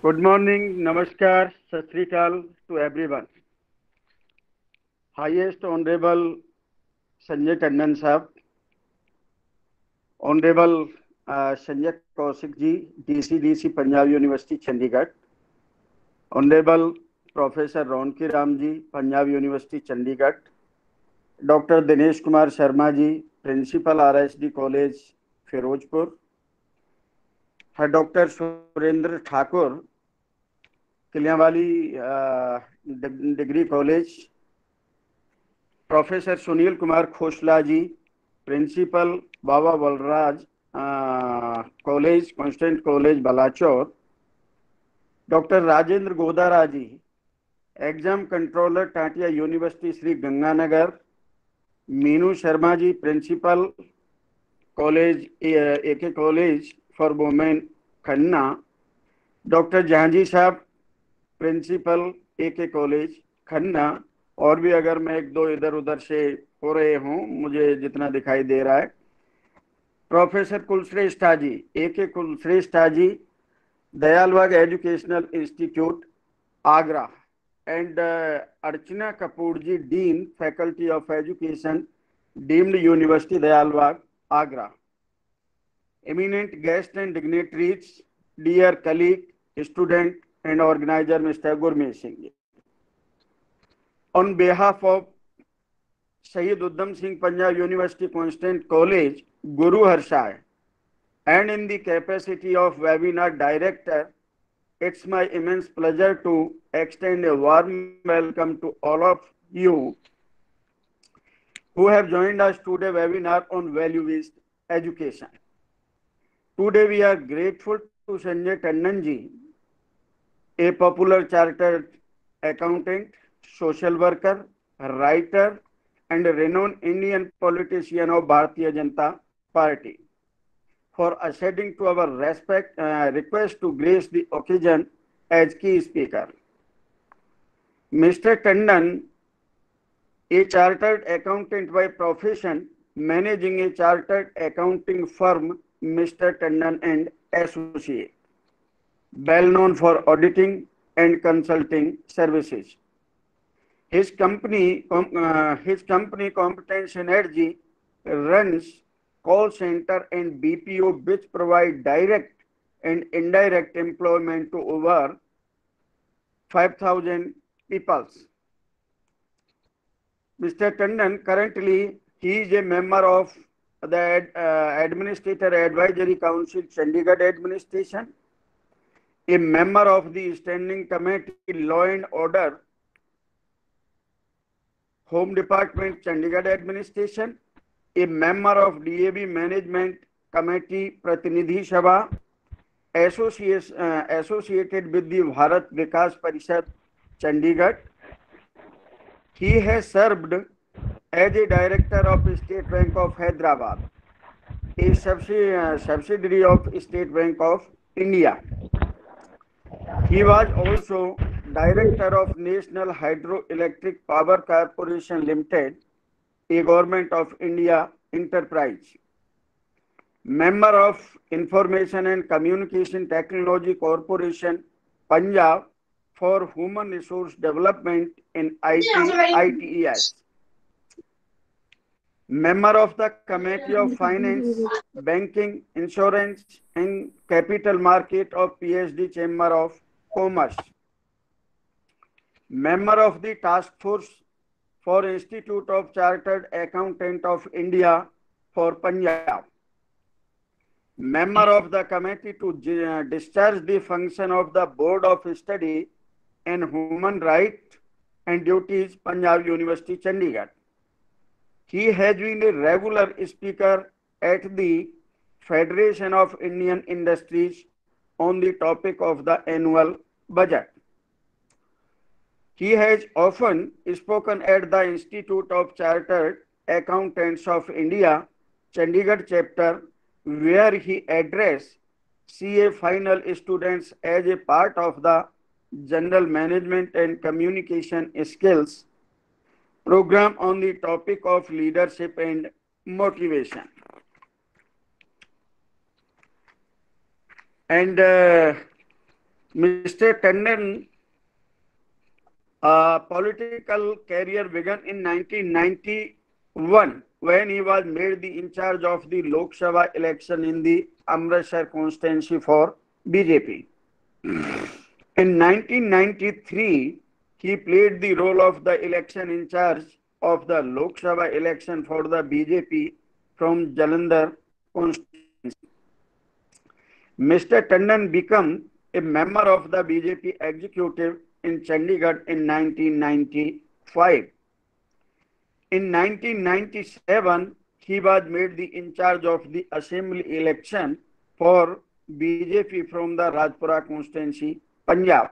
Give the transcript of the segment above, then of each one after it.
Good morning, Namaskar, Sat Sri Akal to everyone. Highest Honorable Sanjay Tandon Sahab, Honorable Sanjay Kaushik Ji, DCDC Punjab University, Chandigarh, Honorable Professor Ronki Ram Ji, Punjab University, Chandigarh, Dr. Dinesh Kumar Sharma Ji, Principal RSD College, Firozpur, Dr. Surendra Thakur, Kilyanwali Degree College, Professor Sunil Kumar Khoshla ji, Principal Baba Balraj College, Constant College, Balachor, Dr. Rajendra Godara ji, Exam Controller, Tatia University, Sri Ganganagar, Meenu Sharma ji, Principal College, AK College for Women, Khanna, Dr. Jahanji साहब, principal AK college Khanna, और भी अगर मैं एक दो इधर उधर से हो रहे हूं, मुझे जितना दिखाई दे रहा है, professor Kulshreshtha ji, AK Kulshreshtha ji, Dayalbagh educational institute, Agra, and Archana Kapoor ji, dean faculty of education, deemed university Dayalbagh, Agra. Eminent guests and dignitaries, dear colleague, student and organizer Mr. Gurmeet Singh ji. On behalf of Shahid Udham Singh Punjab University Constant College, Guru Harshay, and in the capacity of webinar director, it's my immense pleasure to extend a warm welcome to all of you who have joined us today webinar on value-based education. Today we are grateful to Sanjay Tandon ji, a popular chartered accountant, social worker, writer, and a renowned Indian politician of Bharatiya Janata Party, for acceding to our request to grace the occasion as key speaker. Mr. Tandon, a chartered accountant by profession, managing a chartered accounting firm, Mr. Tandon and Associate, well known for auditing and consulting services. His company Competence Energy runs call center and BPO, which provide direct and indirect employment to over 5,000 people. Mr. Tandon, currently he is a member of the Administrator Advisory Council, Chandigarh Administration, a member of the Standing Committee Law and Order, Home Department, Chandigarh Administration, a member of DAB Management Committee, Pratinidhi Sabha, associated with the Bharat Vikas Parishad, Chandigarh. He has served as a director of State Bank of Hyderabad, a subsidiary of State Bank of India. He was also director of National Hydroelectric Power Corporation Limited, a Government of India enterprise. Member of Information and Communication Technology Corporation, Punjab, for Human Resource Development in ITES. Member of the Committee of Finance, Banking, Insurance and Capital Market of PSD Chamber of Commerce. Member of the Task Force for Institute of Chartered Accountant of India for Punjab. Member of the Committee to discharge the function of the Board of Study in Human Rights and Duties, Punjab University, Chandigarh. He has been a regular speaker at the Federation of Indian Industries on the topic of the annual budget. He has often spoken at the Institute of Chartered Accountants of India, Chandigarh chapter, where he addressed CA final students as a part of the General Management and Communication Skills program on the topic of leadership and motivation. And Mr. Tandon political career began in 1991 when he was made the in charge of the Lok Sabha election in the Amritsar constituency for BJP. In 1993, he played the role of the election in charge of the Lok Sabha election for the BJP from Jalandhar constituency. Mr. Tandon became a member of the BJP executive in Chandigarh in 1995. In 1997, he was made the in charge of the assembly election for BJP from the Rajpura constituency, Punjab.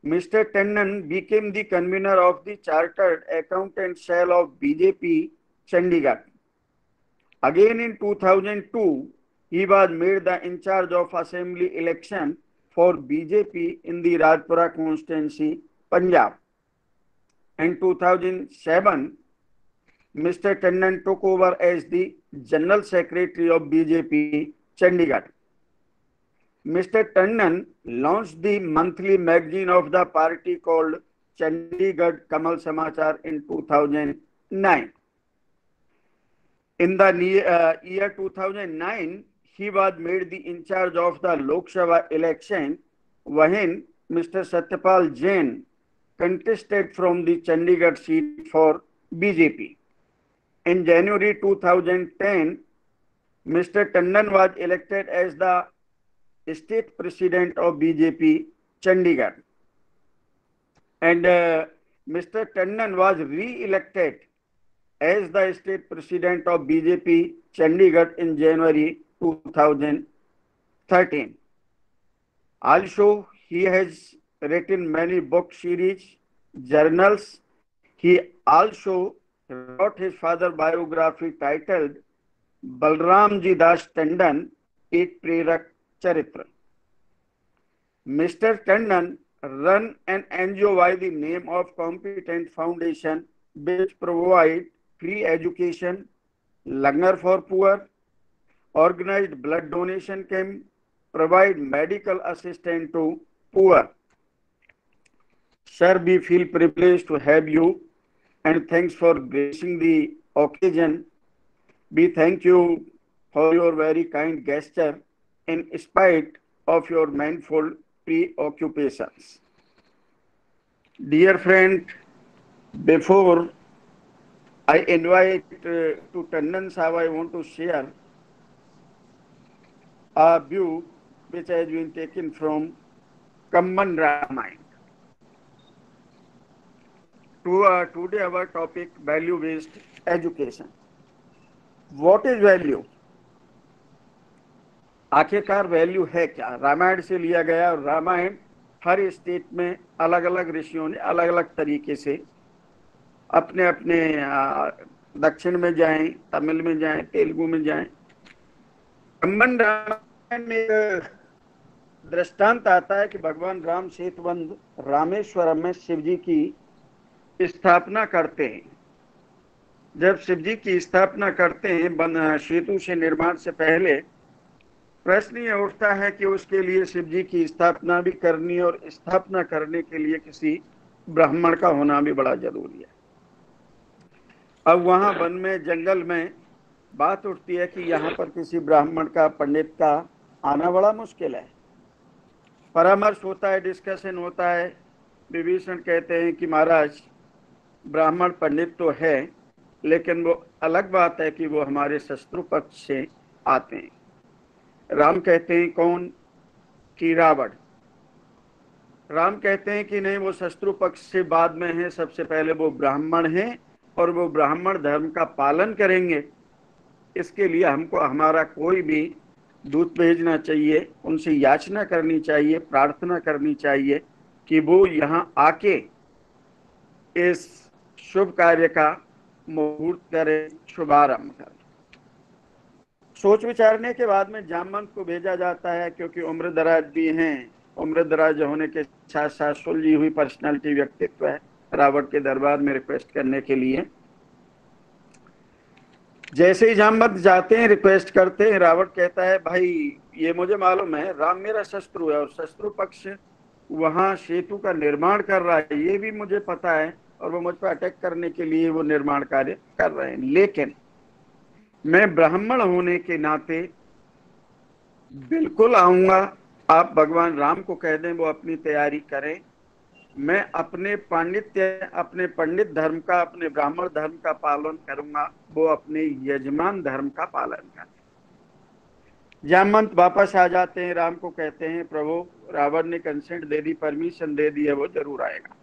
Mr. Tandon became the convener of the Chartered Accountant Cell of BJP, Chandigarh. Again in 2002, he was made the in charge of assembly election for BJP in the Rajpura constituency, Punjab. In 2007, Mr. Tandon took over as the General Secretary of BJP, Chandigarh. Mr. Tandon launched the monthly magazine of the party called Chandigarh Kamal Samachar in 2009. In the year 2009, he was made the in charge of the Lok Sabha election when Mr. Satyapal Jain contested from the Chandigarh seat for BJP. In January 2010, Mr. Tandon was elected as the state president of BJP, Chandigarh. And Mr. Tandon was re-elected as the state president of BJP, Chandigarh in January 2013. Also, he has written many book series, journals. He also wrote his father biography titled Balramji Das Tandon, Ek Prerak Charitra. Mr. Tandon run an NGO by the name of Competent Foundation, which provide free education, langar for poor, organized blood donation camp, provide medical assistance to poor. Sir, we feel privileged to have you and thanks for gracing the occasion. We thank you for your very kind gesture in spite of your manifold preoccupations. Dear friend, before I invite to Tandon Sahib, I want to share a view which has been taken from Kamban Ramayana. Today our topic, value-based education. What is value? आखिरकार value है क्या? रामायण से लिया गया और रामायण हर state में अलग अलग ऋषियों ने अलग अलग तरीके से अपने अपने दक्षिण में जाएं, तमिल में जाएं, तेलुगु में जाएं। कंबन रामायण में दृष्टांत आता है कि भगवान राम सेतुबंध रामेश्वरम में शिव जी की स्थापना करते हैं। जब शिव जी की स्थापना करते हैं सेतु से निर्माण से पहले, प्रश्न ये उठता है कि उसके लिए शिव जी की स्थापना भी करनी और स्थापना करने के लिए किसी ब्राह्मण का होना भी बड़ा जरूरी है। अब वहां वन में, जंगल में बात उठती है कि यहाँ पर किसी ब्राह्मण का, पंडित का आना बड़ा मुश्किल है। परामर्श होता है, डिस्कशन होता है। विभीषण कहते हैं कि महाराज ब्राह्मण पंडित तो है, लेकिन वो अलग बात है कि वो हमारे शत्रु पक्ष से आते हैं। राम कहते हैं कौन? कि रावण। राम कहते हैं कि नहीं, वो शत्रु पक्ष से बाद में है, सबसे पहले वो ब्राह्मण हैं और वो ब्राह्मण धर्म का पालन करेंगे। इसके लिए हमको हमारा कोई भी दूत भेजना चाहिए, उनसे याचना करनी चाहिए, प्रार्थना करनी चाहिए कि वो यहाँ आके इस शुभ कार्य का मुहूर्त करें, शुभारंभ करें। सोच विचारने के बाद में जामवंत को भेजा जाता है, क्योंकि उम्र दराज भी हैं। उम्र दराज होने के साथ साथ सुलझी हुई पर्सनालिटी, व्यक्तित्व है। रावण के दरबार में रिक्वेस्ट करने के लिए जैसे ही जामवंत जाते हैं, रिक्वेस्ट करते हैं, रावण कहता है भाई ये मुझे मालूम है, राम मेरा शत्रु है और शत्रु पक्ष वहां सेतु का निर्माण कर रहा है, ये भी मुझे पता है, और वो मुझ पर अटैक करने के लिए वो निर्माण कार्य कर रहे हैं, लेकिन मैं ब्राह्मण होने के नाते बिल्कुल आऊंगा। आप भगवान राम को कह दें वो अपनी तैयारी करें, मैं अपने पांडित्य, अपने पंडित धर्म का, अपने ब्राह्मण धर्म का पालन करूंगा, वो अपने यजमान धर्म का पालन करें। जामवंत वापस आ जाते हैं, राम को कहते हैं प्रभु रावण ने कंसेंट दे दी, परमिशन दे दी है, वो जरूर आएगा।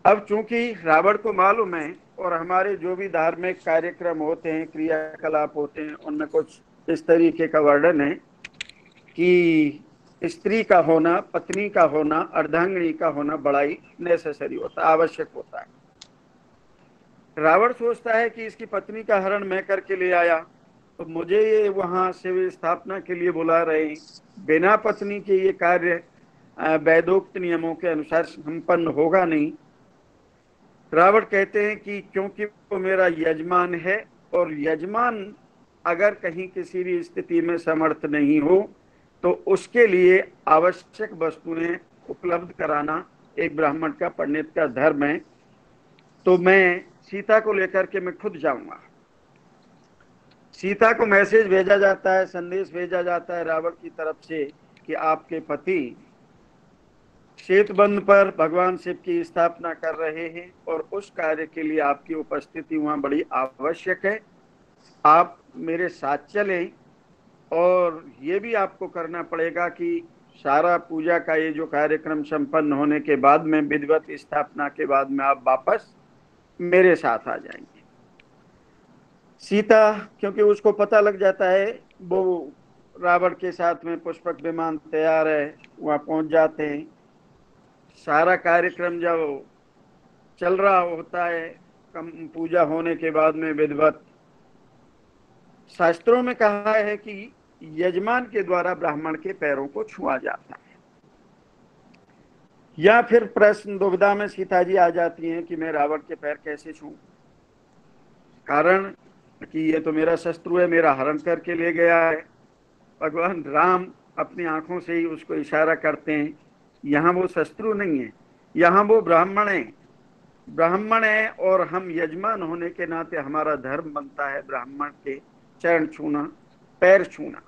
अब चूंकि रावण को मालूम है, और हमारे जो भी धार्मिक कार्यक्रम होते हैं, क्रियाकलाप होते हैं, उनमें कुछ इस तरीके का वर्णन है कि स्त्री का होना, पत्नी का होना, अर्धांगिनी का होना बड़ा ही नेसेसरी होता है, आवश्यक होता है। रावण सोचता है कि इसकी पत्नी का हरण मैं करके ले आया, तो मुझे ये वहां शिव स्थापना के लिए बुला रहे हैं, बिना पत्नी के ये कार्य वैदोक्त नियमों के अनुसार संपन्न होगा नहीं। रावण कहते हैं कि क्योंकि वो मेरा यजमान है, और यजमान अगर कहीं किसी भी स्थिति में समर्थ नहीं हो तो उसके लिए आवश्यक वस्तुएं उपलब्ध कराना एक ब्राह्मण का, पंडित का धर्म है। तो मैं सीता को लेकर के मैं खुद जाऊंगा। सीता को मैसेज भेजा जाता है, संदेश भेजा जाता है रावण की तरफ से कि आपके पति सेतुबंध पर भगवान शिव की स्थापना कर रहे हैं, और उस कार्य के लिए आपकी उपस्थिति वहां बड़ी आवश्यक है। आप मेरे साथ चलें, और ये भी आपको करना पड़ेगा कि सारा पूजा का ये जो कार्यक्रम संपन्न होने के बाद में, विधिवत स्थापना के बाद में, आप वापस मेरे साथ आ जाएंगे। सीता, क्योंकि उसको पता लग जाता है, वो रावण के साथ में पुष्पक विमान तैयार है, वहां पहुंच जाते हैं। सारा कार्यक्रम जब चल रहा होता है, कम पूजा होने के बाद में विधिवत, शास्त्रों में कहा है कि यजमान के द्वारा ब्राह्मण के पैरों को छुआ जाता है। या फिर प्रश्न दुविधा में सीता जी आ जाती हैं कि मैं रावण के पैर कैसे छूं, कारण कि ये तो मेरा शत्रु है, मेरा हरण करके ले गया है। भगवान राम अपनी आंखों से ही उसको इशारा करते हैं, यहाँ वो शत्रु नहीं है, यहाँ वो ब्राह्मण है। ब्राह्मण है, और हम यजमान होने के नाते हमारा धर्म बनता है ब्राह्मण के चरण छूना, पैर छूना।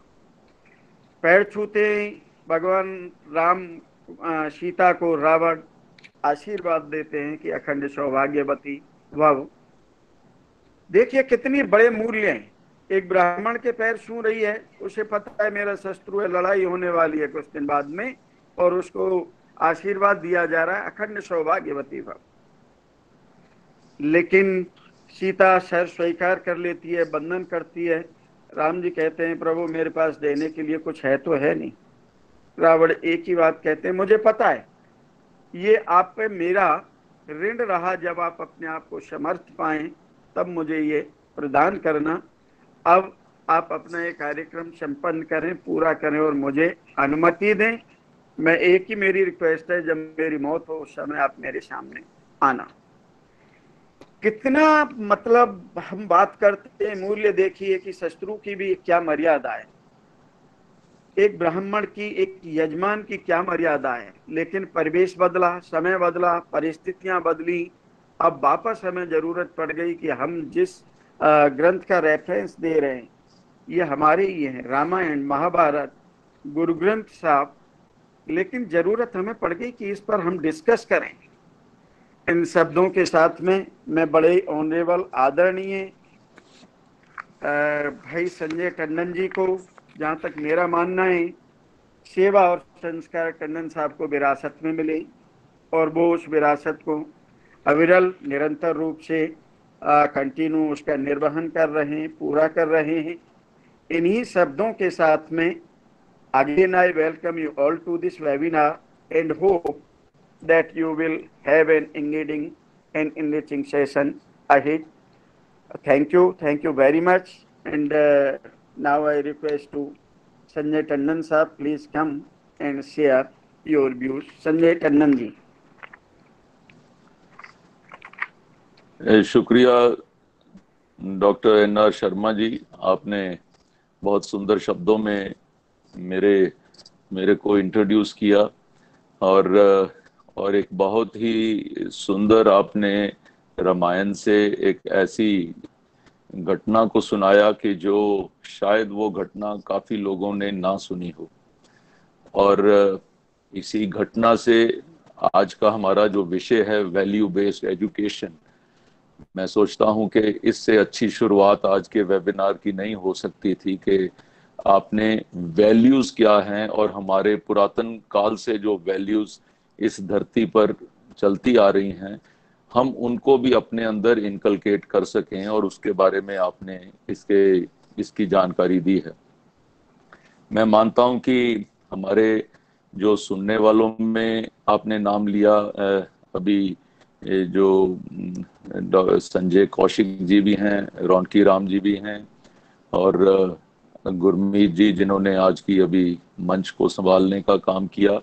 पैर छूते ही भगवान राम सीता को रावण आशीर्वाद देते हैं कि अखंड सौभाग्यवती भव। देखिए कितनी बड़े मूल्य हैं। एक ब्राह्मण के पैर छू रही है, उसे पता है मेरा शत्रु है, लड़ाई होने वाली है कुछ दिन बाद में, और उसको आशीर्वाद दिया जा रहा है अखंड सौभाग्यवती भव। लेकिन सीता शर स्वीकार कर लेती है, बंधन करती है। राम जी कहते हैं प्रभु मेरे पास देने के लिए कुछ है तो है नहीं। रावण एक ही बात कहते हैं, मुझे पता है ये आप पे मेरा ऋण रहा, जब आप अपने आप को समर्थ पाएं तब मुझे ये प्रदान करना। अब आप अपना ये कार्यक्रम संपन्न करें, पूरा करें, और मुझे अनुमति दें। मैं एक ही मेरी रिक्वेस्ट है, जब मेरी मौत हो उस समय आप मेरे सामने आना। कितना मतलब हम बात करते हैं, मूल्य देखिए कि शत्रु की भी क्या मर्यादा है, एक ब्राह्मण की, एक यजमान की क्या मर्यादा है। लेकिन परिवेश बदला, समय बदला, परिस्थितियां बदली, अब वापस हमें जरूरत पड़ गई कि हम जिस ग्रंथ का रेफरेंस दे रहे हैं ये हमारे ही है, रामायण, महाभारत, गुरु ग्रंथ साहब। लेकिन जरूरत हमें पड़ गई कि इस पर हम डिस्कस करें। इन शब्दों के साथ में मैं बड़े ऑनरेबल आदरणीय भाई संजय टंडन जी को, जहाँ तक मेरा मानना है, सेवा और संस्कार टंडन साहब को विरासत में मिले, और वो उस विरासत को अविरल निरंतर रूप से कंटिन्यू उसका निर्वहन कर रहे हैं, पूरा कर रहे हैं। इन्हीं शब्दों के साथ में again I welcome you all to this webinar and hope that you will have an engaging and enriching session ahead. Thank you very much. And now I request to Sanjay Tandon sir, please come and share your views. Sanjay Tandon ji. शुक्रिया doctor NR. Sharma ji, आपने बहुत सुंदर शब्दों में मेरे मेरे को introduce किया। और और एक बहुत ही सुंदर आपने रामायण से एक ऐसी घटना को सुनाया कि जो शायद वो घटना काफी लोगों ने ना सुनी हो। और इसी घटना से आज का हमारा जो विषय है, वैल्यू बेस्ड एजुकेशन, मैं सोचता हूं कि इससे अच्छी शुरुआत आज के वेबिनार की नहीं हो सकती थी कि आपने वैल्यूज क्या हैं और हमारे पुरातन काल से जो वैल्यूज इस धरती पर चलती आ रही हैं, हम उनको भी अपने अंदर इनकलकेट कर सकें, और उसके बारे में आपने इसकी जानकारी दी है। मैं मानता हूं कि हमारे जो सुनने वालों में आपने नाम लिया, अभी जो संजय कौशिक जी भी हैं, रौनकी राम जी भी हैं, और गुरमीत जी जिन्होंने आज की अभी मंच को संभालने का काम किया,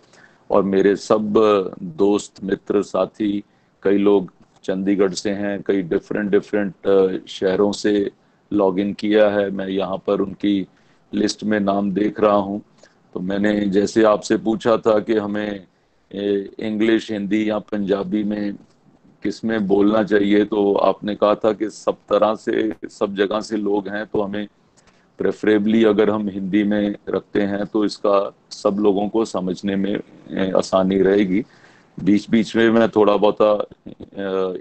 और मेरे सब दोस्त मित्र साथी, कई लोग चंडीगढ़ से हैं, कई डिफरेंट डिफरेंट शहरों से लॉग इन किया है। मैं यहाँ पर उनकी लिस्ट में नाम देख रहा हूँ। तो मैंने जैसे आपसे पूछा था कि हमें इंग्लिश, हिंदी या पंजाबी में किस में बोलना चाहिए, तो आपने कहा था कि सब तरह से, सब जगह से लोग हैं, तो हमें प्रेफरेबली अगर हम हिंदी में रखते हैं तो इसका सब लोगों को समझने में आसानी रहेगी। बीच बीच में मैं थोड़ा बहुत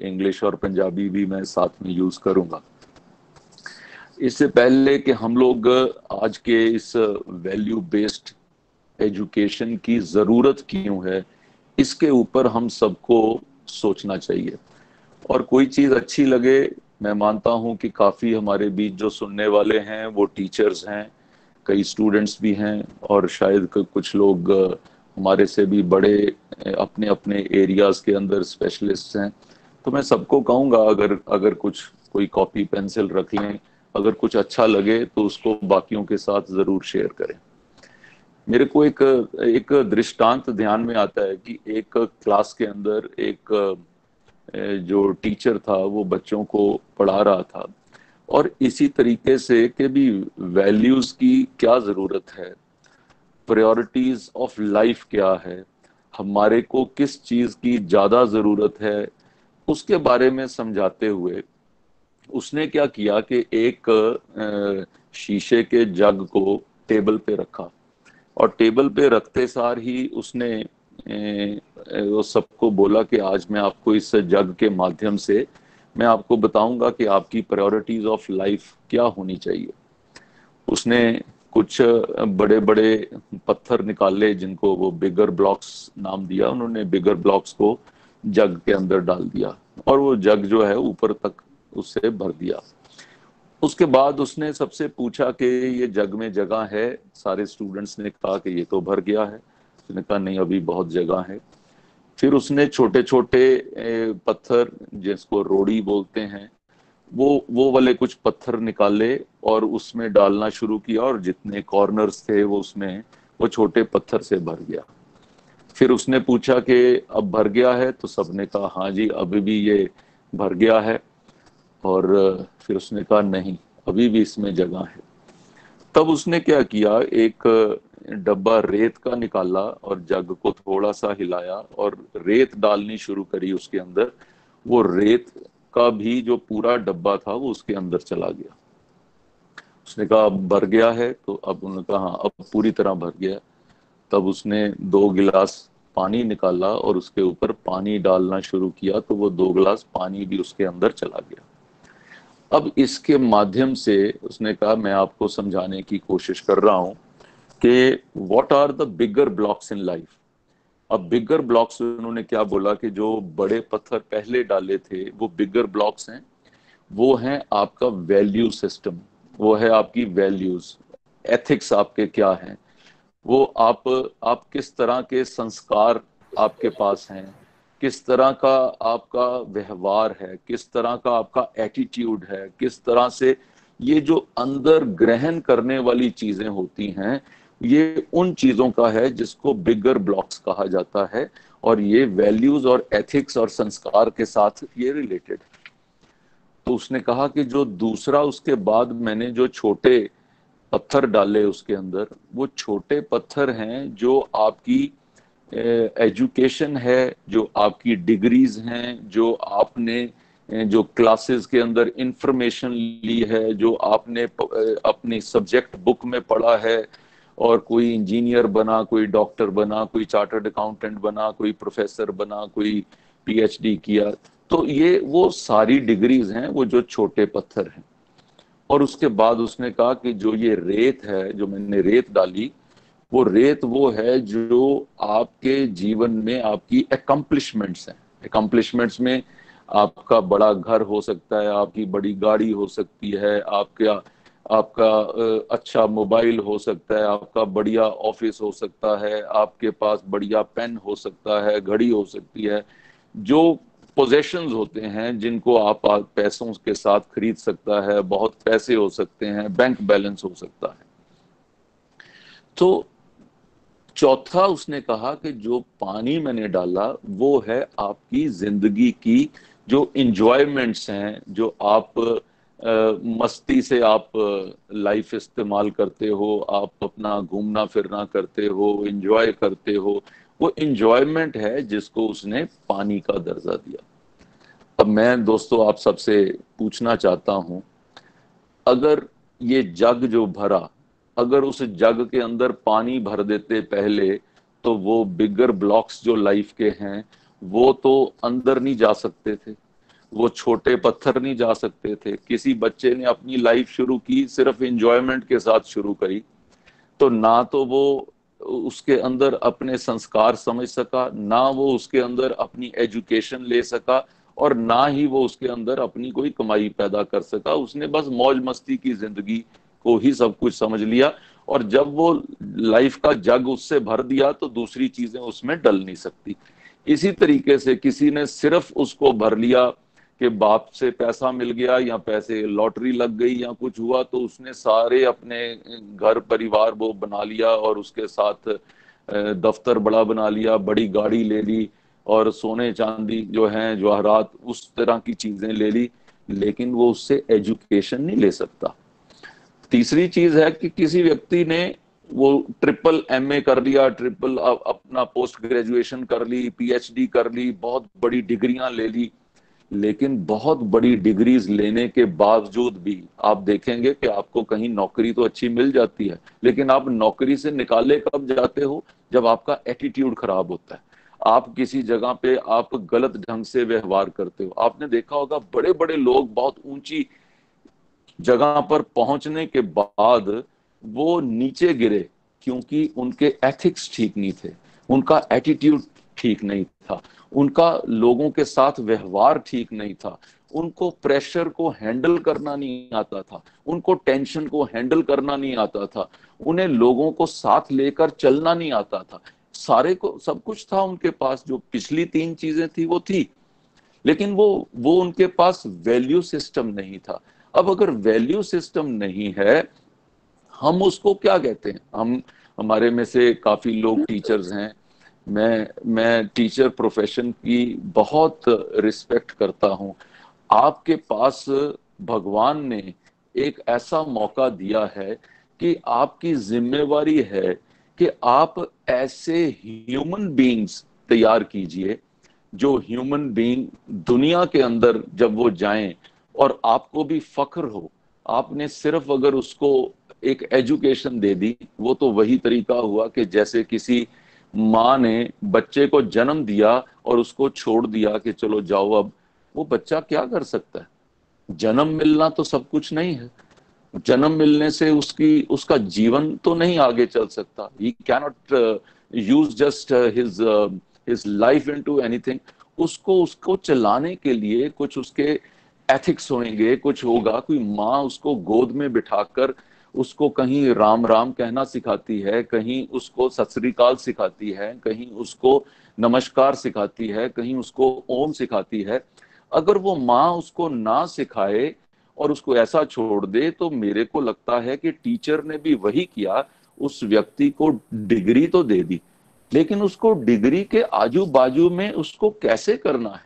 इंग्लिश और पंजाबी भी मैं साथ में यूज करूंगा। इससे पहले कि हम लोग आज के इस वैल्यू बेस्ड एजुकेशन की जरूरत क्यों है, इसके ऊपर हम सबको सोचना चाहिए। और कोई चीज अच्छी लगे, मैं मानता हूं कि काफी हमारे बीच जो सुनने वाले हैं वो टीचर्स हैं, कई स्टूडेंट्स भी हैं, और शायद कुछ लोग हमारे से भी बड़े अपने अपने एरियाज के अंदर स्पेशलिस्ट हैं। तो मैं सबको कहूंगा, अगर अगर कुछ कोई कॉपी पेंसिल रख लें, अगर कुछ अच्छा लगे तो उसको बाकियों के साथ जरूर शेयर करें। मेरे को एक एक दृष्टांत ध्यान में आता है कि एक क्लास के अंदर एक जो टीचर था वो बच्चों को पढ़ा रहा था, और इसी तरीके से कि भी वैल्यूज की क्या जरूरत है, प्रायोरिटीज ऑफ लाइफ क्या है, हमारे को किस चीज की ज्यादा जरूरत है, उसके बारे में समझाते हुए उसने क्या किया कि एक शीशे के जग को टेबल पे रखा, और टेबल पे रखते सार ही उसने वो सबको बोला कि आज मैं आपको इस जग के माध्यम से मैं आपको बताऊंगा कि आपकी प्रायोरिटीज ऑफ लाइफ क्या होनी चाहिए। उसने कुछ बड़े बड़े पत्थर निकाले जिनको वो बिगर ब्लॉक्स नाम दिया, उन्होंने बिगर ब्लॉक्स को जग के अंदर डाल दिया, और वो जग जो है ऊपर तक उससे भर दिया। उसके बाद उसने सबसे पूछा कि ये जग में जगह है? सारे स्टूडेंट्स ने कहा कि ये तो भर गया है। उसने कहा नहीं, अभी बहुत जगह है। फिर उसने छोटे छोटे पत्थर, जिसको रोड़ी बोलते हैं, वो वाले कुछ पत्थर निकाले और उसमें डालना शुरू किया, और जितने कॉर्नर्स थे वो उसमें वो छोटे पत्थर से भर गया। फिर उसने पूछा कि अब भर गया है? तो सबने कहा हाँ जी, अभी भी ये भर गया है। और फिर उसने कहा नहीं, अभी भी इसमें जगह है। तब उसने क्या किया, एक डब्बा रेत का निकाला और जग को थोड़ा सा हिलाया और रेत डालनी शुरू करी उसके अंदर। वो रेत का भी जो पूरा डब्बा था वो उसके अंदर चला गया। उसने कहा अब भर गया है? तो अब उन्होंने कहा हाँ, अब पूरी तरह भर गया। तब उसने 2 गिलास पानी निकाला और उसके ऊपर पानी डालना शुरू किया, तो वो 2 गिलास पानी भी उसके अंदर चला गया। अब इसके माध्यम से उसने कहा मैं आपको समझाने की कोशिश कर रहा हूं कि what are the bigger blocks in life. अब बिगर ब्लॉक्स उन्होंने क्या बोला कि जो बड़े पत्थर पहले डाले थे वो बिगर ब्लॉक्स हैं, वो हैं आपका वैल्यू सिस्टम, वो है आपकी वैल्यूज, एथिक्स आपके क्या हैं, वो आप किस तरह के संस्कार आपके पास हैं, किस तरह का आपका व्यवहार है, किस तरह का आपका एटीट्यूड है, किस तरह से ये जो अंदर ग्रहण करने वाली चीजें होती हैं, ये उन चीजों का है जिसको बिगर ब्लॉक्स कहा जाता है। और ये वैल्यूज और एथिक्स और संस्कार के साथ ये रिलेटेड है। तो उसने कहा कि जो दूसरा उसके बाद मैंने जो छोटे पत्थर डाले उसके अंदर, वो छोटे पत्थर हैं जो आपकी एजुकेशन है, जो आपकी डिग्रीज हैं, जो आपने जो क्लासेस के अंदर इंफॉर्मेशन ली है, जो आपने अपनी सब्जेक्ट बुक में पढ़ा है, और कोई इंजीनियर बना, कोई डॉक्टर बना, कोई चार्टर्ड अकाउंटेंट बना, कोई प्रोफेसर बना, कोई पीएचडी किया, तो ये वो सारी डिग्रीज हैं, वो जो छोटे पत्थर हैं। और उसके बाद उसने कहा कि जो ये रेत है, जो मैंने रेत डाली, वो रेत वो है जो आपके जीवन में आपकी अकम्पलिशमेंट्स हैं। अकम्पलिशमेंट्स में आपका बड़ा घर हो सकता है, आपकी बड़ी गाड़ी हो सकती है, आपका आपका अच्छा मोबाइल हो सकता है, आपका बढ़िया ऑफिस हो सकता है, आपके पास बढ़िया पेन हो सकता है, घड़ी हो सकती है। जो पोजेशंस होते हैं जिनको आप पैसों के साथ खरीद सकता है, बहुत पैसे हो सकते हैं, बैंक बैलेंस हो सकता है। तो चौथा उसने कहा कि जो पानी मैंने डाला वो है आपकी जिंदगी की जो इंजॉयमेंट्स हैं, जो आप मस्ती से आप लाइफ इस्तेमाल करते हो, आप अपना घूमना फिरना करते हो, इंजॉय करते हो, वो इंजॉयमेंट है जिसको उसने पानी का दर्जा दिया। अब मैं दोस्तों आप सबसे पूछना चाहता हूं, अगर ये जग जो भरा, अगर उस जग के अंदर पानी भर देते पहले, तो वो बिगर ब्लॉक्स जो लाइफ के हैं वो तो अंदर नहीं जा सकते थे, वो छोटे पत्थर नहीं जा सकते थे। किसी बच्चे ने अपनी लाइफ शुरू की सिर्फ एंजॉयमेंट के साथ शुरू करी, तो ना तो वो उसके अंदर अपने संस्कार समझ सका, ना वो उसके अंदर अपनी एजुकेशन ले सका, और ना ही वो उसके अंदर अपनी कोई कमाई पैदा कर सका। उसने बस मौज मस्ती की जिंदगी को ही सब कुछ समझ लिया, और जब वो लाइफ का जग उससे भर दिया तो दूसरी चीजें उसमें डल नहीं सकती। इसी तरीके से किसी ने सिर्फ उसको भर लिया कि बाप से पैसा मिल गया या पैसे लॉटरी लग गई या कुछ हुआ, तो उसने सारे अपने घर परिवार वो बना लिया, और उसके साथ दफ्तर बड़ा बना लिया, बड़ी गाड़ी ले ली, और सोने चांदी जो हैं जवाहरात उस तरह की चीजें ले ली, लेकिन वो उससे एजुकेशन नहीं ले सकता। तीसरी चीज है कि किसी व्यक्ति ने वो ट्रिपल एमए कर लिया, ट्रिपल अपना पोस्ट ग्रेजुएशन कर ली, पीएचडी कर ली, बहुत बड़ी डिग्रियां ले ली, लेकिन बहुत बड़ी डिग्रीज लेने के बावजूद भी आप देखेंगे कि आपको कहीं नौकरी तो अच्छी मिल जाती है, लेकिन आप नौकरी से निकाले कब जाते हो? जब आपका एटीट्यूड खराब होता है, आप किसी जगह पे आप गलत ढंग से व्यवहार करते हो। आपने देखा होगा बड़े बड़े लोग बहुत ऊंची जगह पर पहुंचने के बाद वो नीचे गिरे, क्योंकि उनके एथिक्स ठीक नहीं थे, उनका एटीट्यूड ठीक नहीं था, उनका लोगों के साथ व्यवहार ठीक नहीं था, उनको प्रेशर को हैंडल करना नहीं आता था, उनको टेंशन को हैंडल करना नहीं आता था, उन्हें लोगों को साथ लेकर चलना नहीं आता था। सारे को सब कुछ था उनके पास, जो पिछली तीन चीजें थी वो थी, लेकिन वो उनके पास वैल्यू सिस्टम नहीं था। अब अगर वैल्यू सिस्टम नहीं है, हम उसको क्या कहते हैं? हमारे में से काफी लोग टीचर्स हैं। मैं टीचर प्रोफेशन की बहुत रिस्पेक्ट करता हूं। आपके पास भगवान ने एक ऐसा मौका दिया है कि आपकी जिम्मेवारी है कि आप ऐसे ह्यूमन बीइंग्स तैयार कीजिए, जो ह्यूमन बीइंग दुनिया के अंदर जब वो जाएं और आपको भी फख्र हो। आपने सिर्फ अगर उसको एक एजुकेशन दे दी, वो तो वही तरीका हुआ कि जैसे किसी माँ ने बच्चे को जन्म दिया और उसको छोड़ दिया कि चलो जाओ। अब वो बच्चा क्या कर सकता है? जन्म मिलना तो सब कुछ नहीं है। जन्म मिलने से उसकी उसका जीवन तो नहीं आगे चल सकता। ही cannot use just his life into anything. उसको उसको चलाने के लिए कुछ उसके एथिक्स होंगे, कुछ होगा। कोई माँ उसको गोद में बिठाकर उसको कहीं राम राम कहना सिखाती है, कहीं उसको सत श्री अकाल सिखाती है, कहीं उसको नमस्कार सिखाती है, कहीं उसको ओम सिखाती है। अगर वो माँ उसको ना सिखाए और उसको ऐसा छोड़ दे, तो मेरे को लगता है कि टीचर ने भी वही किया। उस व्यक्ति को डिग्री तो दे दी, लेकिन उसको डिग्री के आजू बाजू में उसको कैसे करना है,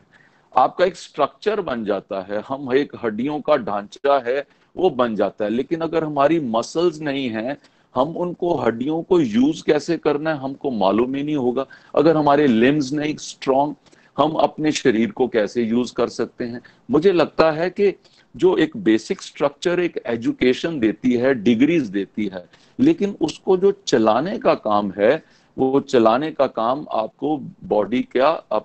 आपका एक स्ट्रक्चर बन जाता है, हम एक हड्डियों का ढांचा है वो बन जाता है। लेकिन अगर हमारी मसल्स नहीं है, हम उनको हड्डियों को यूज कैसे करना है हमको मालूम ही नहीं होगा। अगर हमारे लिम्स नहीं स्ट्रांग, हम अपने शरीर को कैसे यूज कर सकते हैं। मुझे लगता है कि जो एक बेसिक स्ट्रक्चर एक एजुकेशन देती है, डिग्रीज देती है, लेकिन उसको जो चलाने का काम है, वो चलाने का काम आपको बॉडी का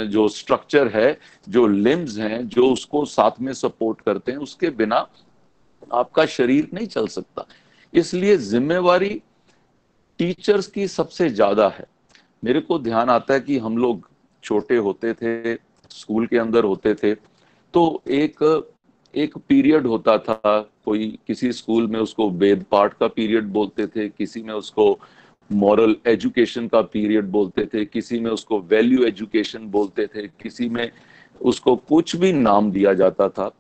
जो स्ट्रक्चर है, जो लिम्स हैं, जो उसको साथ में सपोर्ट करते हैं, उसके बिना आपका शरीर नहीं चल सकता। इसलिए जिम्मेवारी टीचर्स की सबसे ज्यादा है। मेरे को ध्यान आता है कि हम लोग छोटे होते थे, स्कूल के अंदर होते थे, तो एक एक पीरियड होता था, कोई किसी स्कूल में उसको वेद पाठ का पीरियड बोलते थे, किसी में उसको मॉरल एजुकेशन का पीरियड बोलते थे, किसी में उसको वैल्यू एजुकेशन बोलते थे, किसी में उसको कुछ भी नाम दिया जाता था।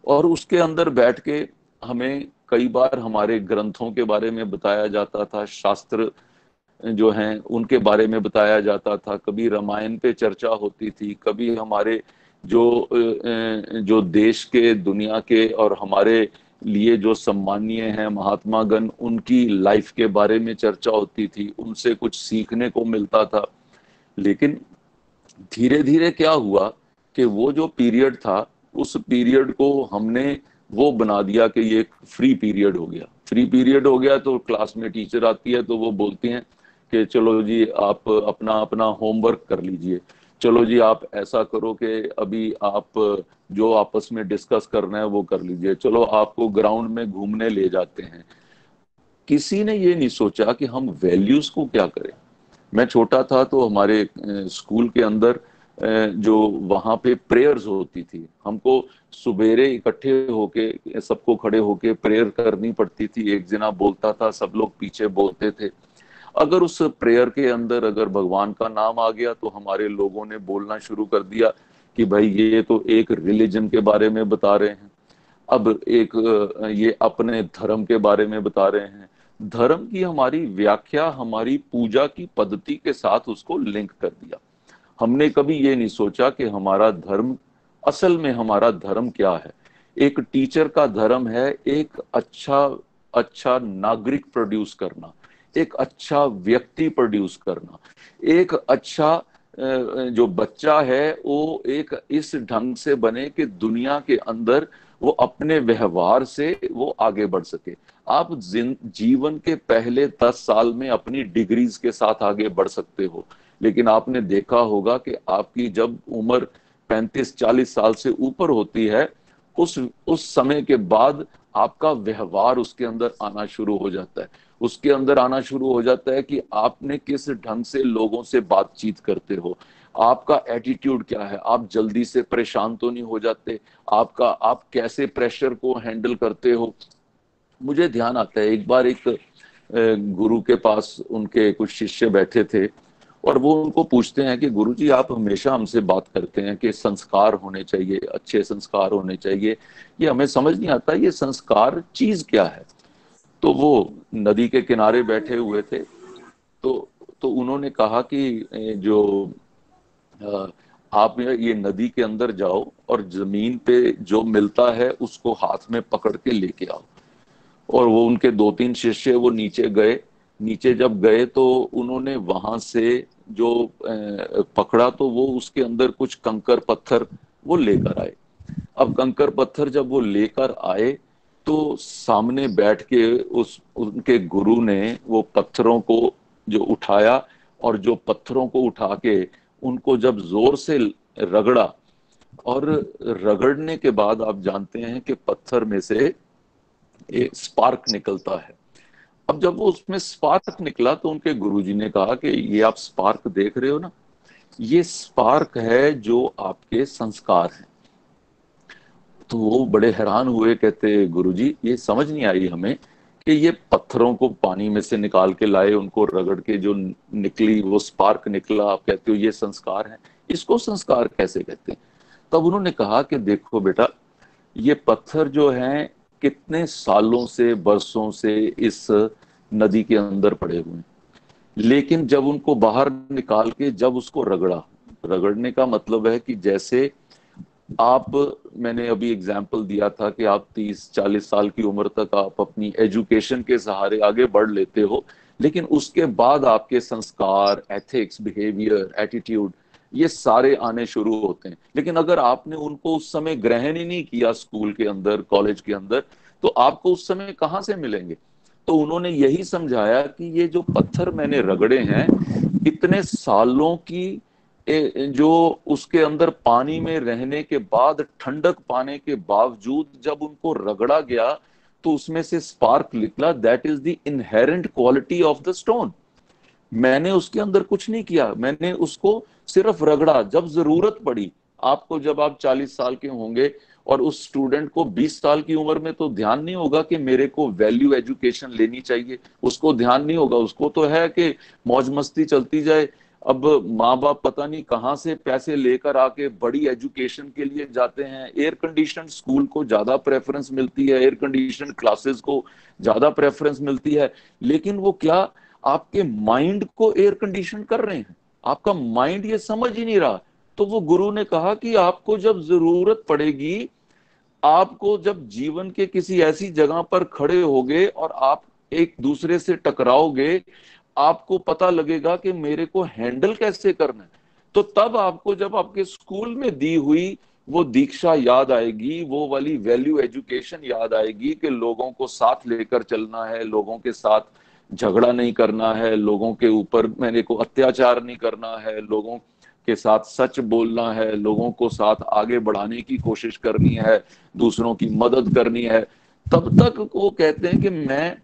और उसके अंदर बैठ के हमें कई बार हमारे ग्रंथों के बारे में बताया जाता था, शास्त्र जो हैं उनके बारे में बताया जाता था, कभी रामायण पे चर्चा होती थी, कभी हमारे जो देश के, दुनिया के और हमारे लिए जो सम्मानीय हैं महात्मा गण, उनकी लाइफ के बारे में चर्चा होती थी, उनसे कुछ सीखने को मिलता था। लेकिन धीरे धीरे क्या हुआ कि वो जो पीरियड था, उस पीरियड को हमने वो बना दिया कि ये एक फ्री पीरियड हो गया। फ्री पीरियड हो गया तो क्लास में टीचर आती है तो वो बोलती हैं कि चलो जी आप अपना अपना होमवर्क कर लीजिए, चलो जी आप ऐसा करो कि अभी आप जो आपस में डिस्कस करना है वो कर लीजिए, चलो आपको ग्राउंड में घूमने ले जाते हैं। किसी ने ये नहीं सोचा कि हम वैल्यूज को क्या करें। मैं छोटा था तो हमारे स्कूल के अंदर जो वहां पे प्रेयर्स होती थी, हमको सुबेरे इकट्ठे होके सबको खड़े होके प्रेयर करनी पड़ती थी। एक जना बोलता था, सब लोग पीछे बोलते थे। अगर उस प्रेयर के अंदर अगर भगवान का नाम आ गया तो हमारे लोगों ने बोलना शुरू कर दिया कि भाई ये तो एक रिलीजन के बारे में बता रहे हैं, अब एक ये अपने धर्म के बारे में बता रहे हैं। धर्म की हमारी व्याख्या हमारी पूजा की पद्धति के साथ उसको लिंक कर दिया। हमने कभी ये नहीं सोचा कि हमारा धर्म, असल में हमारा धर्म क्या है। एक टीचर का धर्म है एक अच्छा अच्छा नागरिक प्रोड्यूस करना, एक अच्छा व्यक्ति प्रोड्यूस करना, एक अच्छा जो बच्चा है वो एक इस ढंग से बने कि दुनिया के अंदर वो अपने व्यवहार से वो आगे बढ़ सके। आप जीवन के पहले 10 साल में अपनी डिग्रीज के साथ आगे बढ़ सकते हो, लेकिन आपने देखा होगा कि आपकी जब उम्र 35-40 साल से ऊपर होती है, उस समय के बाद आपका व्यवहार उसके अंदर आना शुरू हो जाता है। उसके अंदर आना शुरू हो जाता है कि आपने किस ढंग से लोगों से बातचीत करते हो, आपका एटीट्यूड क्या है, आप जल्दी से परेशान तो नहीं हो जाते, आप कैसे प्रेशर को हैंडल करते हो। मुझे ध्यान आता है एक बार एक गुरु के पास उनके कुछ शिष्य बैठे थे और वो उनको पूछते हैं कि गुरुजी आप हमेशा हमसे बात करते हैं कि संस्कार होने चाहिए, अच्छे संस्कार होने चाहिए, ये हमें समझ नहीं आता ये संस्कार चीज क्या है। तो वो नदी के किनारे बैठे हुए थे, तो उन्होंने कहा कि जो अ, आप ये नदी के अंदर जाओ और जमीन पे जो मिलता है उसको हाथ में पकड़ के लेके आओ। और वो उनके 2-3 शिष्य वो नीचे गए। नीचे जब गए तो उन्होंने वहां से जो पकड़ा तो वो उसके अंदर कुछ कंकर पत्थर वो लेकर आए। अब कंकर पत्थर जब वो लेकर आए तो सामने बैठ के उस उनके गुरु ने वो पत्थरों को जो उठाया, और जो पत्थरों को उठा के उनको जब जोर से रगड़ा, और रगड़ने के बाद आप जानते हैं कि पत्थर में से एक स्पार्क निकलता है। अब जब वो उसमें स्पार्क निकला तो उनके गुरुजी ने कहा कि ये आप स्पार्क देख रहे हो ना, ये स्पार्क है जो आपके संस्कार हैं। तो वो बड़े हैरान हुए, कहते गुरुजी ये समझ नहीं आई हमें कि ये पत्थरों को पानी में से निकाल के लाए, उनको रगड़ के जो निकली वो स्पार्क निकला, आप कहते हो ये संस्कार है, इसको संस्कार कैसे कहते हैं। तब उन्होंने कहा कि देखो बेटा, ये पत्थर जो हैं कितने सालों से, बरसों से इस नदी के अंदर पड़े हुए हैं, लेकिन जब उनको बाहर निकाल के जब उसको रगड़ा रगड़ने का मतलब है कि जैसे आप, मैंने अभी एग्जाम्पल दिया था कि आप 30-40 साल की उम्र तक आप अपनी एजुकेशन के सहारे आगे बढ़ लेते हो, लेकिन उसके बाद आपके संस्कार, एथिक्स, बिहेवियर, एटीट्यूड, ये सारे आने शुरू होते हैं। लेकिन अगर आपने उनको उस समय ग्रहण ही नहीं किया स्कूल के अंदर, कॉलेज के अंदर, तो आपको उस समय कहाँ से मिलेंगे। तो उन्होंने यही समझाया कि ये जो पत्थर मैंने रगड़े हैं, इतने सालों की जो उसके अंदर पानी में रहने के बाद, ठंडक पाने के बावजूद जब उनको रगड़ा गया, तो उसमें से स्पार्क निकला। That is the inherent quality of the stone. मैंने उसके अंदर कुछ नहीं किया, मैंने उसको सिर्फ रगड़ा। जब जरूरत पड़ी आपको, जब आप 40 साल के होंगे, और उस स्टूडेंट को 20 साल की उम्र में तो ध्यान नहीं होगा कि मेरे को वैल्यू एजुकेशन लेनी चाहिए, उसको ध्यान नहीं होगा, उसको तो है कि मौज मस्ती चलती जाए। अब माँ बाप पता नहीं कहाँ से पैसे लेकर आके बड़ी एजुकेशन के लिए जाते हैं, एयर कंडीशन स्कूल को ज्यादा प्रेफरेंस मिलती है, एयर कंडीशन क्लासेस को ज्यादा प्रेफरेंस मिलती है, लेकिन वो क्या आपके माइंड को एयर कंडीशन कर रहे हैं, आपका माइंड ये समझ ही नहीं रहा। तो वो गुरु ने कहा कि आपको जब जरूरत पड़ेगी, आपको जब जीवन के किसी ऐसी जगह पर खड़े होगे और आप एक दूसरे से टकराओगे, आपको पता लगेगा कि मेरे को हैंडल कैसे करना है। तो तब आपको, जब आपके स्कूल में दी हुई वो दीक्षा याद आएगी, वो वाली वैल्यू एजुकेशन याद आएगी कि लोगों को साथ लेकर चलना है, लोगों के साथ झगड़ा नहीं करना है, लोगों के ऊपर मेरे को अत्याचार नहीं करना है, लोगों के साथ सच बोलना है, लोगों को साथ आगे बढ़ाने की कोशिश करनी है, दूसरों की मदद करनी है। तब तक वो कहते हैं कि मैं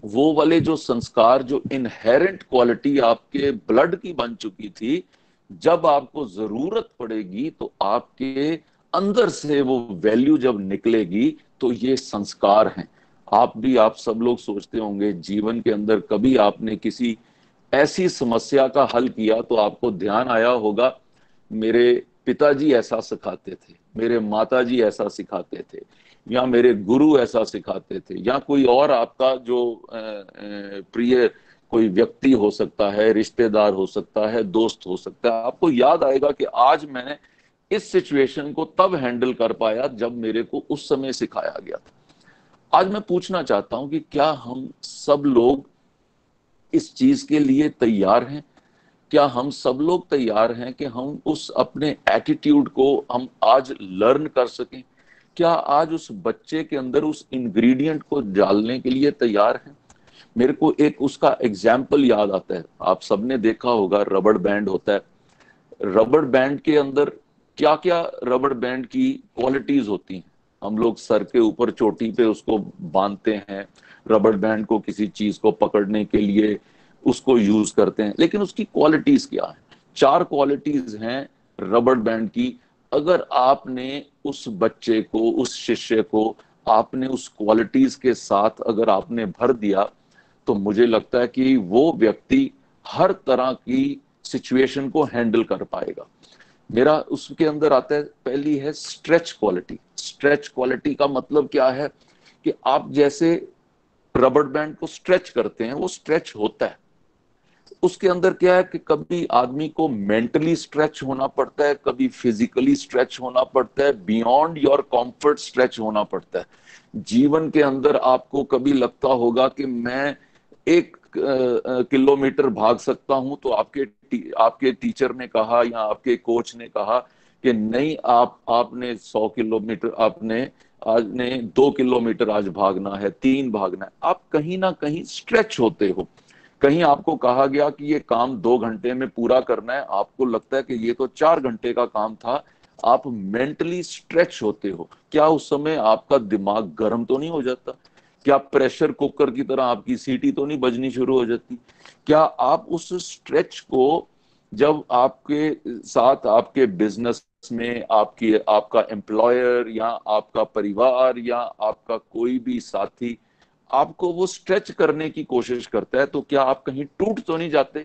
वो वाले जो संस्कार, जो इनहेरेंट क्वालिटी आपके ब्लड की बन चुकी थी, जब आपको जरूरत पड़ेगी तो आपके अंदर से वो वैल्यू जब निकलेगी, तो ये संस्कार हैं। आप भी, आप सब लोग सोचते होंगे जीवन के अंदर कभी आपने किसी ऐसी समस्या का हल किया तो आपको ध्यान आया होगा, मेरे पिताजी ऐसा सिखाते थे, मेरे माताजी ऐसा सिखाते थे, या मेरे गुरु ऐसा सिखाते थे, या कोई और आपका जो प्रिय कोई व्यक्ति हो सकता है, रिश्तेदार हो सकता है, दोस्त हो सकता है। आपको याद आएगा कि आज मैं इस सिचुएशन को तब हैंडल कर पाया जब मेरे को उस समय सिखाया गया था। आज मैं पूछना चाहता हूं कि क्या हम सब लोग इस चीज के लिए तैयार हैं? क्या हम सब लोग तैयार हैं कि हम उस अपने एटीट्यूड को हम आज लर्न कर सकें? क्या आज उस बच्चे के अंदर उस इंग्रेडिएंट को डालने के लिए तैयार हैं? मेरे को एक उसका एग्जाम्पल याद आता है, आप सबने देखा होगा, रबड़ बैंड होता है। रबड़ बैंड के अंदर क्या क्या रबड़ बैंड की क्वालिटीज होती हैं। हम लोग सर के ऊपर चोटी पे उसको बांधते हैं, रबड़ बैंड को किसी चीज को पकड़ने के लिए उसको यूज करते हैं, लेकिन उसकी क्वालिटीज क्या है? 4 क्वालिटीज हैं रबड़ बैंड की। अगर आपने उस बच्चे को, उस शिष्य को आपने उस क्वालिटीज के साथ अगर आपने भर दिया, तो मुझे लगता है कि वो व्यक्ति हर तरह की सिचुएशन को हैंडल कर पाएगा। मेरा उसके अंदर आता है, पहली है स्ट्रेच क्वालिटी। स्ट्रेच क्वालिटी का मतलब क्या है कि आप जैसे रबड़ बैंड को स्ट्रेच करते हैं, वो स्ट्रेच होता है। उसके अंदर क्या है कि कभी आदमी को मेंटली स्ट्रेच होना पड़ता है, कभी फिजिकली स्ट्रेच होना पड़ता है, बियॉन्ड योर कंफर्ट स्ट्रेच होना पड़ता है। जीवन के अंदर आपको कभी लगता होगा कि मैं 1 किलोमीटर भाग सकता हूं, तो आपके टीचर ने कहा या आपके कोच ने कहा कि नहीं, आपने 100 किलोमीटर, आज ने 2 किलोमीटर आज भागना है, 3 भागना है। आप कहीं ना कहीं स्ट्रेच होते हो। कहीं आपको कहा गया कि ये काम 2 घंटे में पूरा करना है, आपको लगता है कि ये तो 4 घंटे का काम था। आप मेंटली स्ट्रेच होते हो। क्या उस समय आपका दिमाग गर्म तो नहीं हो जाता? क्या प्रेशर कुकर की तरह आपकी सीटी तो नहीं बजनी शुरू हो जाती? क्या आप उस स्ट्रेच को, जब आपके साथ आपके बिजनेस में आपका एम्प्लॉयर या आपका परिवार या आपका कोई भी साथी आपको वो स्ट्रेच करने की कोशिश करता है, तो क्या आप कहीं टूट तो नहीं जाते?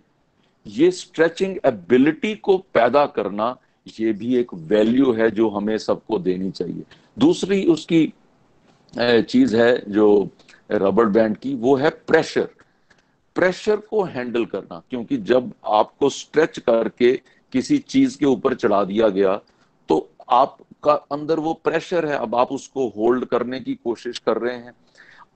ये स्ट्रेचिंग एबिलिटी को पैदा करना, ये भी एक वैल्यू है जो हमें सबको देनी चाहिए। दूसरी उसकी चीज है जो रबड़ बैंड की, वो है प्रेशर। प्रेशर को हैंडल करना, क्योंकि जब आपको स्ट्रेच करके किसी चीज के ऊपर चढ़ा दिया गया, तो आपका अंदर वो प्रेशर है, अब आप उसको होल्ड करने की कोशिश कर रहे हैं।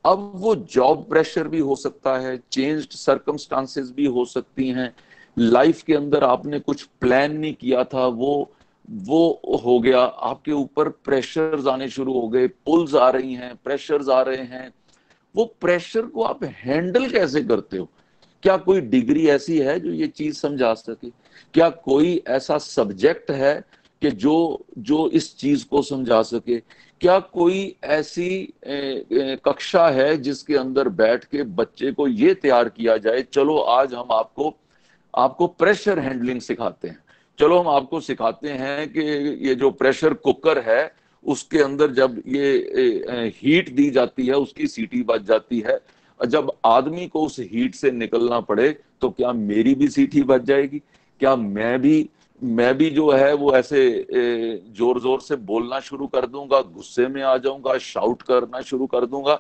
अब वो जॉब प्रेशर भी हो सकता है, चेंज्ड सर्कमस्टांसेस भी हो सकती हैं, लाइफ के अंदर आपने कुछ प्लान नहीं किया था, वो हो गया, आपके ऊपर प्रेशर्स आने शुरू हो गए, पुल्स आ रही हैं, प्रेशर्स आ रहे हैं। वो प्रेशर को आप हैंडल कैसे करते हो? क्या कोई डिग्री ऐसी है जो ये चीज समझा सके? क्या कोई ऐसा सब्जेक्ट है कि जो जो इस चीज को समझा सके? क्या कोई ऐसी कक्षा है जिसके अंदर बैठ के बच्चे को ये तैयार किया जाए, चलो आज हम आपको आपको प्रेशर हैंडलिंग सिखाते हैं, चलो हम आपको सिखाते हैं कि ये जो प्रेशर कुकर है उसके अंदर जब ये हीट दी जाती है उसकी सीटी बज जाती है, जब आदमी को उस हीट से निकलना पड़े तो क्या मेरी भी सीटी बज जाएगी? क्या मैं भी जो है वो ऐसे जोर जोर से बोलना शुरू कर दूंगा, गुस्से में आ जाऊंगा, शाउट करना शुरू कर दूंगा?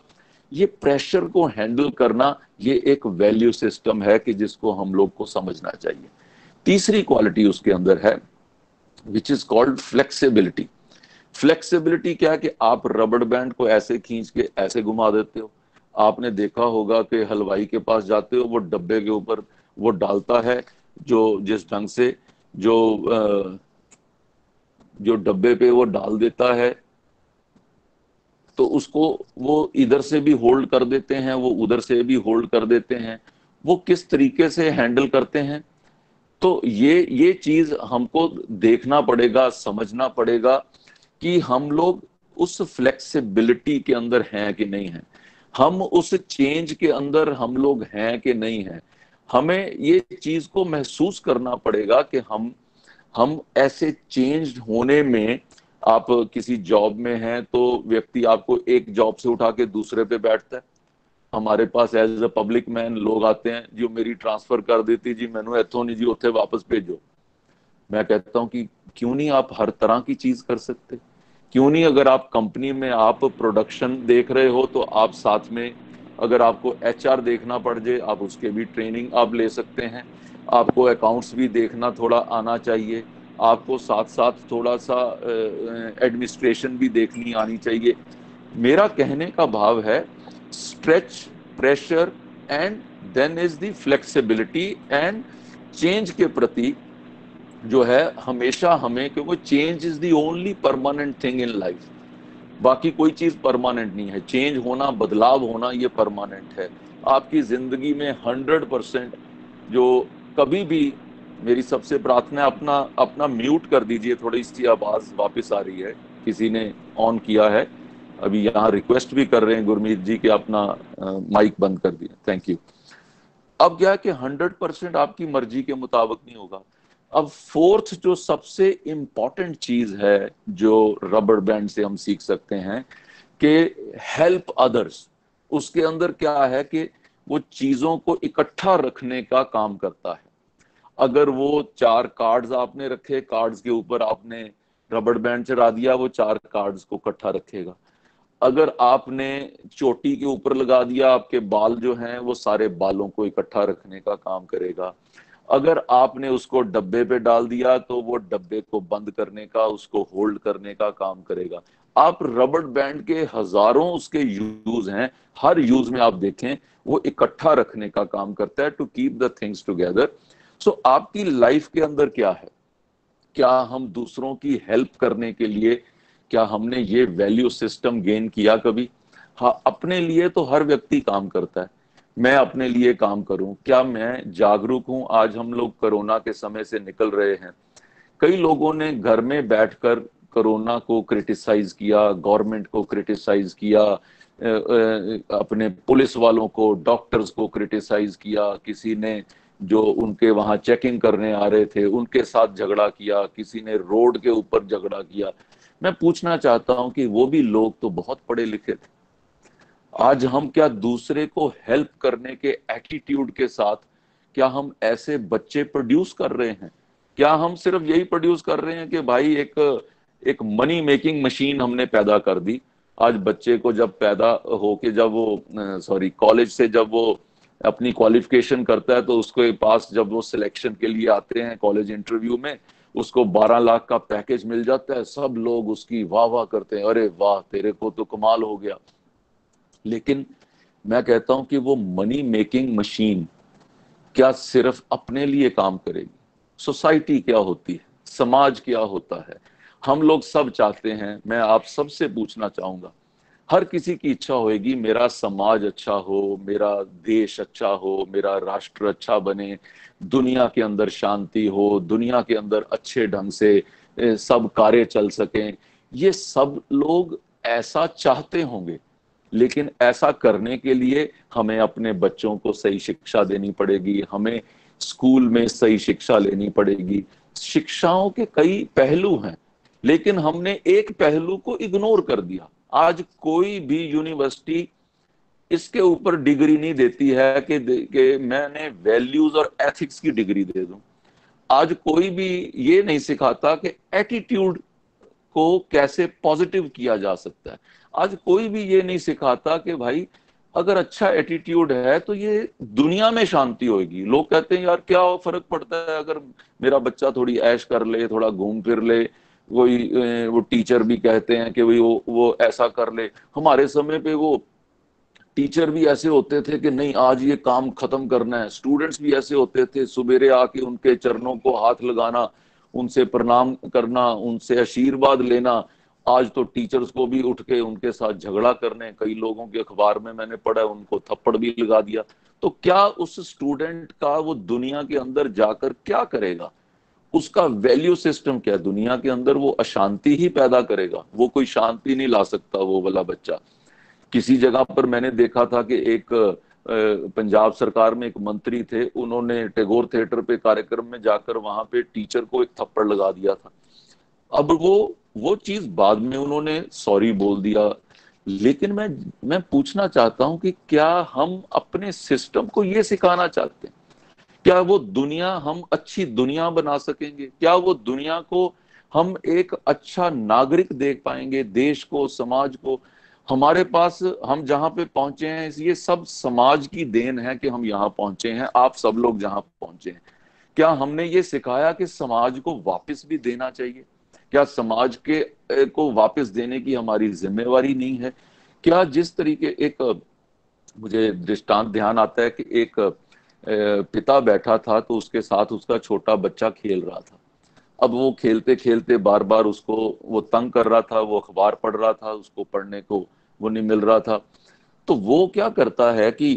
ये प्रेशर को हैंडल करना, ये एक वैल्यू सिस्टम है कि जिसको हम लोग को समझना चाहिए। तीसरी क्वालिटी उसके अंदर है which is called flexibility. Flexibility क्या है कि आप रबड़ बैंड को ऐसे खींच के ऐसे घुमा देते हो। आपने देखा होगा कि हलवाई के पास जाते हो, वो डब्बे के ऊपर वो डालता है, जो जिस ढंग से जो जो डब्बे पे वो डाल देता है, तो उसको वो इधर से भी होल्ड कर देते हैं, वो उधर से भी होल्ड कर देते हैं। वो किस तरीके से हैंडल करते हैं, तो ये चीज हमको देखना पड़ेगा, समझना पड़ेगा कि हम लोग उस फ्लेक्सिबिलिटी के अंदर हैं कि नहीं हैं, हम उस चेंज के अंदर हम लोग हैं कि नहीं हैं। हमें ये चीज को महसूस करना पड़ेगा कि हम ऐसे चेंज होने में, आप किसी जॉब में हैं तो व्यक्ति आपको एक जॉब से उठा के दूसरे पे बैठता है। हमारे पास एज अ पब्लिक मैन लोग आते हैं, जो मेरी ट्रांसफर कर देती जी, मैनू इथों नहीं जी उत्थे वापस भेजो। मैं कहता हूं कि क्यों नहीं आप हर तरह की चीज कर सकते? क्यों नहीं, अगर आप कंपनी में आप प्रोडक्शन देख रहे हो तो आप साथ में, अगर आपको एचआर देखना पड़ जाए आप उसके भी ट्रेनिंग आप ले सकते हैं। आपको अकाउंट्स भी देखना थोड़ा आना चाहिए, आपको साथ साथ थोड़ा सा एडमिनिस्ट्रेशन भी देखनी आनी चाहिए। मेरा कहने का भाव है stretch, pressure and then is the flexibility and change के प्रति जो है हमेशा हमें, क्योंकि change is the only permanent thing in life. बाकी कोई चीज परमानेंट नहीं है, चेंज होना, बदलाव होना ये परमानेंट है। आपकी जिंदगी में 100% जो कभी भी, मेरी सबसे प्रार्थना है अपना अपना म्यूट कर दीजिए, थोड़ी सी आवाज वापस आ रही है, किसी ने ऑन किया है। अभी यहाँ रिक्वेस्ट भी कर रहे हैं गुरमीत जी कि अपना माइक बंद कर दिया, थैंक यू। अब क्या है कि 100% आपकी मर्जी के मुताबिक नहीं होगा। अब फोर्थ जो सबसे इंपॉर्टेंट चीज है जो रबर बैंड से हम सीख सकते हैं कि हेल्प अदर्स, उसके अंदर क्या है कि वो चीजों को इकट्ठा रखने का काम करता है। अगर वो 4 कार्ड्स आपने रखे, कार्ड्स के ऊपर आपने रबड़ बैंड चढ़ा दिया, वो 4 कार्ड्स को इकट्ठा रखेगा। अगर आपने चोटी के ऊपर लगा दिया, आपके बाल जो हैं वो सारे बालों को इकट्ठा रखने का काम करेगा। अगर आपने उसको डब्बे पे डाल दिया तो वो डब्बे को बंद करने का, उसको होल्ड करने का काम करेगा। आप रबड़ बैंड के हजारों उसके यूज हैं, हर यूज में आप देखें वो इकट्ठा रखने का काम करता है, to keep the things together. So आपकी लाइफ के अंदर क्या है, क्या हम दूसरों की हेल्प करने के लिए, क्या हमने ये वैल्यू सिस्टम गेन किया कभी? हाँ, अपने लिए तो हर व्यक्ति काम करता है, मैं अपने लिए काम करूं, क्या मैं जागरूक हूं? आज हम लोग कोरोना के समय से निकल रहे हैं, कई लोगों ने घर में बैठकर कोरोना को क्रिटिसाइज किया, गवर्नमेंट को क्रिटिसाइज किया, अपने पुलिस वालों को, डॉक्टर्स को क्रिटिसाइज किया, किसी ने जो उनके वहां चेकिंग करने आ रहे थे उनके साथ झगड़ा किया, किसी ने रोड के ऊपर झगड़ा किया। मैं पूछना चाहता हूं कि वो भी लोग तो बहुत पढ़े लिखे थे। आज हम क्या दूसरे को हेल्प करने के एटीट्यूड के साथ, क्या हम ऐसे बच्चे प्रोड्यूस कर रहे हैं? क्या हम सिर्फ यही प्रोड्यूस कर रहे हैं कि भाई एक एक मनी मेकिंग मशीन हमने पैदा कर दी? आज बच्चे को जब पैदा होके जब वो कॉलेज से जब वो अपनी क्वालिफिकेशन करता है तो उसके पास जब वो सिलेक्शन के लिए आते हैं कॉलेज इंटरव्यू में, उसको 12 लाख का पैकेज मिल जाता है, सब लोग उसकी वाह वाह करते हैं, अरे वाह तेरे को तो कमाल हो गया। लेकिन मैं कहता हूं कि वो मनी मेकिंग मशीन क्या सिर्फ अपने लिए काम करेगी? सोसाइटी क्या होती है, समाज क्या होता है? हम लोग सब चाहते हैं, मैं आप सबसे पूछना चाहूंगा, हर किसी की इच्छा होगी मेरा समाज अच्छा हो, मेरा देश अच्छा हो, मेरा राष्ट्र अच्छा बने, दुनिया के अंदर शांति हो, दुनिया के अंदर अच्छे ढंग से सब कार्य चल सकें। ये सब लोग ऐसा चाहते होंगे, लेकिन ऐसा करने के लिए हमें अपने बच्चों को सही शिक्षा देनी पड़ेगी, हमें स्कूल में सही शिक्षा लेनी पड़ेगी। शिक्षाओं के कई पहलू हैं, लेकिन हमने एक पहलू को इग्नोर कर दिया। आज कोई भी यूनिवर्सिटी इसके ऊपर डिग्री नहीं देती है कि मैंने वैल्यूज और एथिक्स की डिग्री दे दूं। आज कोई भी ये नहीं सिखाता कि एटीट्यूड को कैसे पॉजिटिव किया जा सकता है। आज कोई भी ये नहीं सिखाता कि भाई अगर अच्छा एटीट्यूड है तो ये दुनिया में शांति होगी। लोग कहते हैं यार क्या फर्क पड़ता है अगर मेरा बच्चा थोड़ी ऐश कर ले, थोड़ा घूम फिर ले, कोई वो टीचर भी कहते हैं कि भाई वो ऐसा कर ले। हमारे समय पे वो टीचर भी ऐसे होते थे कि नहीं आज ये काम खत्म करना है, स्टूडेंट्स भी ऐसे होते थे सवेरे आके उनके चरणों को हाथ लगाना, उनसे प्रणाम करना, उनसे आशीर्वाद लेना। आज तो टीचर्स को भी उठ के उनके साथ झगड़ा करने, कई लोगों के अखबार में मैंने पढ़ा है उनको थप्पड़ भी लगा दिया। तो क्या उस स्टूडेंट का वो दुनिया के अंदर जाकर क्या करेगा? उसका वैल्यू सिस्टम क्या है? दुनिया के अंदर वो अशांति ही पैदा करेगा, वो कोई शांति नहीं ला सकता वो वाला बच्चा। किसी जगह पर मैंने देखा था कि एक पंजाब सरकार में एक मंत्री थे, उन्होंने टैगोर थिएटर पे कार्यक्रम में जाकर वहां पे टीचर को एक थप्पड़ लगा दिया था। अब वो चीज बाद में उन्होंने सॉरी बोल दिया। लेकिन मैं पूछना चाहता हूं कि क्या हम अपने सिस्टम को ये सिखाना चाहते हैं? क्या वो दुनिया हम अच्छी दुनिया बना सकेंगे? क्या वो दुनिया को हम एक अच्छा नागरिक देख पाएंगे? देश को, समाज को? हमारे पास हम जहां पे पहुंचे हैं ये सब समाज की देन है कि हम यहाँ पहुंचे हैं, आप सब लोग जहां पहुंचे हैं। क्या हमने ये सिखाया कि समाज को वापस भी देना चाहिए? क्या समाज के को वापस देने की हमारी जिम्मेवारी नहीं है? क्या जिस तरीके एक मुझे दृष्टांत ध्यान आता है कि एक पिता बैठा था तो उसके साथ उसका छोटा बच्चा खेल रहा था। अब वो खेलते खेलते बार बार उसको वो तंग कर रहा था, वो अखबार पढ़ रहा था, उसको पढ़ने को वो नहीं मिल रहा था। तो वो क्या करता है कि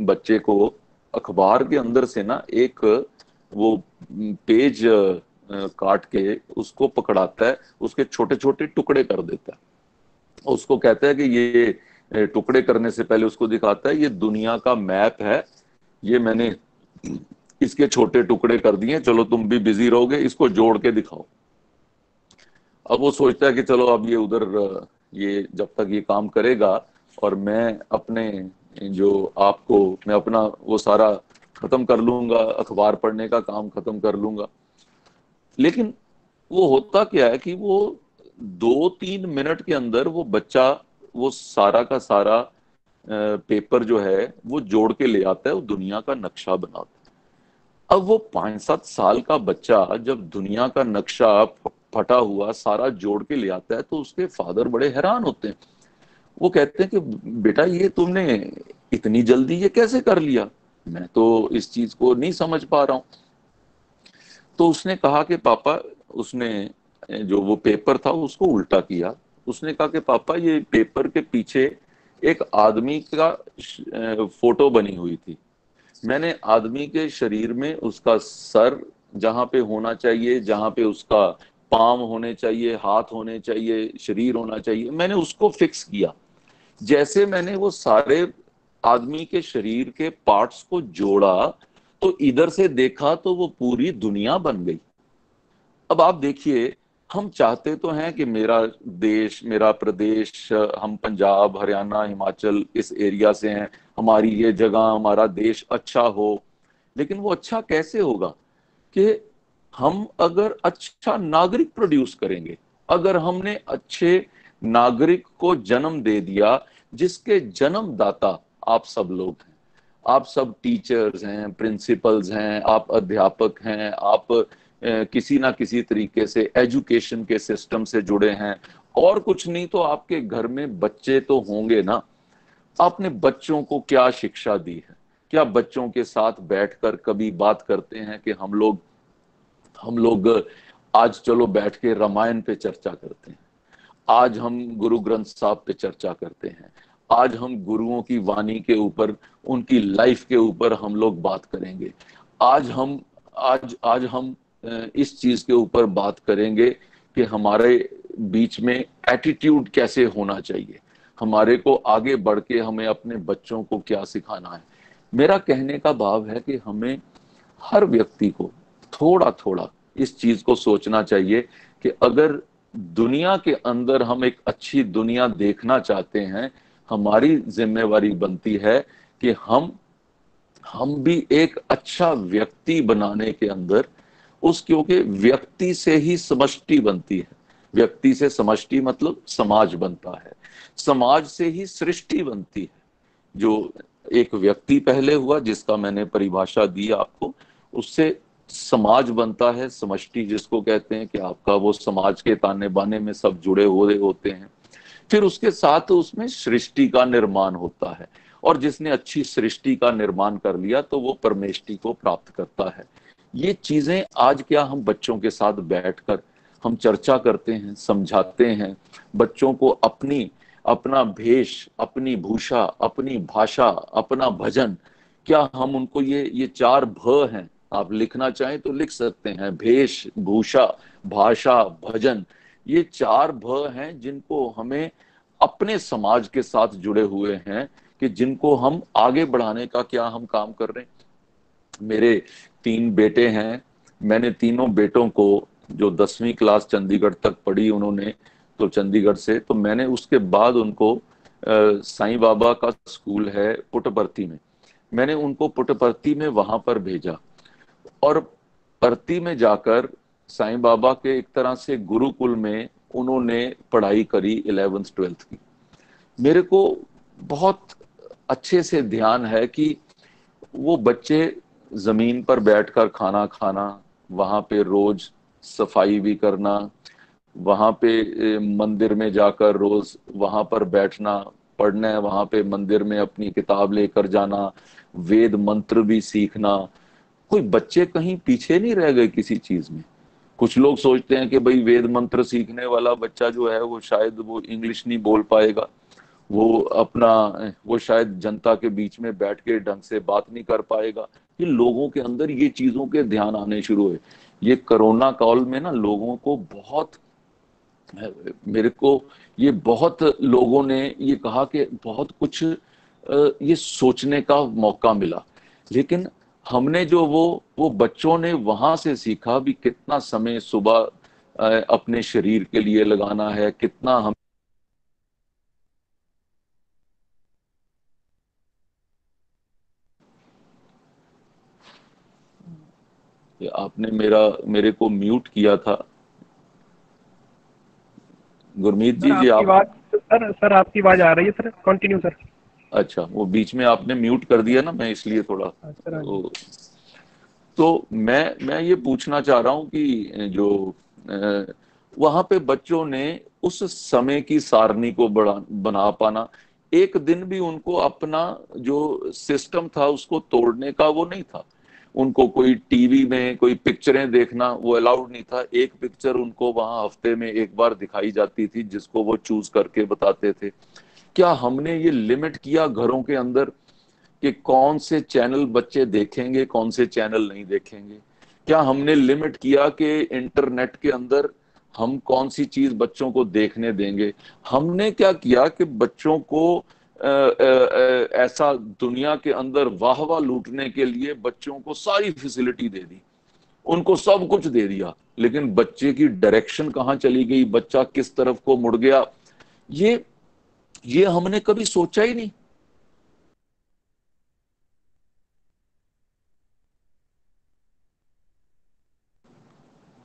बच्चे को अखबार के अंदर से ना एक वो पेज काट के उसको पकड़ाता है, उसके छोटे छोटे टुकड़े कर देता है। उसको कहता है कि ये टुकड़े करने से पहले उसको दिखाता है ये दुनिया का मैप है, ये मैंने इसके छोटे टुकड़े कर दिए, चलो तुम भी बिजी रहोगे, इसको जोड़ के दिखाओ। अब वो सोचता है कि चलो अब ये उधर ये जब तक ये काम करेगा और मैं अपने जो आपको मैं अपना वो सारा खत्म कर लूंगा, अखबार पढ़ने का काम खत्म कर लूंगा। लेकिन वो होता क्या है कि वो 2-3 मिनट के अंदर वो बच्चा वो सारा का सारा पेपर जो है वो जोड़ के ले आता है, वो दुनिया का नक्शा बनाता है। अब वो 5-7 साल का बच्चा जब दुनिया का नक्शा फटा हुआ सारा जोड़ के ले आता है तो उसके फादर बड़े हैरान होते हैं। वो कहते हैं कि बेटा ये तुमने इतनी जल्दी ये कैसे कर लिया? मैं तो इस चीज को नहीं समझ पा रहा हूं। तो उसने कहा कि पापा, उसने जो वो पेपर था उसको उल्टा किया। उसने कहा कि पापा ये पेपर के पीछे एक आदमी का फोटो बनी हुई थी। मैंने आदमी के शरीर में उसका सर जहां पे होना चाहिए, जहां पे उसका पाम होने चाहिए, हाथ होने चाहिए, शरीर होना चाहिए, मैंने उसको फिक्स किया। जैसे मैंने वो सारे आदमी के शरीर के पार्ट्स को जोड़ा तो इधर से देखा तो वो पूरी दुनिया बन गई। अब आप देखिए, हम चाहते तो हैं कि मेरा देश, मेरा प्रदेश, हम पंजाब, हरियाणा, हिमाचल इस एरिया से हैं, हमारी ये जगह, हमारा देश अच्छा हो। लेकिन वो अच्छा कैसे होगा? कि हम अगर अच्छा नागरिक प्रोड्यूस करेंगे, अगर हमने अच्छे नागरिक को जन्म दे दिया जिसके जन्मदाता आप सब लोग हैं। आप सब टीचर्स हैं, प्रिंसिपल्स हैं, आप अध्यापक हैं, आप किसी ना किसी तरीके से एजुकेशन के सिस्टम से जुड़े हैं, और कुछ नहीं तो आपके घर में बच्चे तो होंगे ना। आपने बच्चों को क्या शिक्षा दी है? क्या बच्चों के साथ बैठकर कभी बात करते हैं कि हम लोग आज चलो बैठ के रामायण पे चर्चा करते हैं, आज हम गुरु ग्रंथ साहब पे चर्चा करते हैं, आज हम गुरुओं की वाणी के ऊपर, उनकी लाइफ के ऊपर हम लोग बात करेंगे, आज हम आज आज हम इस चीज के ऊपर बात करेंगे कि हमारे बीच में एटीट्यूड कैसे होना चाहिए, हमारे को आगे बढ़ के हमें अपने बच्चों को क्या सिखाना है। मेरा कहने का भाव है कि हमें हर व्यक्ति को थोड़ा थोड़ा इस चीज को सोचना चाहिए कि अगर दुनिया के अंदर हम एक अच्छी दुनिया देखना चाहते हैं, हमारी जिम्मेवारी बनती है कि हम भी एक अच्छा व्यक्ति बनाने के अंदर उस, क्योंकि व्यक्ति से ही समष्टि बनती है, व्यक्ति से समष्टि मतलब समाज बनता है, समाज से ही सृष्टि बनती है। जो एक व्यक्ति पहले हुआ जिसका मैंने परिभाषा दी आपको, उससे समाज बनता है, समष्टि जिसको कहते हैं कि आपका वो समाज के ताने बाने में सब जुड़े हुए होते हैं। फिर उसके साथ उसमें सृष्टि का निर्माण होता है, और जिसने अच्छी सृष्टि का निर्माण कर लिया तो वो परमेष्टि को प्राप्त करता है। ये चीजें आज क्या हम बच्चों के साथ बैठकर हम चर्चा करते हैं, समझाते हैं बच्चों को, अपना भेष, अपनी भूषा, अपनी भाषा, अपना भजन, क्या हम उनको ये चार भ हैं, आप लिखना चाहें तो लिख सकते हैं, भेष, भूषा, भाषा, भजन, ये चार भ हैं जिनको हमें अपने समाज के साथ जुड़े हुए हैं, कि जिनको हम आगे बढ़ाने का क्या हम काम कर रहे हैं। मेरे 3 बेटे हैं, मैंने तीनों बेटों को, जो 10वीं क्लास चंडीगढ़ तक पढ़ी उन्होंने तो चंडीगढ़ से, तो मैंने उसके बाद उनको साईं बाबा का स्कूल है पुट्टपर्थी में, मैंने उनको पुट्टपर्थी में वहां पर भेजा, और परती में जाकर साईं बाबा के एक तरह से गुरुकुल में उन्होंने पढ़ाई करी 11th 12th की। मेरे को बहुत अच्छे से ध्यान है कि वो बच्चे जमीन पर बैठकर खाना खाना, वहां पे रोज सफाई भी करना, वहां पे मंदिर में जाकर रोज वहां पर बैठना, पढ़ना है वहां पे मंदिर में, अपनी किताब लेकर जाना, वेद मंत्र भी सीखना। कोई बच्चे कहीं पीछे नहीं रह गए किसी चीज में। कुछ लोग सोचते हैं कि भाई वेद मंत्र सीखने वाला बच्चा जो है वो शायद वो इंग्लिश नहीं बोल पाएगा, वो शायद जनता के बीच में बैठ के ढंग से बात नहीं कर पाएगा। ये लोगों के अंदर ये चीजों के ध्यान आने शुरू हुए। ये कोरोना काल में ना लोगों को बहुत, मेरे को ये बहुत लोगों ने ये कहा कि बहुत कुछ ये सोचने का मौका मिला, लेकिन हमने जो वो बच्चों ने वहां से सीखा भी, कितना समय सुबह अपने शरीर के लिए लगाना है, कितना हम, आपने मेरे को म्यूट किया था गुरमीत सर जी जी आपकी आप। आवाज, सर आपकी आवाज आ रही है सर, कंटिन्यू सर। अच्छा, वो बीच में आपने म्यूट कर दिया ना, मैं इसलिए थोड़ा सर हाँ जी। तो मैं ये पूछना चाह रहा हूँ कि जो वहां पे बच्चों ने उस समय की सारणी को बना पाना, एक दिन भी उनको अपना जो सिस्टम था उसको तोड़ने का वो नहीं था। उनको कोई टीवी में कोई पिक्चरें देखना वो अलाउड नहीं था, एक पिक्चर उनको वहां हफ्ते में एक बार दिखाई जाती थी जिसको वो चूज करके बताते थे। क्या हमने ये लिमिट किया घरों के अंदर कि कौन से चैनल बच्चे देखेंगे, कौन से चैनल नहीं देखेंगे? क्या हमने लिमिट किया कि इंटरनेट के अंदर हम कौन सी चीज बच्चों को देखने देंगे? हमने क्या किया कि बच्चों को ऐसा दुनिया के अंदर वाह वाह लूटने के लिए बच्चों को सारी फैसिलिटी दे दी, उनको सब कुछ दे दिया, लेकिन बच्चे की डायरेक्शन कहाँ चली गई, बच्चा किस तरफ को मुड़ गया, ये ये हमने कभी सोचा ही नहीं।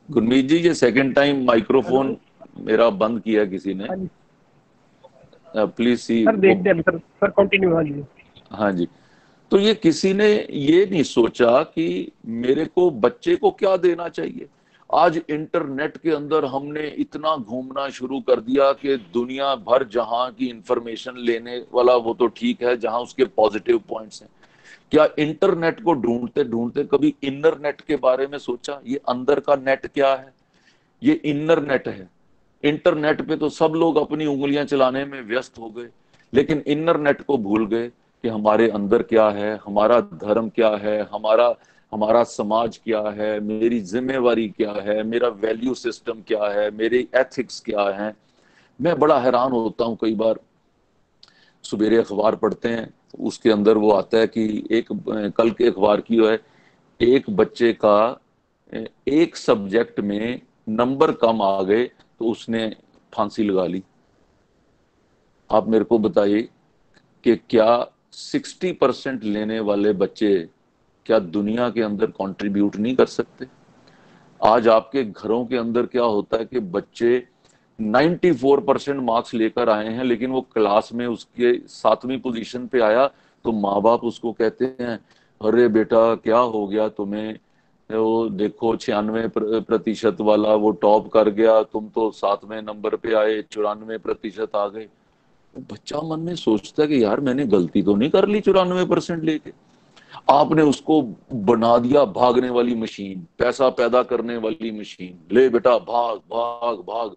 गुरमीत जी, ये सेकंड टाइम हेलो। माइक्रोफोन मेरा बंद किया किसी ने, हाँ जी प्लीज सी सर, वो। देख दिया सर, सर कंटिन्यू। हाँ जी। हाँ जी, तो ये किसी ने ये नहीं सोचा कि मेरे को बच्चे को क्या देना चाहिए। आज इंटरनेट के अंदर हमने इतना घूमना शुरू कर दिया कि दुनिया भर जहां की इंफॉर्मेशन लेने वाला वो तो ठीक है, जहां उसके पॉजिटिव पॉइंट्स हैं। क्या इंटरनेट को ढूंढते ढूंढते कभी इनर नेट के बारे में सोचा? ये अंदर का नेट क्या है? ये इनर नेट है। इंटरनेट पे तो सब लोग अपनी उंगलियां चलाने में व्यस्त हो गए, लेकिन इनर नेट को भूल गए कि हमारे अंदर क्या है, हमारा धर्म क्या है, हमारा हमारा समाज क्या है, मेरी जिम्मेवारी क्या है, मेरा वैल्यू सिस्टम क्या है, मेरी एथिक्स क्या है। मैं बड़ा हैरान होता हूं, कई बार सवेरे अखबार पढ़ते हैं, उसके अंदर वो आता है कि एक कल के अखबार की है, एक बच्चे का एक सब्जेक्ट में नंबर कम आ गए तो उसने फांसी लगा ली। आप मेरे को बताइए कि क्या 60% लेने वाले बच्चे क्या दुनिया के अंदर कंट्रीब्यूट नहीं कर सकते? आज आपके घरों के अंदर क्या होता है कि बच्चे 94% मार्क्स लेकर आए हैं, लेकिन वो क्लास में उसके 7वीं पोजीशन पे आया तो माँ बाप उसको कहते हैं, अरे बेटा क्या हो गया तुम्हें, वो देखो 96% वाला वो टॉप कर गया, तुम तो 7वें नंबर पे आए, 94% आ गए। बच्चा मन में सोचता है कि यार मैंने गलती तो नहीं कर ली 94% लेके। आपने उसको बना दिया भागने वाली मशीन, पैसा पैदा करने वाली मशीन, ले बेटा भाग भाग भाग।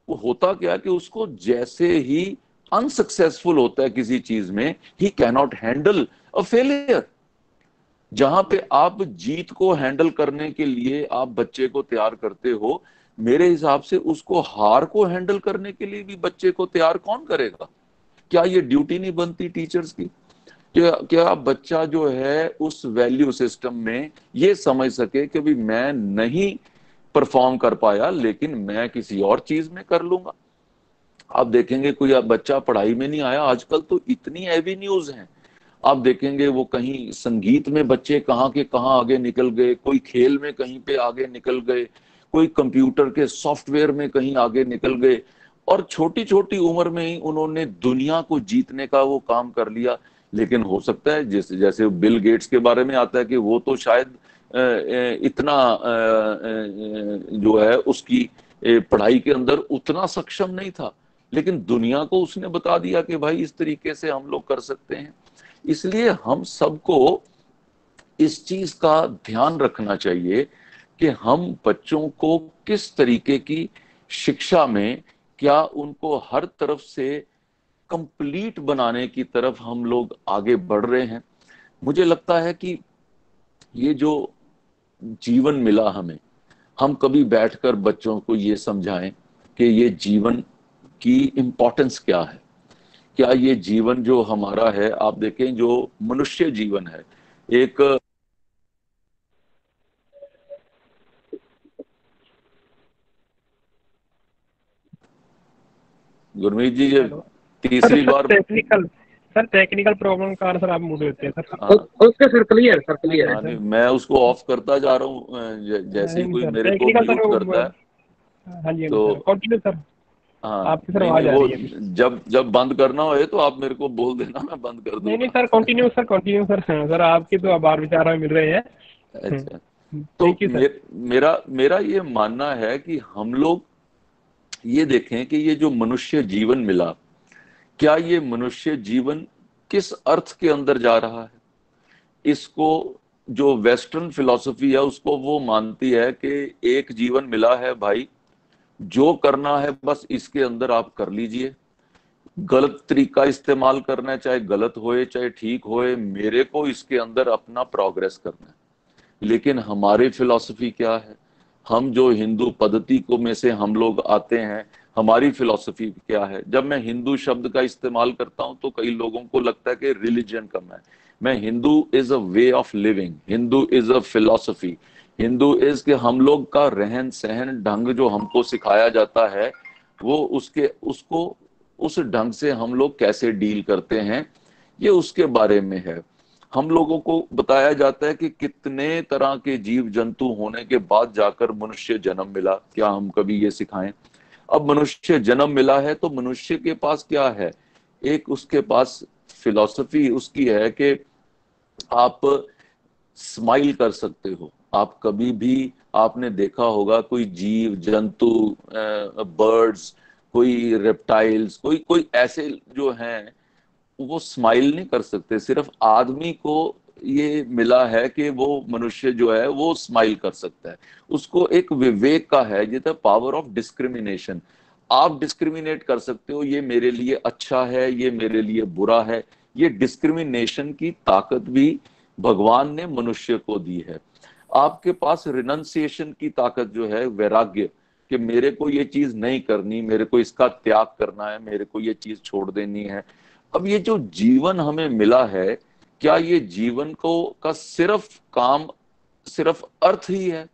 वो होता क्या है कि उसको जैसे ही अनसक्सेसफुल होता है किसी चीज में, ही कैनॉट हैंडल अ फेलियर। जहां पे आप जीत को हैंडल करने के लिए आप बच्चे को तैयार करते हो, मेरे हिसाब से उसको हार को हैंडल करने के लिए भी बच्चे को तैयार कौन करेगा? क्या ये ड्यूटी नहीं बनती टीचर्स की? क्या बच्चा जो है उस वैल्यू सिस्टम में ये समझ सके कि भी मैं नहीं परफॉर्म कर पाया, लेकिन मैं किसी और चीज में कर लूंगा। आप देखेंगे कोई बच्चा पढ़ाई में नहीं आया, आजकल तो इतनी एवेन्यूज हैं। आप देखेंगे वो कहीं संगीत में बच्चे कहाँ के कहाँ आगे निकल गए, कोई खेल में कहीं पे आगे निकल गए, कोई कंप्यूटर के सॉफ्टवेयर में कहीं आगे निकल गए, और छोटी छोटी उम्र में ही उन्होंने दुनिया को जीतने का वो काम कर लिया। लेकिन हो सकता है जैसे जैसे बिल गेट्स के बारे में आता है कि वो तो शायद इतना जो है उसकी पढ़ाई के अंदर उतना सक्षम नहीं था, लेकिन दुनिया को उसने बता दिया कि भाई इस तरीके से हम लोग कर सकते हैं। इसलिए हम सबको इस चीज का ध्यान रखना चाहिए कि हम बच्चों को किस तरीके की शिक्षा में, क्या उनको हर तरफ से कंप्लीट बनाने की तरफ हम लोग आगे बढ़ रहे हैं। मुझे लगता है कि ये जो जीवन मिला हमें, हम कभी बैठकर बच्चों को ये समझाएं कि ये जीवन की इम्पोर्टेंस क्या है। क्या ये जीवन जो हमारा है, आप देखें जो मनुष्य जीवन है, एक गुरमीत जी ये हेलो सर। तीसरी बार सर टेक्निकल प्रॉब्लम का सर आप मूड देते हैं सर। हाँ, उसके सर क्लियर है हाँ, सर। नहीं मैं उसको ऑफ करता जा रहा हूँ, जैसे ही नहीं कोई सर, मेरे को टेक्निकल म्यूट करता है। सर। हाँ जी तो सर, कंटिन्यू सर। हाँ, आपकी सर नहीं नहीं आवाज आ वो रही है अभी। जब जब बंद करना हो तो आप मेरे को बोल देना, मैं बंद कर नहीं नहीं दूंगा। Sir, continue sir, continue sir. हाँ, सर आपके तो आभार विचार हमें मिल रहे हैं। अच्छा, तो थैंक यू सर। मेरा मेरा ये मानना है कि हम लोग ये देखें कि ये जो मनुष्य जीवन मिला, क्या ये मनुष्य जीवन किस अर्थ के अंदर जा रहा है। इसको जो वेस्टर्न फिलॉसफी है उसको वो मानती है कि एक जीवन मिला है भाई, जो करना है बस इसके अंदर आप कर लीजिए। गलत तरीका इस्तेमाल करना है, चाहे गलत होए चाहे ठीक होए, मेरे को इसके अंदर अपना प्रोग्रेस करना है। लेकिन हमारी फिलॉसफी क्या है, हम जो हिंदू पद्धति को में से हम लोग आते हैं, हमारी फिलॉसफी क्या है। जब मैं हिंदू शब्द का इस्तेमाल करता हूं तो कई लोगों को लगता है कि रिलीजन कम है। मैं Hindu is a way of living, Hindu is a philosophy, Hindu is के हम लोग का रहन सहन ढंग जो हमको सिखाया जाता है, वो उसके उसको उस ढंग से हम लोग कैसे डील करते हैं, ये उसके बारे में है। हम लोगों को बताया जाता है कि कितने तरह के जीव जंतु होने के बाद जाकर मनुष्य जन्म मिला, क्या हम कभी ये सिखाएं? अब मनुष्य जन्म मिला है तो मनुष्य के पास क्या है, एक उसके पास फिलॉसफी उसकी है कि आप स्माइल कर सकते हो। आप कभी भी आपने देखा होगा कोई जीव जंतु, बर्ड्स, कोई रेप्टाइल्स, कोई कोई ऐसे जो हैं वो स्माइल नहीं कर सकते। सिर्फ आदमी को ये मिला है कि वो मनुष्य जो है वो स्माइल कर सकता है। उसको एक विवेक का है, जितना पावर ऑफ डिस्क्रिमिनेशन। आप डिस्क्रिमिनेट कर सकते हो, ये मेरे लिए अच्छा है, ये मेरे लिए बुरा है। ये डिस्क्रिमिनेशन की ताकत भी भगवान ने मनुष्य को दी है। आपके पास रिनंसिएशन की ताकत जो है, वैराग्य, कि मेरे को ये चीज नहीं करनी, मेरे को इसका त्याग करना है, मेरे को ये चीज छोड़ देनी है। अब ये जो जीवन हमें मिला है, क्या ये जीवन को का सिर्फ काम, सिर्फ अर्थ ही है?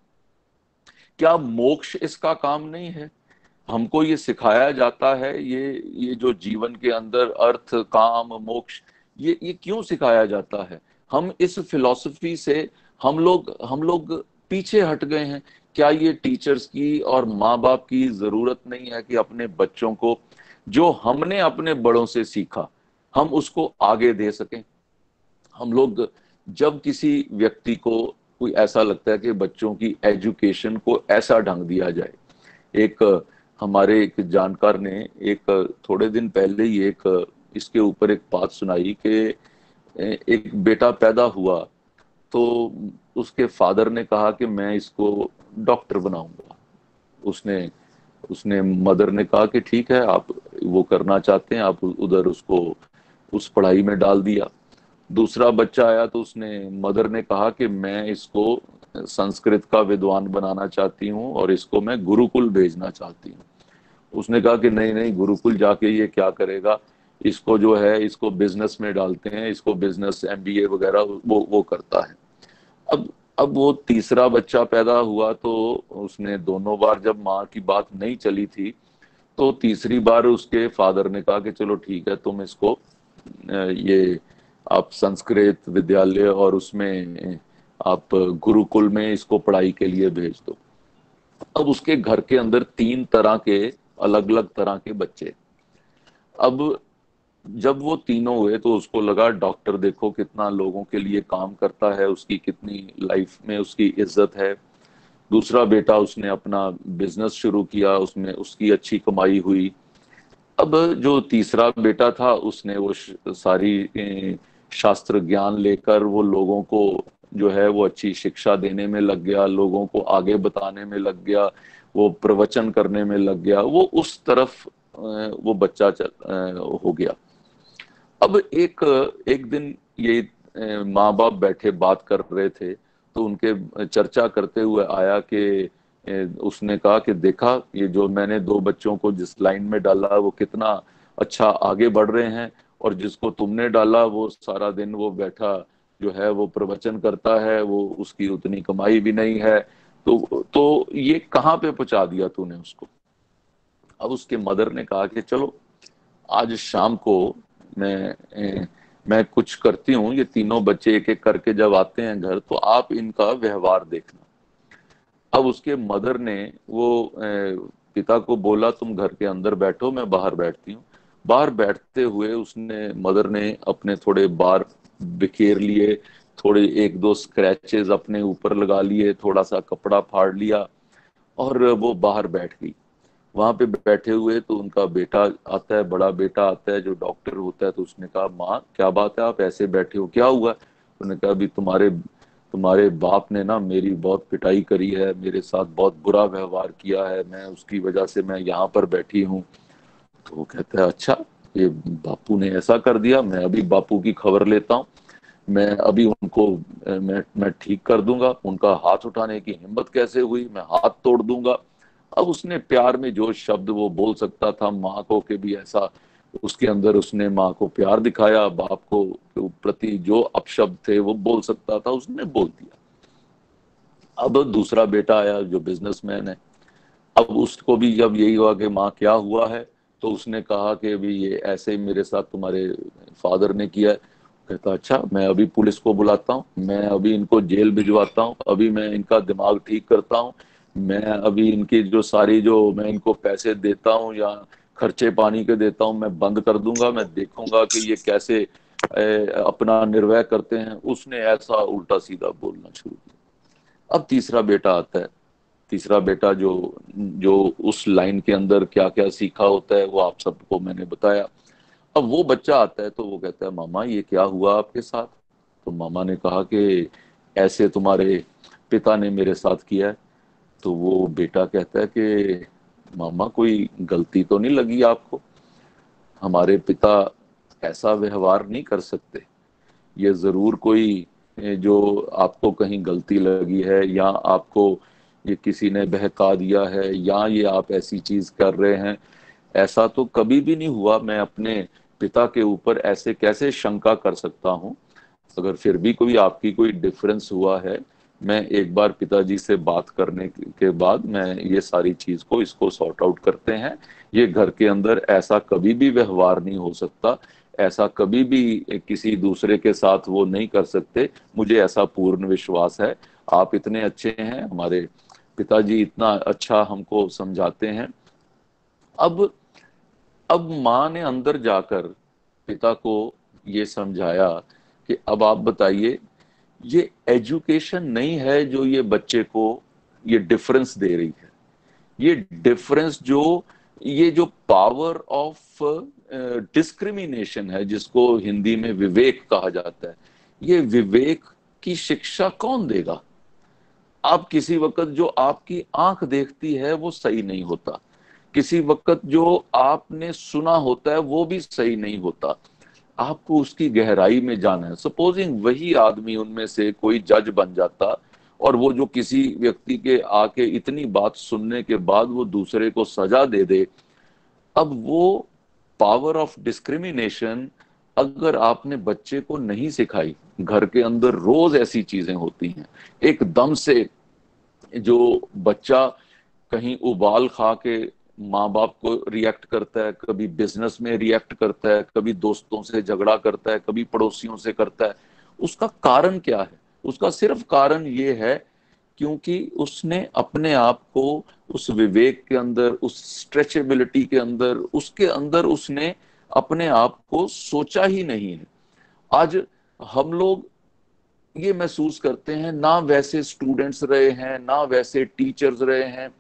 क्या मोक्ष इसका काम नहीं है? हमको ये सिखाया जाता है, ये जो जीवन के अंदर अर्थ, काम, मोक्ष, ये क्यों सिखाया जाता है? हम इस फिलॉसफी से हम लोग पीछे हट गए हैं। क्या ये टीचर्स की और माँ बाप की जरूरत नहीं है कि अपने बच्चों को जो हमने अपने बड़ों से सीखा हम उसको आगे दे सकें? हम लोग जब किसी व्यक्ति को कोई ऐसा लगता है कि बच्चों की एजुकेशन को ऐसा ढंग दिया जाए, एक हमारे एक जानकार ने एक थोड़े दिन पहले ही एक इसके ऊपर एक बात सुनाई कि एक बेटा पैदा हुआ तो उसके फादर ने कहा कि मैं इसको डॉक्टर बनाऊंगा। उसने उसने मदर ने कहा कि ठीक है, आप वो करना चाहते हैं, आप उधर उसको उस पढ़ाई में डाल दिया। दूसरा बच्चा आया तो उसने मदर ने कहा कि मैं इसको संस्कृत का विद्वान बनाना चाहती हूँ और इसको मैं गुरुकुल भेजना चाहती हूँ। उसने कहा कि नहीं नहीं, गुरुकुल जाके ये क्या करेगा, इसको जो है इसको बिजनेस में डालते हैं, इसको बिजनेस एमबीए वगैरह वो करता है। अब वो तीसरा बच्चा पैदा हुआ तो उसने दोनों बार जब माँ की बात नहीं चली थी तो तीसरी बार उसके फादर ने कहा कि चलो ठीक है, तुम इसको ये आप संस्कृत विद्यालय और उसमें आप गुरुकुल में इसको पढ़ाई के लिए भेज दो। अब उसके घर के अंदर 3 तरह के अलग अलग तरह के बच्चे। अब जब वो तीनों हुए तो उसको लगा डॉक्टर देखो कितना लोगों के लिए काम करता है, उसकी कितनी लाइफ में उसकी इज्जत है। दूसरा बेटा उसने अपना बिजनेस शुरू किया, उसमें उसकी अच्छी कमाई हुई। अब जो तीसरा बेटा था उसने वो सारी शास्त्र ज्ञान लेकर वो लोगों को जो है वो अच्छी शिक्षा देने में लग गया, लोगों को आगे बताने में लग गया, वो प्रवचन करने में लग गया, वो उस तरफ वो बच्चा हो गया। अब एक एक दिन ये माँ बाप बैठे बात कर रहे थे तो उनके चर्चा करते हुए आया कि उसने कहा कि देखा ये जो मैंने 2 बच्चों को जिस लाइन में डाला वो कितना अच्छा आगे बढ़ रहे हैं, और जिसको तुमने डाला वो सारा दिन वो बैठा जो है वो प्रवचन करता है, वो उसकी उतनी कमाई भी नहीं है, तो ये कहाँ पे पहुंचा दिया तूने उसको? अब उसके मदर ने कहा कि चलो आज शाम को मैं कुछ करती हूँ, ये तीनों बच्चे एक एक करके जब आते हैं घर तो आप इनका व्यवहार देखना। अब उसके मदर ने वो पिता को बोला तुम घर के अंदर बैठो, मैं बाहर बैठती हूँ। बाहर बैठते हुए उसने मदर ने अपने थोड़े बाल बिखेर लिए, थोड़े 1-2 स्क्रैचेस अपने ऊपर लगा लिए, थोड़ा सा कपड़ा फाड़ लिया और वो बाहर बैठ गई। वहां पे बैठे हुए तो उनका बेटा आता है, बड़ा बेटा आता है जो डॉक्टर होता है। तो उसने कहा माँ क्या बात है, आप ऐसे बैठे हो, क्या हुआ? उन्होंने कहा अभी तुम्हारे बाप ने ना मेरी बहुत पिटाई करी है, मेरे साथ बहुत बुरा व्यवहार किया है, मैं उसकी वजह से मैं यहाँ पर बैठी हूँ। तो वो कहता है अच्छा, ये बापू ने ऐसा कर दिया, मैं अभी बापू की खबर लेता हूँ, मैं अभी उनको मैं ठीक कर दूंगा, उनका हाथ उठाने की हिम्मत कैसे हुई, मैं हाथ तोड़ दूंगा। अब उसने प्यार में जो शब्द वो बोल सकता था माँ को के भी ऐसा उसके अंदर उसने माँ को प्यार दिखाया, बाप को प्रति जो अपशब्द थे वो बोल सकता था उसने बोल दिया। अब दूसरा बेटा आया जो बिजनेसमैन है। अब उसको भी जब यही हुआ कि माँ क्या हुआ है, तो उसने कहा कि अभी ये ऐसे मेरे साथ तुम्हारे फादर ने किया है। कहता अच्छा, मैं अभी पुलिस को बुलाता हूँ, मैं अभी इनको जेल भिजवाता हूँ, अभी मैं इनका दिमाग ठीक करता हूँ, मैं अभी इनकी जो सारी जो मैं इनको पैसे देता हूँ या खर्चे पानी के देता हूँ मैं बंद कर दूंगा, मैं देखूंगा कि ये कैसे अपना निर्वाह करते हैं, उसने ऐसा उल्टा सीधा बोलना शुरू किया। अब तीसरा बेटा आता है। तीसरा बेटा जो जो उस लाइन के अंदर क्या क्या सीखा होता है वो आप सबको मैंने बताया। अब वो बच्चा आता है तो वो कहता है, मामा ये क्या हुआ आपके साथ? तो मामा ने कहा कि ऐसे तुम्हारे पिता ने मेरे साथ किया है। तो वो बेटा कहता है कि मामा कोई गलती तो नहीं लगी आपको? हमारे पिता ऐसा व्यवहार नहीं कर सकते। ये जरूर कोई जो आपको कहीं गलती लगी है, या आपको ये किसी ने बहका दिया है, या ये आप ऐसी चीज कर रहे हैं। ऐसा तो कभी भी नहीं हुआ। मैं अपने पिता के ऊपर ऐसे कैसे शंका कर सकता हूँ? अगर फिर भी कोई आपकी कोई डिफरेंस हुआ है, मैं एक बार पिताजी से बात करने के बाद मैं ये सारी चीज को इसको सॉर्ट आउट करते हैं। ये घर के अंदर ऐसा कभी भी व्यवहार नहीं हो सकता, ऐसा कभी भी किसी दूसरे के साथ वो नहीं कर सकते। मुझे ऐसा पूर्ण विश्वास है। आप इतने अच्छे हैं, हमारे पिताजी इतना अच्छा हमको समझाते हैं। अब अब माँ ने अंदर जाकर पिता को ये समझाया कि अब आप बताइए, ये एजुकेशन नहीं है जो ये बच्चे को ये डिफरेंस दे रही है। ये डिफरेंस ये जो पावर ऑफ डिस्क्रिमिनेशन है, जिसको हिंदी में विवेक कहा जाता है, ये विवेक की शिक्षा कौन देगा? आप किसी वक्त जो आपकी आंख देखती है वो सही नहीं होता, किसी वक्त जो आपने सुना होता है वो भी सही नहीं होता। आपको उसकी गहराई में जाना है। सपोजिंग वही आदमी उनमें से कोई जज बन जाता, और वो जो किसी व्यक्ति के आके इतनी बात सुनने के बाद वो दूसरे को सजा दे दे। अब वो पावर ऑफ डिस्क्रिमिनेशन अगर आपने बच्चे को नहीं सिखाई, घर के अंदर रोज ऐसी चीजें होती हैं। एकदम से जो बच्चा कहीं उबाल खा के माँ बाप को रिएक्ट करता है, कभी बिजनेस में रिएक्ट करता है, कभी दोस्तों से झगड़ा करता है, कभी पड़ोसियों से करता है, उसका कारण क्या है? उसका सिर्फ कारण ये है क्योंकि उसने अपने आप को उस विवेक के अंदर, उस स्ट्रेचेबिलिटी के अंदर, उसके अंदर उसने अपने आप को सोचा ही नहीं है। आज हम लोग ये महसूस करते हैं, ना वैसे स्टूडेंट्स रहे हैं, ना वैसे टीचर्स रहे हैं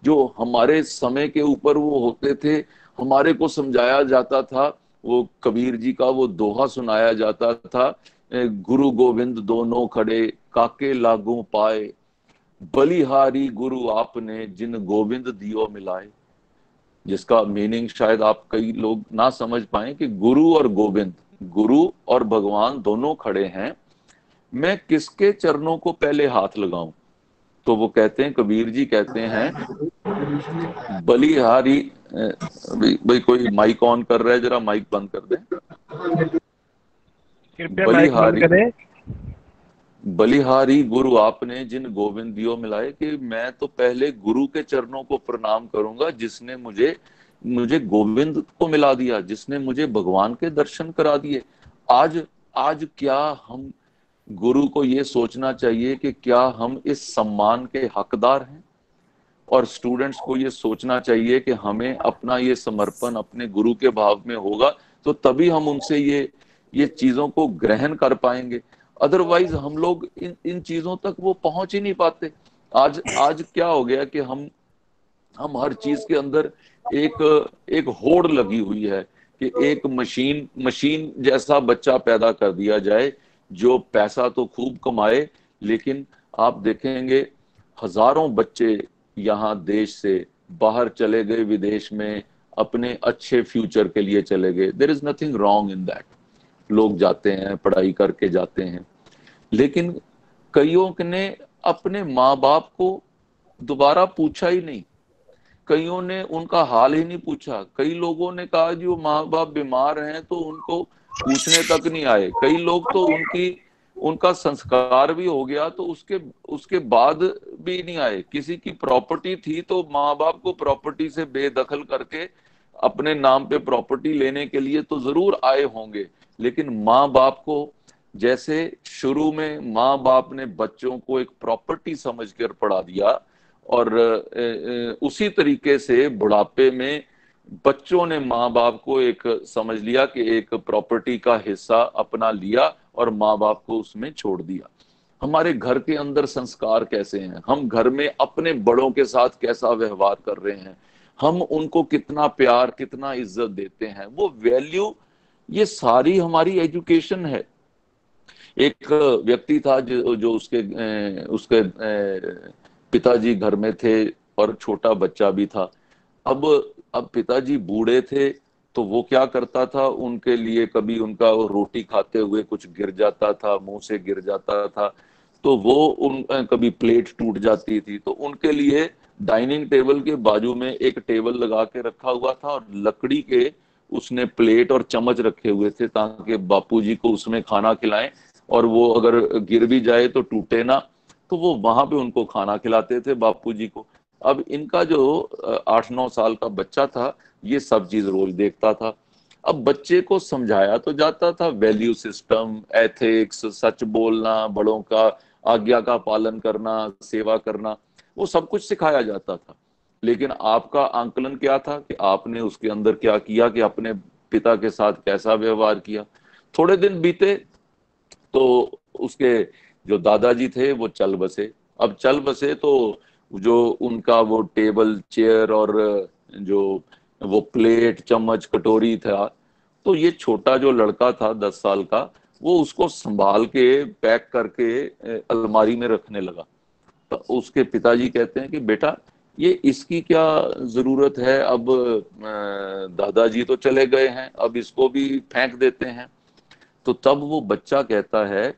जो हमारे समय के ऊपर वो होते थे। हमारे को समझाया जाता था, वो कबीर जी का वो दोहा सुनाया जाता था, गुरु गोविंद दोनों खड़े, काके लागू पाए, बलिहारी गुरु आपने, जिन गोविंद दियो मिलाए। जिसका मीनिंग शायद आप कई लोग ना समझ पाए कि गुरु और गोविंद, गुरु और भगवान दोनों खड़े हैं, मैं किसके चरणों को पहले हाथ लगाऊं? तो वो कहते हैं, कबीर जी कहते हैं, बलिहारी भाई कोई माइक ऑन कर रहा है, जरा माइक बंद कर दें। कृपया माइक बंद करें। बलिहारी गुरु आपने, जिन गोविंद दियो मिलाए, कि मैं तो पहले गुरु के चरणों को प्रणाम करूंगा जिसने मुझे मुझे गोविंद को मिला दिया, जिसने मुझे भगवान के दर्शन करा दिए। आज आज क्या हम गुरु को ये सोचना चाहिए कि क्या हम इस सम्मान के हकदार हैं? और स्टूडेंट्स को ये सोचना चाहिए कि हमें अपना ये समर्पण अपने गुरु के भाव में होगा तो तभी हम उनसे ये चीजों को ग्रहण कर पाएंगे। अदरवाइज हम लोग इन चीजों तक वो पहुंच ही नहीं पाते। आज आज क्या हो गया कि हम हर चीज के अंदर एक एक होड़ लगी हुई है कि एक मशीन जैसा बच्चा पैदा कर दिया जाए जो पैसा तो खूब कमाए, लेकिन आप देखेंगे हजारों बच्चे यहाँ देश से बाहर चले गए, विदेश में अपने अच्छे फ्यूचर के लिए चले गए। There is nothing wrong in that. लोग जाते हैं, पढ़ाई करके जाते हैं, लेकिन कईयों ने अपने माँ बाप को दोबारा पूछा ही नहीं। कईयों ने उनका हाल ही नहीं पूछा। कई लोगों ने कहा जी वो माँ बाप बीमार हैं तो उनको पूछने तक नहीं आए। कई लोग तो उनका संस्कार भी हो गया तो उसके उसके बाद भी नहीं आए। किसी की प्रॉपर्टी थी तो माँ बाप को प्रॉपर्टी से बेदखल करके अपने नाम पे प्रॉपर्टी लेने के लिए तो जरूर आए होंगे, लेकिन माँ बाप को जैसे शुरू में माँ बाप ने बच्चों को एक प्रॉपर्टी समझकर पढ़ा दिया, और उसी तरीके से बुढ़ापे में बच्चों ने माँ बाप को एक समझ लिया कि एक प्रॉपर्टी का हिस्सा अपना लिया और माँ बाप को उसमें छोड़ दिया। हमारे घर के अंदर संस्कार कैसे हैं, हम घर में अपने बड़ों के साथ कैसा व्यवहार कर रहे हैं, हम उनको कितना प्यार कितना इज्जत देते हैं, वो वैल्यू, ये सारी हमारी एजुकेशन है। एक व्यक्ति था जो उसके पिताजी घर में थे और छोटा बच्चा भी था। अब पिताजी बूढ़े थे, तो वो क्या करता था, उनके लिए कभी उनका वो रोटी खाते हुए कुछ गिर जाता था, मुंह से गिर जाता था, तो वो उन कभी प्लेट टूट जाती थी, तो उनके लिए डाइनिंग टेबल के बाजू में एक टेबल लगा के रखा हुआ था और लकड़ी के उसने प्लेट और चम्मच रखे हुए थे ताकि बापूजी को उसमें खाना खिलाएं, और वो अगर गिर भी जाए तो टूटे ना। तो वो वहां पे उनको खाना खिलाते थे बापूजी को। अब इनका जो 8-9 साल का बच्चा था, ये सब चीज रोज देखता था। अब बच्चे को समझाया तो जाता था, वैल्यू सिस्टम, एथिक्स, सच बोलना, बड़ों का आज्ञा का पालन करना, सेवा करना, वो सब कुछ सिखाया जाता था। लेकिन आपका आंकलन क्या था कि आपने उसके अंदर क्या किया, कि अपने पिता के साथ कैसा व्यवहार किया। थोड़े दिन बीते तो उसके जो दादाजी थे वो चल बसे। अब चल बसे तो जो उनका वो टेबल चेयर और जो वो प्लेट चम्मच कटोरी था, तो ये छोटा जो लड़का था 10 साल का, वो उसको संभाल के पैक करके अलमारी में रखने लगा। तो उसके पिताजी कहते हैं कि बेटा, ये इसकी क्या जरूरत है, अब दादाजी तो चले गए हैं, अब इसको भी फेंक देते हैं। तो तब वो बच्चा कहता है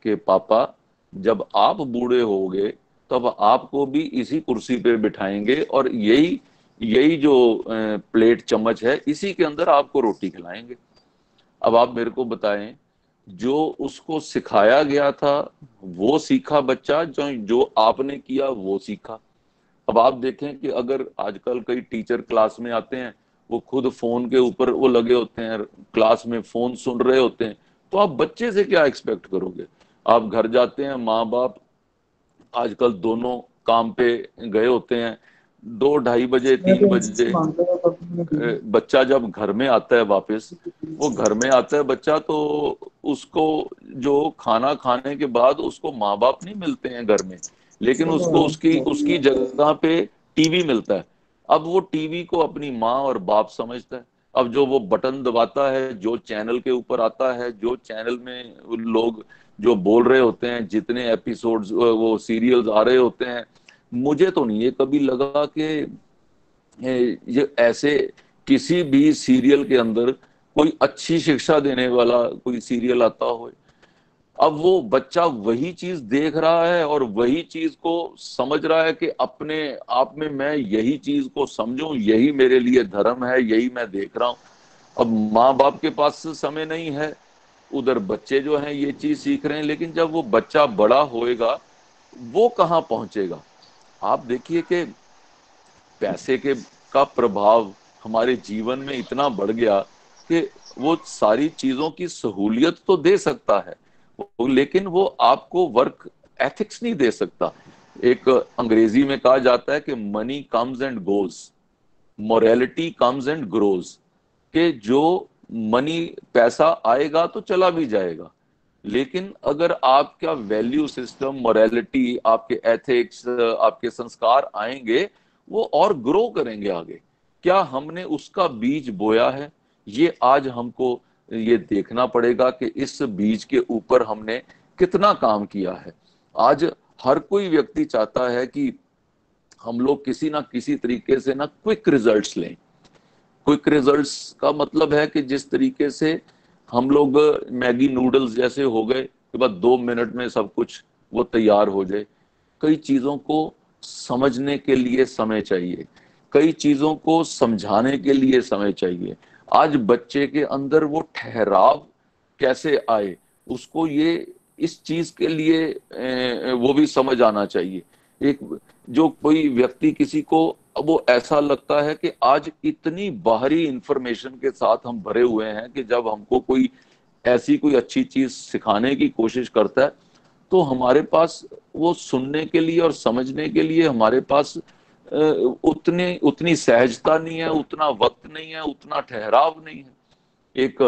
कि पापा, जब आप बूढ़े होगे तब आपको भी इसी कुर्सी पे बिठाएंगे और यही यही जो प्लेट चम्मच है, इसी के अंदर आपको रोटी खिलाएंगे। अब आप मेरे को बताएं, जो उसको सिखाया गया था वो सीखा बच्चा, जो जो आपने किया वो सीखा। अब आप देखें कि अगर आजकल कई टीचर क्लास में आते हैं, वो खुद फोन के ऊपर वो लगे होते हैं, क्लास में फोन सुन रहे होते हैं, तो आप बच्चे से क्या एक्सपेक्ट करोगे। आप घर जाते हैं, माँ बाप आजकल दोनों काम पे गए होते हैं, 2-2:30 बजे 3 बजे बच्चा जब घर में आता है वापस, वो घर में आता है बच्चा, तो उसको जो खाना खाने के बाद उसको माँ बाप नहीं मिलते हैं घर में, लेकिन उसको उसकी उसकी जगह पे टीवी मिलता है। अब वो टीवी को अपनी माँ और बाप समझता है। अब जो वो बटन दबाता है, जो चैनल के ऊपर आता है, जो चैनल में लोग जो बोल रहे होते हैं, जितने एपिसोड्स वो सीरियल्स आ रहे होते हैं, मुझे तो नहीं ये कभी लगा कि ये ऐसे किसी भी सीरियल के अंदर कोई अच्छी शिक्षा देने वाला कोई सीरियल आता हो। अब वो बच्चा वही चीज देख रहा है और वही चीज को समझ रहा है कि अपने आप में मैं यही चीज को समझूं, यही मेरे लिए धर्म है, यही मैं देख रहा हूं। अब माँ बाप के पास समय नहीं है, उधर बच्चे जो हैं ये चीज सीख रहे हैं, लेकिन जब वो बच्चा बड़ा होएगा वो कहाँ पहुंचेगा। आप देखिए कि पैसे के का प्रभाव हमारे जीवन में इतना बढ़ गया कि वो सारी चीजों की सहूलियत तो दे सकता है, लेकिन वो आपको वर्क एथिक्स नहीं दे सकता। एक अंग्रेजी में कहा जाता है कि money comes and goes, morality comes and grows, कि जो मनी पैसा आएगा तो चला भी जाएगा, लेकिन अगर आपका वैल्यू सिस्टम, मोरालिटी, आपके एथिक्स, आपके संस्कार आएंगे, वो और ग्रो करेंगे आगे। क्या हमने उसका बीज बोया है, ये आज हमको ये देखना पड़ेगा कि इस बीज के ऊपर हमने कितना काम किया है। आज हर कोई व्यक्ति चाहता है कि हम लोग किसी ना किसी तरीके से ना क्विक रिजल्ट्स लें। क्विक रिजल्ट्स का मतलब है कि जिस तरीके से हम लोग मैगी नूडल्स जैसे हो गए के बाद 2 मिनट में सब कुछ वो तैयार हो जाए। कई चीजों को समझने के लिए समय चाहिए, कई चीजों को समझाने के लिए समय चाहिए। आज बच्चे के अंदर वो ठहराव कैसे आए, उसको ये इस चीज के लिए वो भी समझ आना चाहिए। एक जो कोई व्यक्ति किसी को, अब वो ऐसा लगता है कि आज इतनी बाहरी इंफॉर्मेशन के साथ हम भरे हुए हैं कि जब हमको कोई ऐसी कोई अच्छी चीज सिखाने की कोशिश करता है, तो हमारे पास वो सुनने के लिए और समझने के लिए हमारे पास उतनी सहजता नहीं है, उतना वक्त नहीं है, उतना ठहराव नहीं है। एक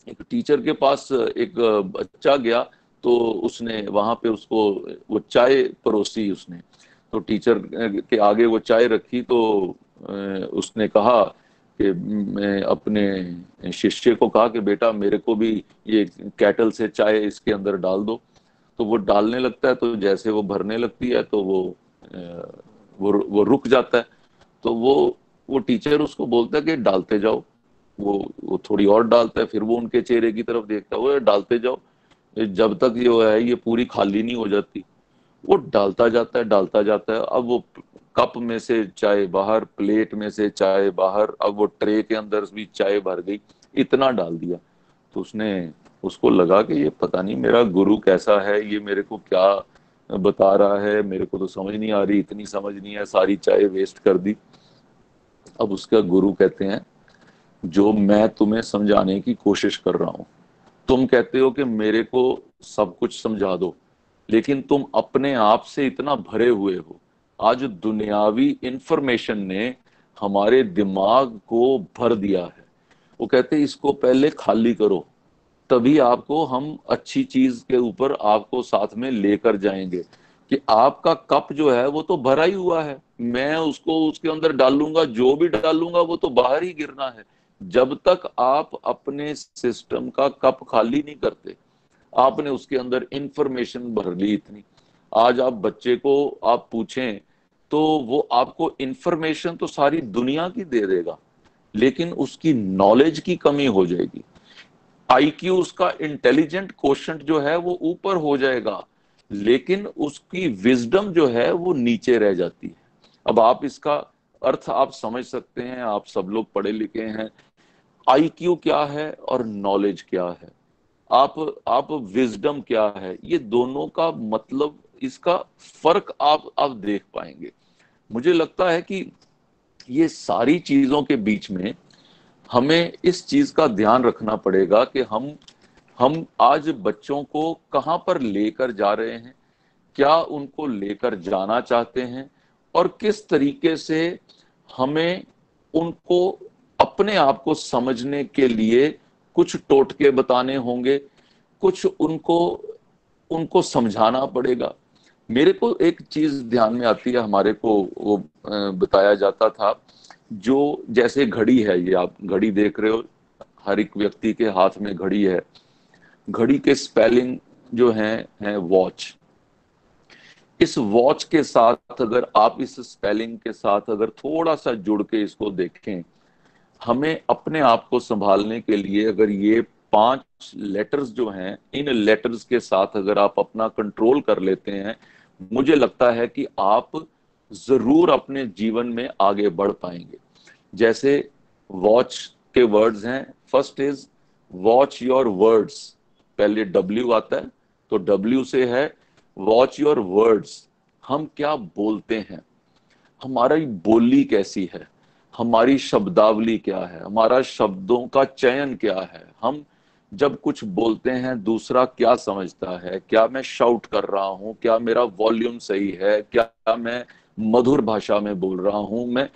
एक टीचर के पास एक बच्चा गया, तो उसने वहां पे उसको वो चाय परोसी उसने, तो टीचर के आगे वो चाय रखी, तो उसने कहा कि मैं अपने शिष्य को कहा कि बेटा मेरे को भी ये कैटल से चाय इसके अंदर डाल दो। तो वो डालने लगता है, तो जैसे वो भरने लगती है तो वो रुक जाता है। तो वो टीचर उसको बोलता है कि डालते जाओ। वो थोड़ी और डालता है, फिर वो उनके चेहरे की तरफ देखता है, वो डालते जाओ जब तक ये पूरी खाली नहीं हो जाती। वो डालता जाता है, डालता जाता है। अब वो कप में से चाय बाहर, प्लेट में से चाय बाहर, अब वो ट्रे के अंदर भी चाय भर गई, इतना डाल दिया। तो उसको लगा कि ये पता नहीं मेरा गुरु कैसा है, ये मेरे को क्या बता रहा है, मेरे को तो समझ नहीं आ रही, इतनी समझ नहीं है, सारी चाय वेस्ट कर दी। अब उसका गुरु कहते हैं, जो मैं तुम्हें समझाने की कोशिश कर रहा हूं, तुम कहते हो कि मेरे को सब कुछ समझा दो, लेकिन तुम अपने आप से इतना भरे हुए हो। आज दुनियावी इंफॉर्मेशन ने हमारे दिमाग को भर दिया है। वो कहते इसको पहले खाली करो, तभी आपको हम अच्छी चीज के ऊपर आपको साथ में लेकर जाएंगे। कि आपका कप जो है वो तो भरा ही हुआ है, मैं उसको उसके अंदर डालूंगा, जो भी डालूंगा वो तो बाहर ही गिरना है। जब तक आप अपने सिस्टम का कप खाली नहीं करते, आपने उसके अंदर इंफॉर्मेशन भर ली इतनी। आज आप बच्चे को आप पूछें तो वो आपको इंफॉर्मेशन तो सारी दुनिया की दे देगा, लेकिन उसकी नॉलेज की कमी हो जाएगी। आईक्यू, उसका इंटेलिजेंट क्वोशंट जो है वो ऊपर हो जाएगा, लेकिन उसकी विजडम जो है वो नीचे रह जाती है। अब आप इसका अर्थ आप समझ सकते हैं, आप सब लोग पढ़े लिखे हैं। आईक्यू क्या है और नॉलेज क्या है, आप विजडम क्या है, ये दोनों का मतलब, इसका फर्क आप देख पाएंगे। मुझे लगता है कि ये सारी चीजों के बीच में हमें इस चीज का ध्यान रखना पड़ेगा कि हम आज बच्चों को कहां पर लेकर जा रहे हैं, क्या उनको लेकर जाना चाहते हैं, और किस तरीके से हमें उनको अपने आप को समझने के लिए कुछ टोटके बताने होंगे, कुछ उनको उनको समझाना पड़ेगा। मेरे को एक चीज ध्यान में आती है, हमारे को वो बताया जाता था, जो जैसे घड़ी है, ये आप घड़ी देख रहे हो, हर एक व्यक्ति के हाथ में घड़ी है। घड़ी के स्पेलिंग जो है वॉच। इस वॉच के साथ अगर आप इस स्पेलिंग के साथ अगर थोड़ा सा जुड़ के इसको देखें, हमें अपने आप को संभालने के लिए अगर ये 5 लेटर्स जो हैं, इन लेटर्स के साथ अगर आप अपना कंट्रोल कर लेते हैं, मुझे लगता है कि आप जरूर अपने जीवन में आगे बढ़ पाएंगे। जैसे वॉच के वर्ड्स हैं, first is watch your words, पहले डब्ल्यू आता है, तो डब्ल्यू से है वॉच योर वर्ड्स। हम क्या बोलते हैं, हमारी बोली कैसी है, हमारी शब्दावली क्या है, हमारा शब्दों का चयन क्या है, हम जब कुछ बोलते हैं दूसरा क्या समझता है, क्या मैं शाउट कर रहा हूं, क्या मेरा वॉल्यूम सही है, क्या मैं मधुर भाषा में बोल रहा हूं मैं।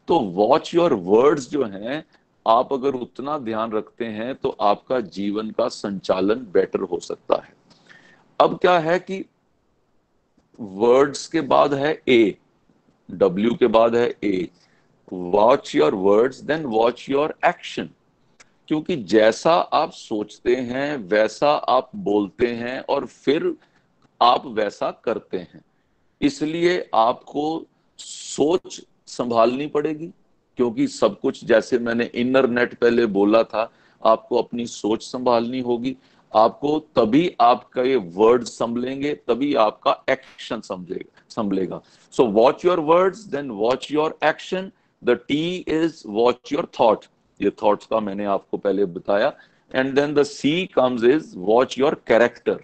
तो वॉच योर वर्ड्स जो हैं, आप अगर उतना ध्यान रखते हैं तो आपका जीवन का संचालन बेटर हो सकता है। अब क्या है कि वर्ड्स के बाद है ए, डब्ल्यू के बाद है A, watch your words then watch your action. क्योंकि जैसा आप सोचते हैं वैसा आप बोलते हैं और फिर आप वैसा करते हैं। इसलिए आपको सोच संभालनी पड़ेगी, क्योंकि सब कुछ, जैसे मैंने इनर नेट पहले बोला था, आपको अपनी सोच संभालनी होगी। आपको तभी आपका ये वर्ड संभलेंगे, तभी आपका एक्शन संभलेगा। So watch your words then watch your action. The T is watch your thought, ये थॉट्स का मैंने आपको पहले बताया। And then the C comes is watch your character.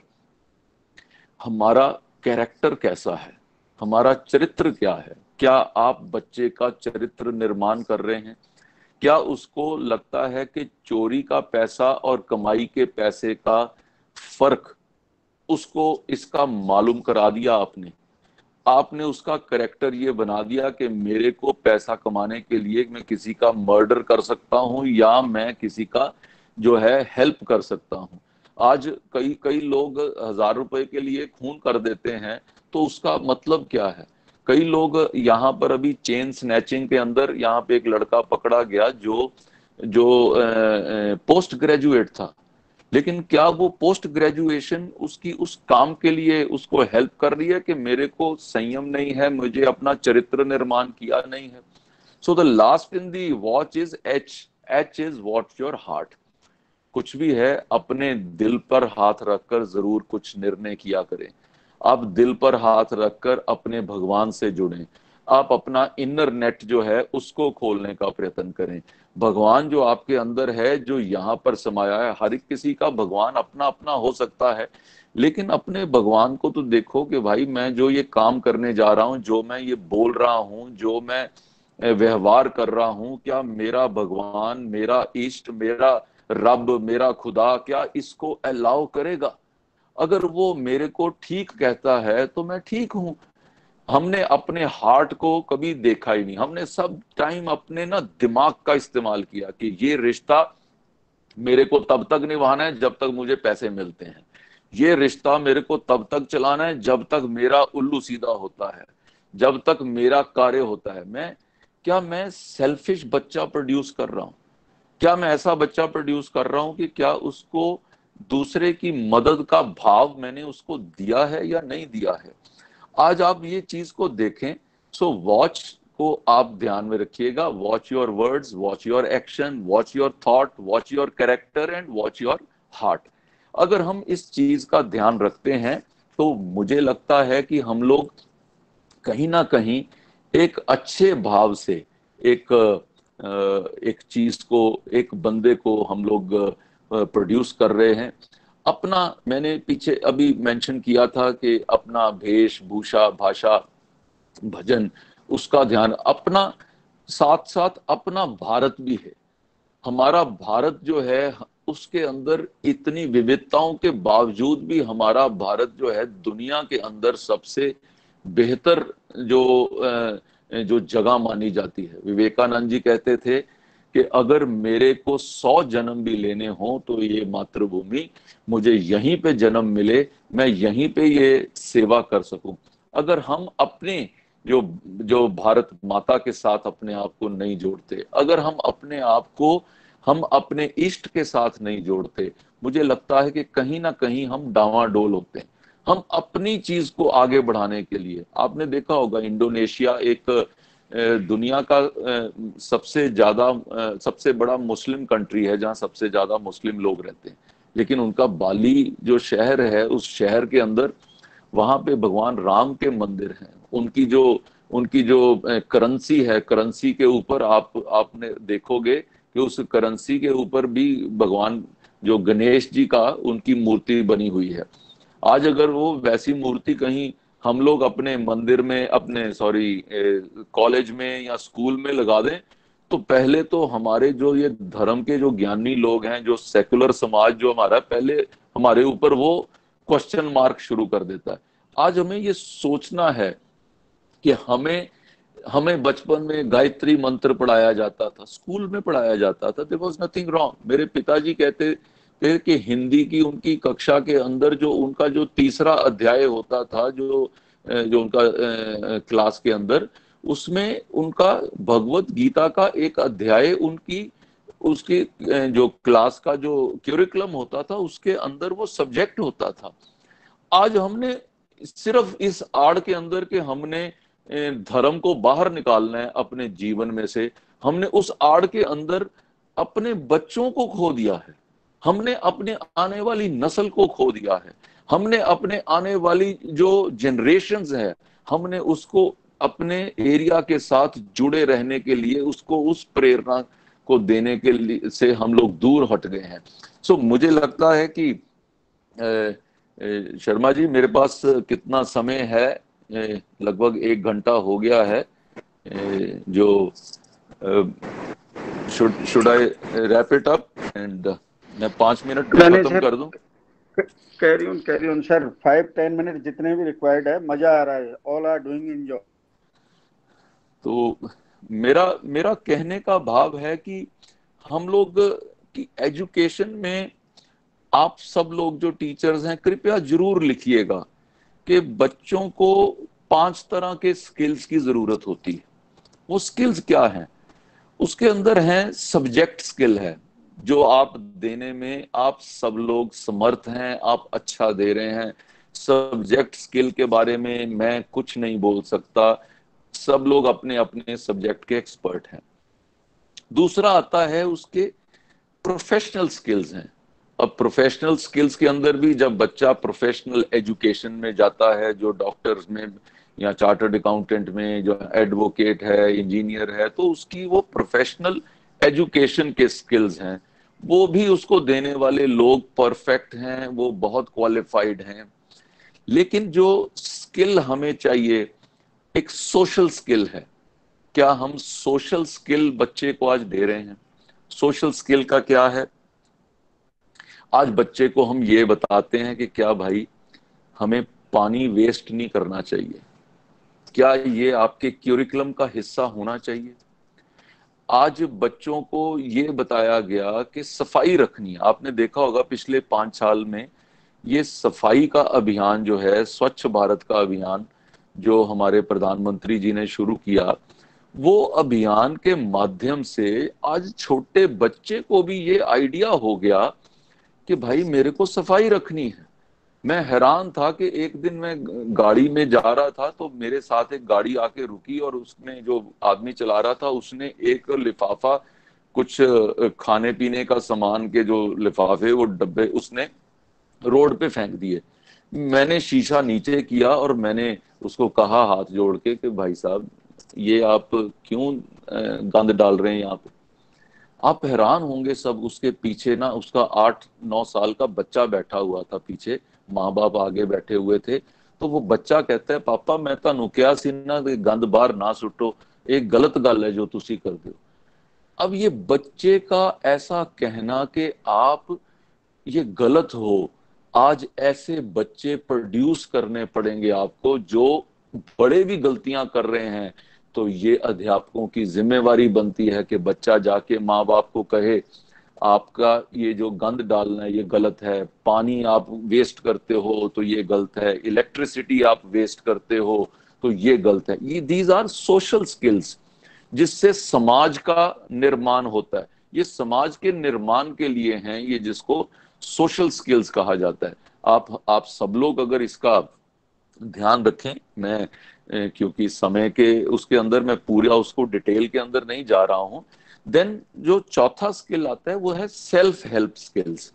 हमारा कैरेक्टर कैसा है, हमारा चरित्र क्या है, क्या आप बच्चे का चरित्र निर्माण कर रहे हैं, क्या उसको लगता है कि चोरी का पैसा और कमाई के पैसे का फर्क उसको इसका मालूम करा दिया आपने। आपने उसका करेक्टर ये बना दिया कि मेरे को पैसा कमाने के लिए मैं किसी का मर्डर कर सकता हूं या मैं किसी का जो है हेल्प कर सकता हूं। आज कई कई लोग 1000 रुपए के लिए खून कर देते हैं, तो उसका मतलब क्या है? कई लोग यहाँ पर अभी चेन स्नैचिंग के अंदर यहाँ पे एक लड़का पकड़ा गया जो जो पोस्ट ग्रेजुएट था, लेकिन क्या वो पोस्ट ग्रेजुएशन उसकी उस काम के लिए उसको हेल्प कर रही है कि मेरे को संयम नहीं है, मुझे अपना चरित्र निर्माण किया नहीं है? So the last in the watch is H. H is what your heart. कुछ भी है, अपने दिल पर हाथ रखकर जरूर कुछ निर्णय किया करें। आप दिल पर हाथ रखकर अपने भगवान से जुड़ें। आप अपना इनर नेट जो है उसको खोलने का प्रयत्न करें। भगवान जो आपके अंदर है, जो यहाँ पर समाया है, हर एक किसी का भगवान अपना अपना हो सकता है, लेकिन अपने भगवान को तो देखो कि भाई मैं जो ये काम करने जा रहा हूँ, जो मैं ये बोल रहा हूँ, जो मैं व्यवहार कर रहा हूँ, क्या मेरा भगवान, मेरा इष्ट, मेरा रब, मेरा खुदा क्या इसको अलाउ करेगा? अगर वो मेरे को ठीक कहता है तो मैं ठीक हूं। हमने अपने हार्ट को कभी देखा ही नहीं, हमने सब टाइम अपने ना दिमाग का इस्तेमाल किया कि ये रिश्ता मेरे को तब तक निभाना है जब तक मुझे पैसे मिलते हैं, ये रिश्ता मेरे को तब तक चलाना है जब तक मेरा उल्लू सीधा होता है, जब तक मेरा कार्य होता है। मैं सेल्फिश बच्चा प्रोड्यूस कर रहा हूं? क्या मैं ऐसा बच्चा प्रोड्यूस कर रहा हूं कि क्या उसको दूसरे की मदद का भाव मैंने उसको दिया है या नहीं दिया है? आज आप ये चीज को देखें। सो वॉच को आप ध्यान में रखिएगा। Watch your words, watch your action, watch your thought, watch your character and watch your heart. अगर हम इस चीज का ध्यान रखते हैं तो मुझे लगता है कि हम लोग कहीं ना कहीं एक अच्छे भाव से एक एक चीज को, एक बंदे को हम लोग प्रोड्यूस कर रहे हैं। अपना, मैंने पीछे अभी मेंशन किया था कि अपना वेशभूषा, भाषा, भजन, उसका ध्यान अपना, साथ साथ अपना भारत भी है। हमारा भारत जो है उसके अंदर इतनी विविधताओं के बावजूद भी हमारा भारत जो है दुनिया के अंदर सबसे बेहतर जो जगह मानी जाती है। विवेकानंद जी कहते थे कि अगर मेरे को 100 जन्म भी लेने हो तो ये मातृभूमि मुझे यहीं पे जन्म मिले, मैं यहीं पे ये सेवा कर सकूं। अगर हम अपने जो जो भारत माता के साथ अपने आप को नहीं जोड़ते, अगर हम अपने आप को हम अपने इष्ट के साथ नहीं जोड़ते, मुझे लगता है कि कहीं ना कहीं हम डावाडोल होते हैं। हम अपनी चीज को आगे बढ़ाने के लिए, आपने देखा होगा इंडोनेशिया एक दुनिया का सबसे बड़ा मुस्लिम कंट्री है, जहां सबसे ज्यादा मुस्लिम लोग रहते हैं, लेकिन उनका बाली जो शहर है, उस शहर के अंदर वहां पे भगवान राम के मंदिर हैं। उनकी जो करेंसी है, करेंसी के ऊपर आपने देखोगे कि उस करेंसी के ऊपर भी भगवान जो गणेश जी का उनकी मूर्ति बनी हुई है। आज अगर वो वैसी मूर्ति कहीं हम लोग अपने मंदिर में, अपने कॉलेज में या स्कूल में लगा दें, तो पहले तो हमारे जो ये धर्म के जो ज्ञानी लोग हैं, जो सेकुलर समाज जो हमारा, पहले हमारे ऊपर वो क्वेश्चन मार्क शुरू कर देता है। आज हमें ये सोचना है कि हमें हमें बचपन में गायत्री मंत्र पढ़ाया जाता था, स्कूल में पढ़ाया जाता था, देयर वाज नथिंग रॉन्ग। मेरे पिताजी कहते थे कि हिंदी की उनकी कक्षा के अंदर जो उनका जो तीसरा अध्याय होता था, जो उनका क्लास के अंदर, उसमें उनका भगवत गीता का एक अध्याय उनकी उसकी जो क्लास का जो क्यूरिकुलम होता था उसके अंदर वो सब्जेक्ट होता था। आज हमने सिर्फ इस आड़ के अंदर के हमने धर्म को बाहर निकालना है अपने जीवन में से, हमने उस आड़ के अंदर अपने बच्चों को खो दिया है, हमने अपने आने वाली नस्ल को खो दिया है, हमने अपने आने वाली जो जनरेशन्स है, हमने उसको अपने एरिया के साथ जुड़े रहने के लिए, उसको उस प्रेरणा को देने के लिए से हम लोग दूर हट गए हैं। सो मुझे लगता है कि शर्मा जी, मेरे पास कितना समय है? लगभग 1 घंटा हो गया है। जो should I wrap it up and मैं 5 मिनट में खत्म कर दूं? कैरी ऑन सर, 5-10 मिनट जितने भी रिक्वायर्ड है, मजा आ रहा है, ऑल आर डूइंग एंजॉय। तो मेरा मेरा कहने का भाव है कि हम लोग की एजुकेशन में आप सब लोग जो टीचर्स हैं, कृपया जरूर लिखिएगा कि बच्चों को 5 तरह के स्किल्स की जरूरत होती है। वो स्किल्स क्या हैं? उसके अंदर है सब्जेक्ट स्किल है, जो आप देने में आप सब लोग समर्थ हैं, आप अच्छा दे रहे हैं। सब्जेक्ट स्किल के बारे में मैं कुछ नहीं बोल सकता, सब लोग अपने अपने सब्जेक्ट के एक्सपर्ट हैं। दूसरा आता है उसके प्रोफेशनल स्किल्स हैं। अब प्रोफेशनल स्किल्स के अंदर भी जब बच्चा प्रोफेशनल एजुकेशन में जाता है, जो डॉक्टर्स में या चार्टर्ड अकाउंटेंट में, जो एडवोकेट है, इंजीनियर है, तो उसकी वो प्रोफेशनल एजुकेशन के स्किल्स हैं, वो भी उसको देने वाले लोग परफेक्ट हैं, वो बहुत क्वालिफाइड हैं। लेकिन जो स्किल हमें चाहिए, एक सोशल स्किल है। क्या हम सोशल स्किल बच्चे को आज दे रहे हैं? सोशल स्किल का क्या है? आज बच्चे को हम ये बताते हैं कि क्या भाई, हमें पानी वेस्ट नहीं करना चाहिए। क्या ये आपके क्यूरिकुलम का हिस्सा होना चाहिए? आज बच्चों को ये बताया गया कि सफाई रखनी है। आपने देखा होगा पिछले 5 साल में ये सफाई का अभियान जो है, स्वच्छ भारत का अभियान जो हमारे प्रधानमंत्री जी ने शुरू किया, वो अभियान के माध्यम से आज छोटे बच्चे को भी ये आइडिया हो गया कि भाई मेरे को सफाई रखनी है। मैं हैरान था कि एक दिन मैं गाड़ी में जा रहा था, तो मेरे साथ एक गाड़ी आके रुकी और उसमें जो आदमी चला रहा था, उसने एक लिफाफा, कुछ खाने पीने का सामान के जो लिफाफे, वो डब्बे उसने रोड पे फेंक दिए। मैंने शीशा नीचे किया और मैंने उसको कहा हाथ जोड़ के कि भाई साहब, ये आप क्यों गंद डाल रहे हैं यहाँ पे? आप हैरान होंगे सब। उसके पीछे ना उसका 8-9 साल का बच्चा बैठा हुआ था पीछे, माँ बाप आगे बैठे हुए थे। तो वो बच्चा कहता है, पापा मैं तानू क्या सी ना कि गंद बाहर ना सुटो, एक गलत गल है जो तुसी कर दो। अब ये बच्चे का ऐसा कहना कि आप ये गलत हो, आज ऐसे बच्चे प्रोड्यूस करने पड़ेंगे आपको जो बड़े भी गलतियां कर रहे हैं। तो ये अध्यापकों की जिम्मेवारी बनती है कि बच्चा जाके माँ बाप को कहे, आपका ये जो गंद डालना है ये गलत है, पानी आप वेस्ट करते हो तो ये गलत है, इलेक्ट्रिसिटी आप वेस्ट करते हो तो ये गलत है। ये दीज आर सोशल स्किल्स जिससे समाज का निर्माण होता है। ये समाज के निर्माण के लिए हैं, ये जिसको सोशल स्किल्स कहा जाता है। आप सब लोग अगर इसका ध्यान रखें, मैं क्योंकि समय के उसके अंदर मैं पूरा उसको डिटेल के अंदर नहीं जा रहा हूं। देन जो चौथा स्किल आता है वो है सेल्फ हेल्प स्किल्स।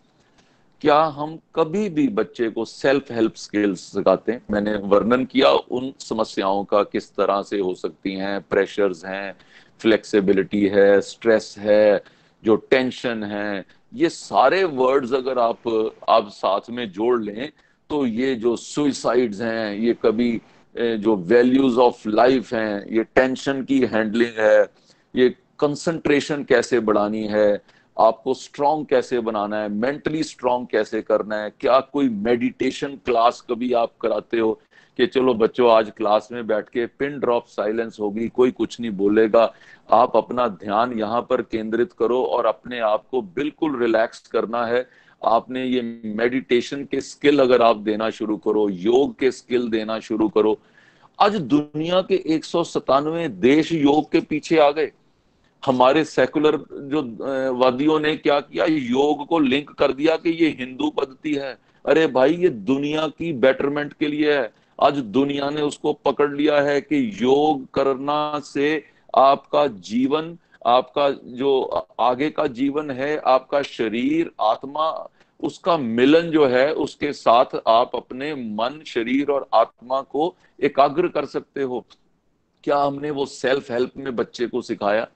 क्या हम कभी भी बच्चे को सेल्फ हेल्प स्किल्स सिखाते हैं? मैंने वर्णन किया उन समस्याओं का किस तरह से हो सकती हैं, प्रेशर्स हैं, फ्लेक्सिबिलिटी है, स्ट्रेस है, जो टेंशन है। ये सारे वर्ड्स अगर आप साथ में जोड़ लें, तो ये जो सुइसाइड्स हैं, ये कभी जो वैल्यूज ऑफ लाइफ हैं, ये टेंशन की हैंडलिंग है, ये कंसंट्रेशन कैसे बढ़ानी है, आपको स्ट्रांग कैसे बनाना है, मेंटली स्ट्रांग कैसे करना है। क्या कोई मेडिटेशन क्लास कभी आप कराते हो कि चलो बच्चों आज क्लास में बैठ के पिन ड्रॉप साइलेंस होगी, कोई कुछ नहीं बोलेगा, आप अपना ध्यान यहाँ पर केंद्रित करो और अपने आप को बिल्कुल रिलैक्स करना है। आपने ये मेडिटेशन के स्किल अगर आप देना शुरू करो, योग के स्किल देना शुरू करो। आज दुनिया के 197 देश योग के पीछे आ गए। हमारे सेकुलर जो वादियों ने क्या किया, योग को लिंक कर दिया कि ये हिंदू पद्धति है। अरे भाई, ये दुनिया की बेटरमेंट के लिए है। आज दुनिया ने उसको पकड़ लिया है कि योग करना से आपका जीवन, आपका जो आगे का जीवन है, आपका शरीर आत्मा, उसका मिलन जो है, उसके साथ आप अपने मन, शरीर और आत्मा को एकाग्र कर सकते हो। क्या हमने वो सेल्फ हेल्प में बच्चे को सिखाया?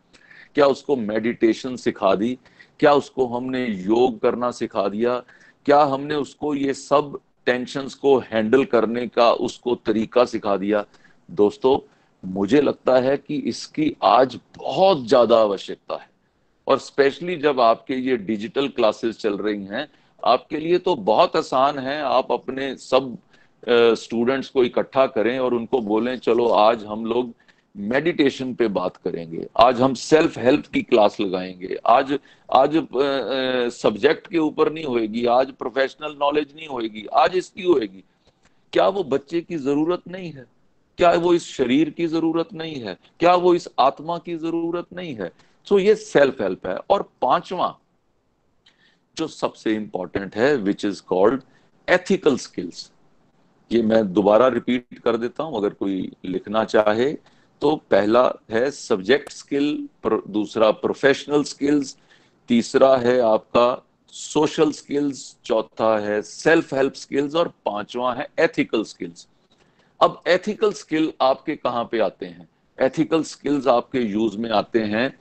क्या उसको मेडिटेशन सिखा दी? क्या उसको हमने योग करना सिखा दिया? क्या हमने उसको ये सब टेंशन्स को हैंडल करने का उसको तरीका सिखा दिया? दोस्तों, मुझे लगता है कि इसकी आज बहुत ज्यादा आवश्यकता है। और स्पेशली जब आपके ये डिजिटल क्लासेस चल रही हैं, आपके लिए तो बहुत आसान है, आप अपने सब स्टूडेंट्स को इकट्ठा करें और उनको बोलें चलो आज हम लोग मेडिटेशन पे बात करेंगे, आज हम सेल्फ हेल्प की क्लास लगाएंगे, आज आज सब्जेक्ट के ऊपर नहीं होएगी, आज प्रोफेशनल नॉलेज नहीं होएगी, आज इसकी होएगी। क्या वो बच्चे की जरूरत नहीं है? क्या वो इस शरीर की जरूरत नहीं है? क्या वो इस आत्मा की जरूरत नहीं है? सो ये सेल्फ हेल्प है। और पांचवा जो सबसे इंपॉर्टेंट है, which is called ethical skills. ये मैं दोबारा रिपीट कर देता हूं अगर कोई लिखना चाहे। तो पहला है सब्जेक्ट स्किल, दूसरा प्रोफेशनल स्किल्स, तीसरा है आपका सोशल स्किल्स, चौथा है सेल्फ हेल्प स्किल्स और पांचवा है एथिकल स्किल्स। अब एथिकल स्किल आपके कहां पे आते हैं? एथिकल स्किल्स आपके यूज में आते हैं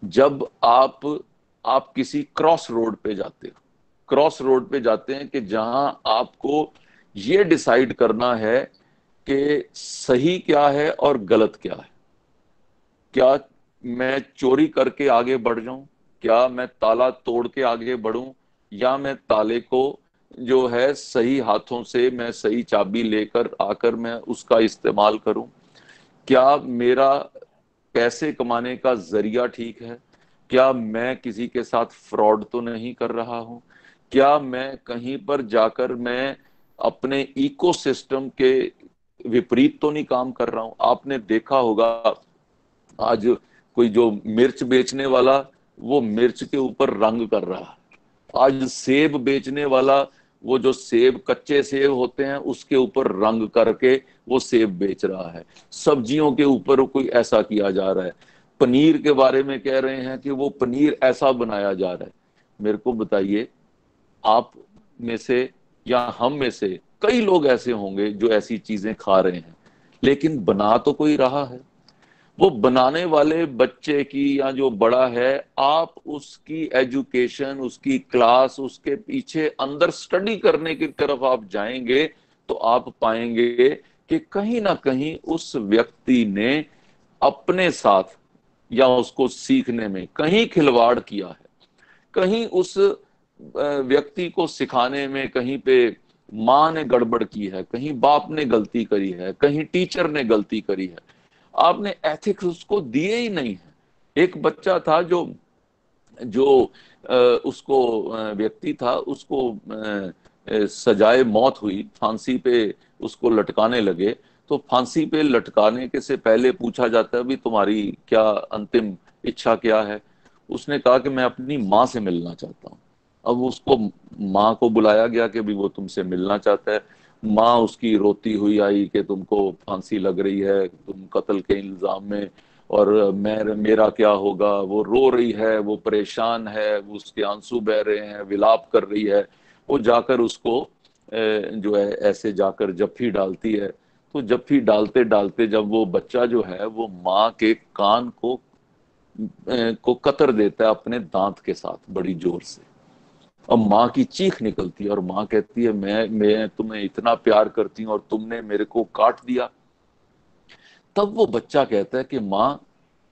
जब आप किसी क्रॉस रोड पे जाते हो। क्रॉस रोड पे जाते हैं कि जहां आपको ये डिसाइड करना है कि सही क्या है और गलत क्या है। क्या मैं चोरी करके आगे बढ़ जाऊं? क्या मैं ताला तोड़ के आगे बढ़ूं? या मैं ताले को जो है सही हाथों से मैं सही चाबी लेकर आकर मैं उसका इस्तेमाल करूं? क्या मेरा पैसे कमाने का जरिया ठीक है? क्या मैं किसी के साथ फ्रॉड तो नहीं कर रहा हूं? क्या मैं कहीं पर जाकर मैं अपने इकोसिस्टम के विपरीत तो नहीं काम कर रहा हूं? आपने देखा होगा आज कोई जो मिर्च बेचने वाला वो मिर्च के ऊपर रंग कर रहा है। आज सेब बेचने वाला वो जो सेब कच्चे सेब होते हैं उसके ऊपर रंग करके वो सेब बेच रहा है। सब्जियों के ऊपर कोई ऐसा किया जा रहा है। पनीर के बारे में कह रहे हैं कि वो पनीर ऐसा बनाया जा रहा है। मेरे को बताइए, आप में से या हम में से कई लोग ऐसे होंगे जो ऐसी चीजें खा रहे हैं, लेकिन बना तो कोई रहा है। वो बनाने वाले बच्चे की या जो बड़ा है, आप उसकी एजुकेशन, उसकी क्लास, उसके पीछे अंदर स्टडी करने की तरफ आप जाएंगे तो आप पाएंगे कि कहीं ना कहीं उस व्यक्ति ने अपने साथ या उसको सीखने में कहीं खिलवाड़ किया है। कहीं उस व्यक्ति को सिखाने में कहीं पे माँ ने गड़बड़ की है, कहीं बाप ने गलती करी है, कहीं टीचर ने गलती करी है। आपने एथिक्स उसको दिए ही नहीं है। एक बच्चा था जो जो उसको व्यक्ति था, उसको सजाए मौत हुई, फांसी पे उसको लटकाने लगे। तो फांसी पे लटकाने के से पहले पूछा जाता है भी तुम्हारी क्या अंतिम इच्छा क्या है? उसने कहा कि मैं अपनी माँ से मिलना चाहता हूँ। अब उसको माँ को बुलाया गया कि भी वो तुमसे मिलना चाहता है। माँ उसकी रोती हुई आई कि तुमको फांसी लग रही है, तुम कत्ल के इल्जाम में, और मेरा क्या होगा। वो रो रही है, वो परेशान है, वो उसके आंसू बह रहे हैं, विलाप कर रही है। वो जाकर उसको जो है ऐसे जाकर जफ्फी डालती है। तो जफ्फी डालते डालते जब वो बच्चा जो है वो माँ के कान को कतर देता है अपने दांत के साथ बड़ी जोर से। और माँ की चीख निकलती है और माँ कहती है मैं तुम्हें इतना प्यार करती हूँ और तुमने मेरे को काट दिया। तब वो बच्चा कहता है कि माँ,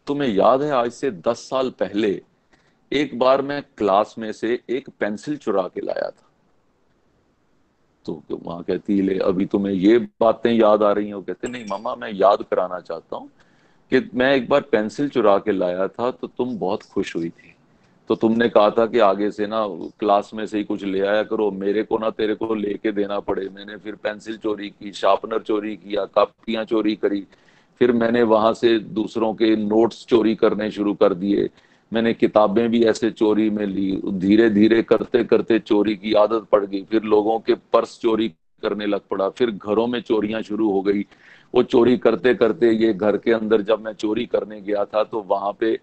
तुम्हें याद है आज से 10 साल पहले एक बार मैं क्लास में से एक पेंसिल चुरा के लाया था। तो माँ कहती है ले अभी तुम्हें ये बातें याद आ रही हैं? वो कहते नहीं मामा, मैं याद कराना चाहता हूँ कि मैं एक बार पेंसिल चुरा के लाया था तो तुम बहुत खुश हुई थी। तो तुमने कहा था कि आगे से ना क्लास में से ही कुछ ले आया करो, मेरे को ना तेरे को लेके देना पड़े। मैंने फिर पेंसिल चोरी की, शार्पनर चोरी किया, कॉपियां चोरी करी, फिर मैंने वहां से दूसरों के नोट्स चोरी करने शुरू कर दिए। मैंने किताबें भी ऐसे चोरी में ली। धीरे धीरे करते करते चोरी की आदत पड़ गई। फिर लोगों के पर्स चोरी करने लग पड़ा। फिर घरों में चोरियां शुरू हो गई। वो चोरी करते करते ये घर के अंदर जब मैं चोरी करने गया था तो वहां पे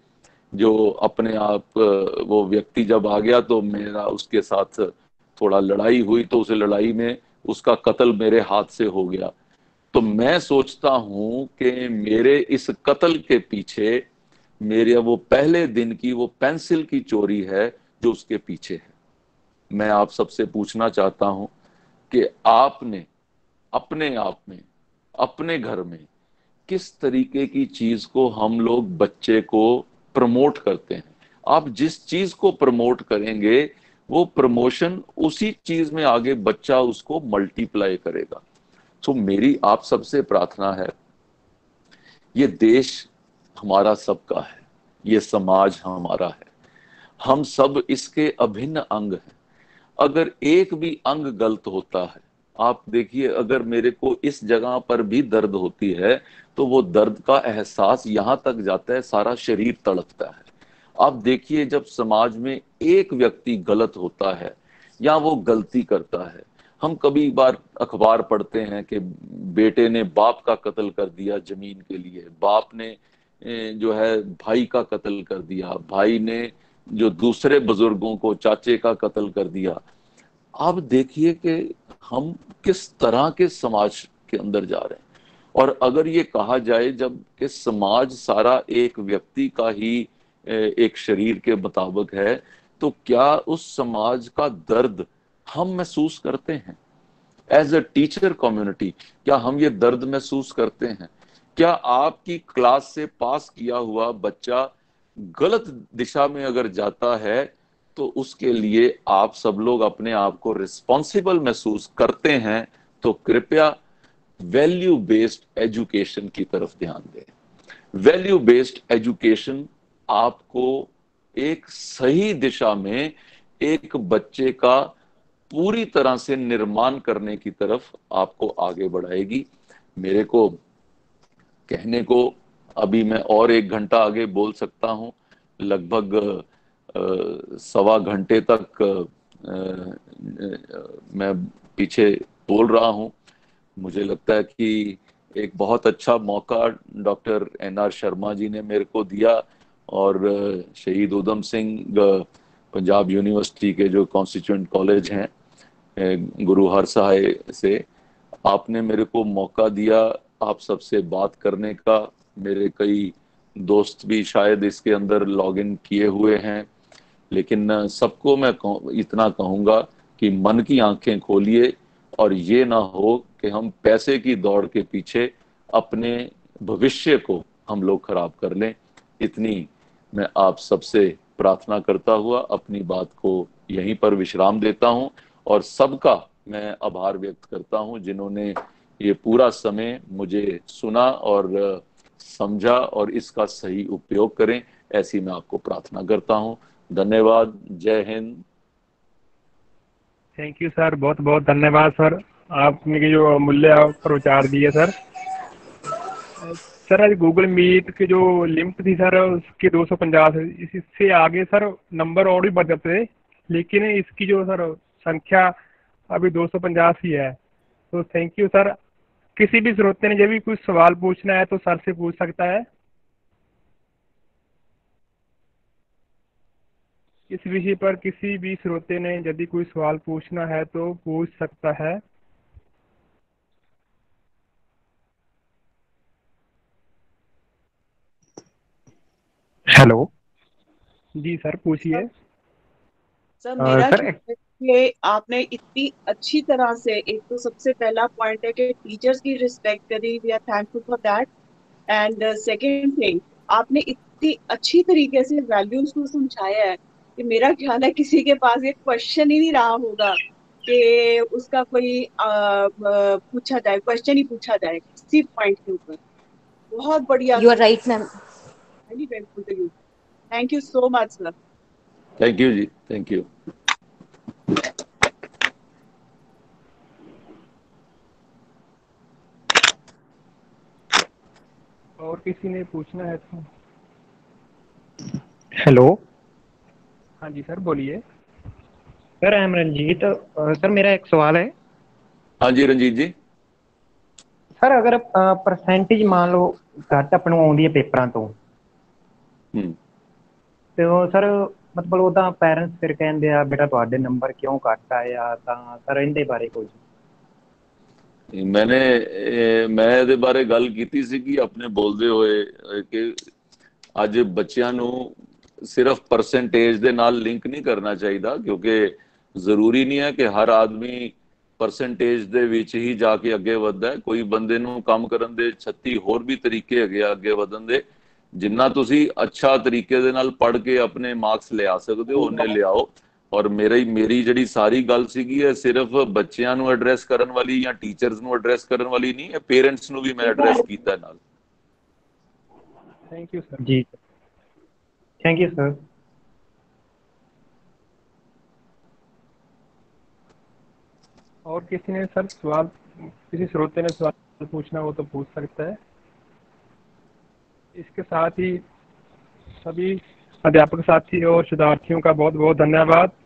जो अपने आप वो व्यक्ति जब आ गया तो मेरा उसके साथ थोड़ा लड़ाई हुई। तो उस लड़ाई में उसका कत्ल मेरे हाथ से हो गया। तो मैं सोचता हूं कि मेरे इस कत्ल के पीछे मेरे वो पहले दिन की वो पेंसिल की चोरी है जो उसके पीछे है। मैं आप सबसे पूछना चाहता हूं कि आपने अपने आप में, अपने घर में किस तरीके की चीज को हम लोग बच्चे को प्रमोट करते हैं? आप जिस चीज को प्रमोट करेंगे वो प्रमोशन उसी चीज में आगे बच्चा उसको मल्टीप्लाई करेगा। तो मेरी आप सबसे प्रार्थना है, ये देश हमारा सबका है, ये समाज हमारा है, हम सब इसके अभिन्न अंग हैं। अगर एक भी अंग गलत होता है, आप देखिए, अगर मेरे को इस जगह पर भी दर्द होती है तो वो दर्द का एहसास यहां तक जाता है, सारा शरीर तड़पता है। आप देखिए, जब समाज में एक व्यक्ति गलत होता है या वो गलती करता है, हम कभी बार अखबार पढ़ते हैं कि बेटे ने बाप का कत्ल कर दिया जमीन के लिए, बाप ने जो है भाई का कत्ल कर दिया, भाई ने जो दूसरे बुजुर्गों को, चाचे का कत्ल कर दिया। आप देखिए कि हम किस तरह के समाज के अंदर जा रहे हैं। और अगर ये कहा जाए जब कि समाज सारा एक व्यक्ति का ही एक शरीर के मुताबिक है, तो क्या उस समाज का दर्द हम महसूस करते हैं? एज अ टीचर कम्युनिटी क्या हम ये दर्द महसूस करते हैं? क्या आपकी क्लास से पास किया हुआ बच्चा गलत दिशा में अगर जाता है तो उसके लिए आप सब लोग अपने आप को रिस्पॉन्सिबल महसूस करते हैं, तो कृपया वैल्यू बेस्ड एजुकेशन की तरफ ध्यान दें। वैल्यू बेस्ड एजुकेशन आपको एक सही दिशा में एक बच्चे का पूरी तरह से निर्माण करने की तरफ आपको आगे बढ़ाएगी। मेरे को कहने को अभी मैं और 1 घंटा आगे बोल सकता हूं, लगभग 1.25 घंटे तक मैं पीछे बोल रहा हूं। मुझे लगता है कि एक बहुत अच्छा मौका डॉक्टर NR शर्मा जी ने मेरे को दिया, और शहीद उधम सिंह पंजाब यूनिवर्सिटी के जो कॉन्स्टिट्यूएंट कॉलेज हैं, गुरु हर सहाय से आपने मेरे को मौका दिया आप सबसे बात करने का। मेरे कई दोस्त भी शायद इसके अंदर लॉग इन किए हुए हैं, लेकिन सबको मैं इतना कहूंगा कि मन की आंखें खोलिए, और ये ना हो कि हम पैसे की दौड़ के पीछे अपने भविष्य को हम लोग खराब कर लें। इतनी मैं आप सबसे प्रार्थना करता हुआ अपनी बात को यहीं पर विश्राम देता हूं, और सबका मैं आभार व्यक्त करता हूं जिन्होंने ये पूरा समय मुझे सुना और समझा और इसका सही उपयोग करें, ऐसी मैं आपको प्रार्थना करता हूं। धन्यवाद। जय हिंद। थैंक यू सर, बहुत बहुत धन्यवाद सर, आपने जो अमूल्य प्रचार दिए सर। सर आज गूगल मीट की जो लिमिट थी सर उसकी 250 है, इससे आगे सर नंबर और भी बढ़ जाते, लेकिन इसकी जो सर संख्या अभी 250 ही है। तो थैंक यू सर। किसी भी श्रोते ने जब भी कुछ सवाल पूछना है तो सर से पूछ सकता है। इस विषय पर किसी भी श्रोते ने यदि कोई सवाल पूछना है तो पूछ सकता है। हेलो जी सर पूछिए। सर मेरा सर ये आपने इतनी अच्छी तरह से, एक तो सबसे पहला पॉइंट है कि टीचर्स की रिस्पेक्ट करी, we are thankful for that. And second thing, आपने इतनी अच्छी तरीके से वैल्यूज को समझाया है कि मेरा ख्याल है किसी के पास ये क्वेश्चन ही नहीं रहा होगा कि उसका कोई पूछा जाए, क्वेश्चन ही पूछा जाए किसी पॉइंट के ऊपर। बहुत बढ़िया। You are right ma'am. Very grateful to you. Thank you so much sir. Thank you ji, thank you. और किसी ने पूछना है तो? हेलो हाँ जी सर बोलिए। Sir I am Ranjit. Sir मेरा एक सवाल है। हाँ जी रंजीत जी। सर अगर परसेंटेज मान लो घट अपन आउंदी है पेपरां तो ਤੇ ਸਰ ਮਤਲਬ ਉਹਦਾ ਪੈਰੈਂਟਸ ਫਿਰ ਕਹਿੰਦੇ ਆ ਬੇਟਾ ਤੁਹਾਡੇ ਨੰਬਰ ਕਿਉਂ ਘੱਟ ਆਏ ਆ, ਤਾਂ ਸਰ ਇਹਦੇ ਬਾਰੇ ਕੁਝ? ਮੈਂ ਇਹਦੇ ਬਾਰੇ ਗੱਲ ਕੀਤੀ ਸੀ ਕਿ ਆਪਣੇ ਬੋਲਦੇ ਹੋਏ ਕਿ ਅੱਜ ਬੱਚਿਆਂ ਨੂੰ ਸਿਰਫ ਪਰਸੈਂਟੇਜ ਦੇ ਨਾਲ ਲਿੰਕ ਨਹੀਂ ਕਰਨਾ ਚਾਹੀਦਾ, ਕਿਉਂਕਿ ਜ਼ਰੂਰੀ ਨਹੀਂ ਹੈ ਕਿ ਹਰ ਆਦਮੀ ਪਰਸੈਂਟੇਜ ਦੇ ਵਿੱਚ ਹੀ ਜਾ ਕੇ ਅੱਗੇ ਵੱਧਦਾ ਹੈ। ਕੋਈ ਬੰਦੇ ਨੂੰ ਕੰਮ ਕਰਨ ਦੇ 36 ਹੋਰ ਵੀ ਤਰੀਕੇ ਹੈਗੇ ਆ ਅੱਗੇ ਵਧਣ ਦੇ। ਜਿੰਨਾ ਤੁਸੀਂ ਅੱਛਾ ਤਰੀਕੇ ਦੇ ਨਾਲ ਪੜ੍ਹ ਕੇ ਆਪਣੇ ਮਾਰਕਸ ਲਿਆ ਸਕਦੇ ਹੋ ਉਹਨੇ ਲਿਆਓ। और ਮੇਰੀ ਜਿਹੜੀ ਸਾਰੀ ਗੱਲ ਸੀਗੀ ਹੈ ਸਿਰਫ ਬੱਚਿਆਂ ਨੂੰ ਐਡਰੈਸ ਕਰਨ ਵਾਲੀ ਜਾਂ ਟੀਚਰਸ ਨੂੰ ਐਡਰੈਸ ਕਰਨ ਵਾਲੀ ਨਹੀਂ ਹੈ, ਪੇਰੈਂਟਸ ਨੂੰ ਵੀ ਮੈਂ ਐਡਰੈਸ ਕੀਤਾ ਨਾਲ। Thank you sir. जी थैंक यू सर। और किसी ने सर सवाल, किसी श्रोते ने सवाल पूछना हो तो पूछ सकता है। इसके साथ ही सभी अध्यापक साथी और शोधार्थियों का बहुत बहुत धन्यवाद।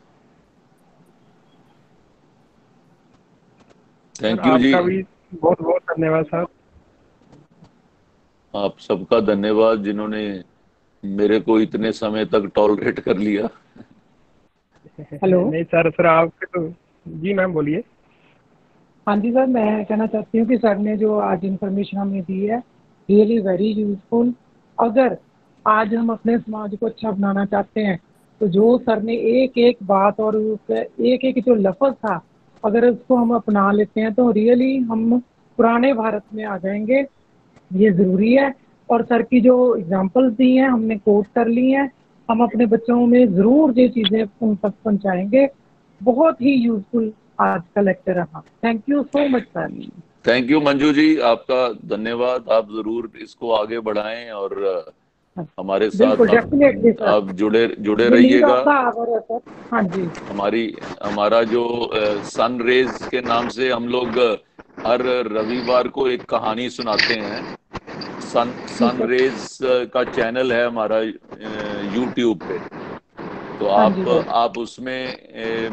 थैंक यू जी, आपका भी बहुत बहुत धन्यवाद सर। आप सबका धन्यवाद जिन्होंने मेरे को इतने समय तक टॉलरेट कर लिया। हेलो। नहीं सर आपके तो जी मैम बोलिए। हाँ जी सर, मैं कहना चाहती हूँ कि सर ने जो आज इन्फॉर्मेशन हमें दी है रियली वेरी यूजफुल। अगर आज हम अपने समाज को अच्छा बनाना चाहते हैं तो जो सर ने एक एक बात और एक एक जो लफ्ज था, अगर उसको हम अपना लेते हैं तो रियली हम पुराने भारत में आ जाएंगे। ये ज़रूरी है। और सर की जो एग्जांपल्स दी हैं हमने कोट कर ली हैं, हम अपने बच्चों में ज़रूर ये चीज़ें उन तक पहुँचाएंगे। बहुत ही यूजफुल आज का लेक्चर रहा। Thank you so much sir. Thank you Manju ji, आपका धन्यवाद। आप जरूर इसको आगे बढ़ाएं और हमारे साथ आप जुड़े रहिएगा। हाँ जी। हमारा जो सन रेज के नाम से हम लोग हर रविवार को एक कहानी सुनाते हैं। सन रेज का चैनल है हमारा यूट्यूब पे, तो आप उसमें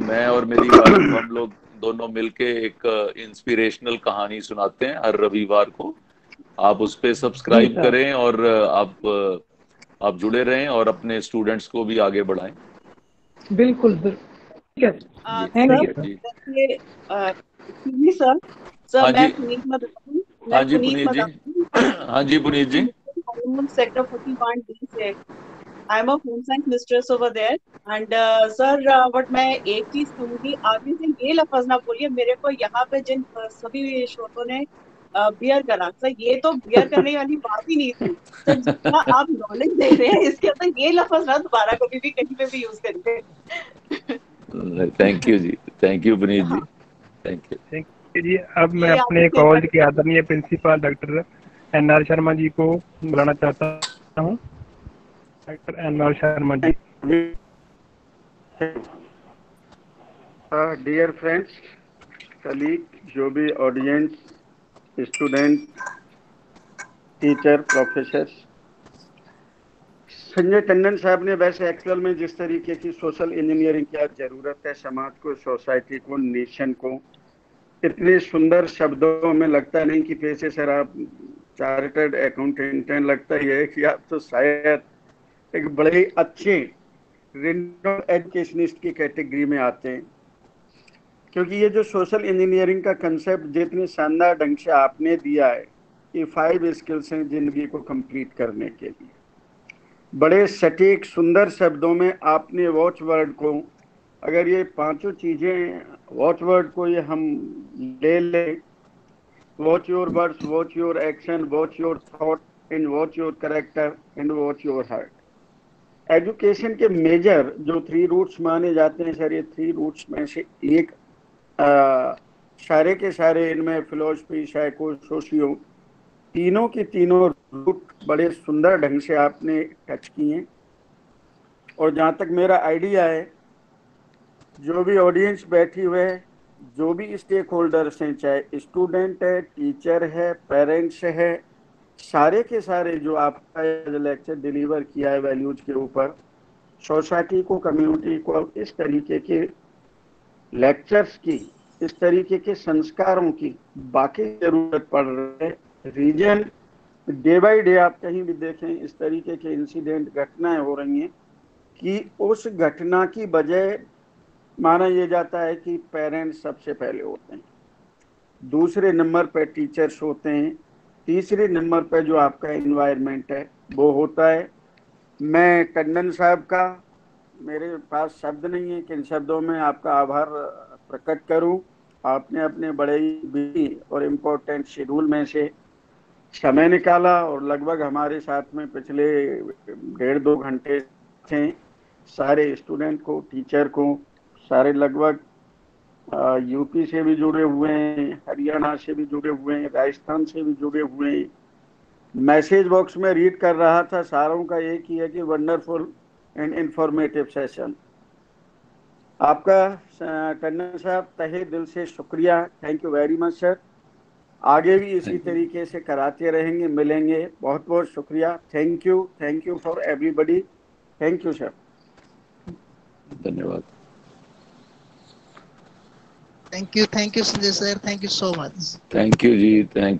मैं और मेरी वाइफ हम लोग दोनों मिलके एक इंस्पिरेशनल कहानी सुनाते हैं हर रविवार को। आप उस पे सब्सक्राइब करें और आप जुड़े रहें और अपने स्टूडेंट्स को भी आगे बढ़ाएं। बिल्कुल थैंक यू जी। सर मैं पुनीत मदान, हाँ जी पुनीत जी, हाँ जी पुनीत जी, सेक्टर 41D से। I am a home science mistress over there and sir but मैं एक चीज कहूंगी, आगे से ये लफ्ज ना बोलिए मेरे को यहाँ पे जिन सभी श्रोतों ने बियर करा। सर ये तो बियर करने वाली बात ही नहीं थी सर, जितना आप नॉलेज दे रहे हैं इसके अंदर ये लफ्ज ना दोबारा कभी भी कहीं पे भी यूज करिए। Thank you ji, thank you Puneet ji, thank you ji. अब मैं अपने कॉलेज के आदरणीय principal doctor NR Sharma ji को बुलाना चाहता हूँ। Doctor NR Sharma ji. Dear friends, colleague, जो भी audience, student, teacher, professor, Sanjay Tandon साहब ने वैसे एक्चुअल में जिस तरीके की सोशल इंजीनियरिंग की आज जरूरत है समाज को, सोसाइटी को, नेशन को, इतने सुंदर शब्दों में लगता नहीं कि पैसे सर आप चार्टर्ड अकाउंटेंट हैं, लगता ही है कि आप तो शायद एक बड़े अच्छे रिनोड एजुकेशनिस्ट की कैटेगरी में आते हैं। क्योंकि ये जो सोशल इंजीनियरिंग का कंसेप्ट जितने शानदार ढंग से आपने दिया है, ये 5 स्किल्स हैं जिंदगी को कंप्लीट करने के लिए। बड़े सटीक सुंदर शब्दों में आपने वॉच वर्ड को, अगर ये 5 चीजें वॉच वर्ड को ये हम ले लें, watch your words, watch your action, watch your thought and watch your character and watch your heart. Education के मेजर जो 3 रूट्स माने जाते हैं सर, ये 3 रूट्स में से एक सारे के सारे इनमें फिलोसफी, साइको, सोशियो, तीनों की तीनों रूट बड़े सुंदर ढंग से आपने टच किए। और जहाँ तक मेरा आइडिया है, जो भी ऑडियंस बैठी हुए है, जो भी स्टेक होल्डर्स हैं, चाहे स्टूडेंट है, टीचर है, पेरेंट्स है, सारे के सारे जो आपका लेक्चर डिलीवर किया है वैल्यूज के ऊपर, सोसाइटी को, कम्युनिटी को इस तरीके के लेक्चर्स की, इस तरीके के संस्कारों की बाकी जरूरत पड़ रही है। रीजन डे बाई डे आप कहीं भी देखें इस तरीके के इंसिडेंट, घटनाएं हो रही हैं कि उस घटना की वजह माना यह जाता है कि पेरेंट्स सबसे पहले होते हैं, दूसरे नंबर पर टीचर्स होते हैं, तीसरे नंबर पर जो आपका एनवायरनमेंट है वो होता है। मैं टंडन साहब का, मेरे पास शब्द नहीं है कि इन शब्दों में आपका आभार प्रकट करूं। आपने अपने बड़े ही बिजी और इम्पोर्टेंट शेड्यूल में से समय निकाला और लगभग हमारे साथ में पिछले 1.5-2 घंटे थे। सारे स्टूडेंट को, टीचर को, सारे लगभग यूपी से भी जुड़े हुए हैं, हरियाणा से भी जुड़े हुए हैं, राजस्थान से भी जुड़े हुए हैं। मैसेज बॉक्स में रीड कर रहा था, सारों का एक ही है कि वंडरफुल एंड इंफॉर्मेटिव सेशन। आपका टंडन साहब तहे दिल से शुक्रिया, thank you very much sir. आगे भी इसी तरीके से कराते रहेंगे, मिलेंगे। बहुत बहुत शुक्रिया, thank you for everybody, thank you sir. धन्यवाद। Thank you, Sanjay sir. Thank you so much. Thank you ji, thank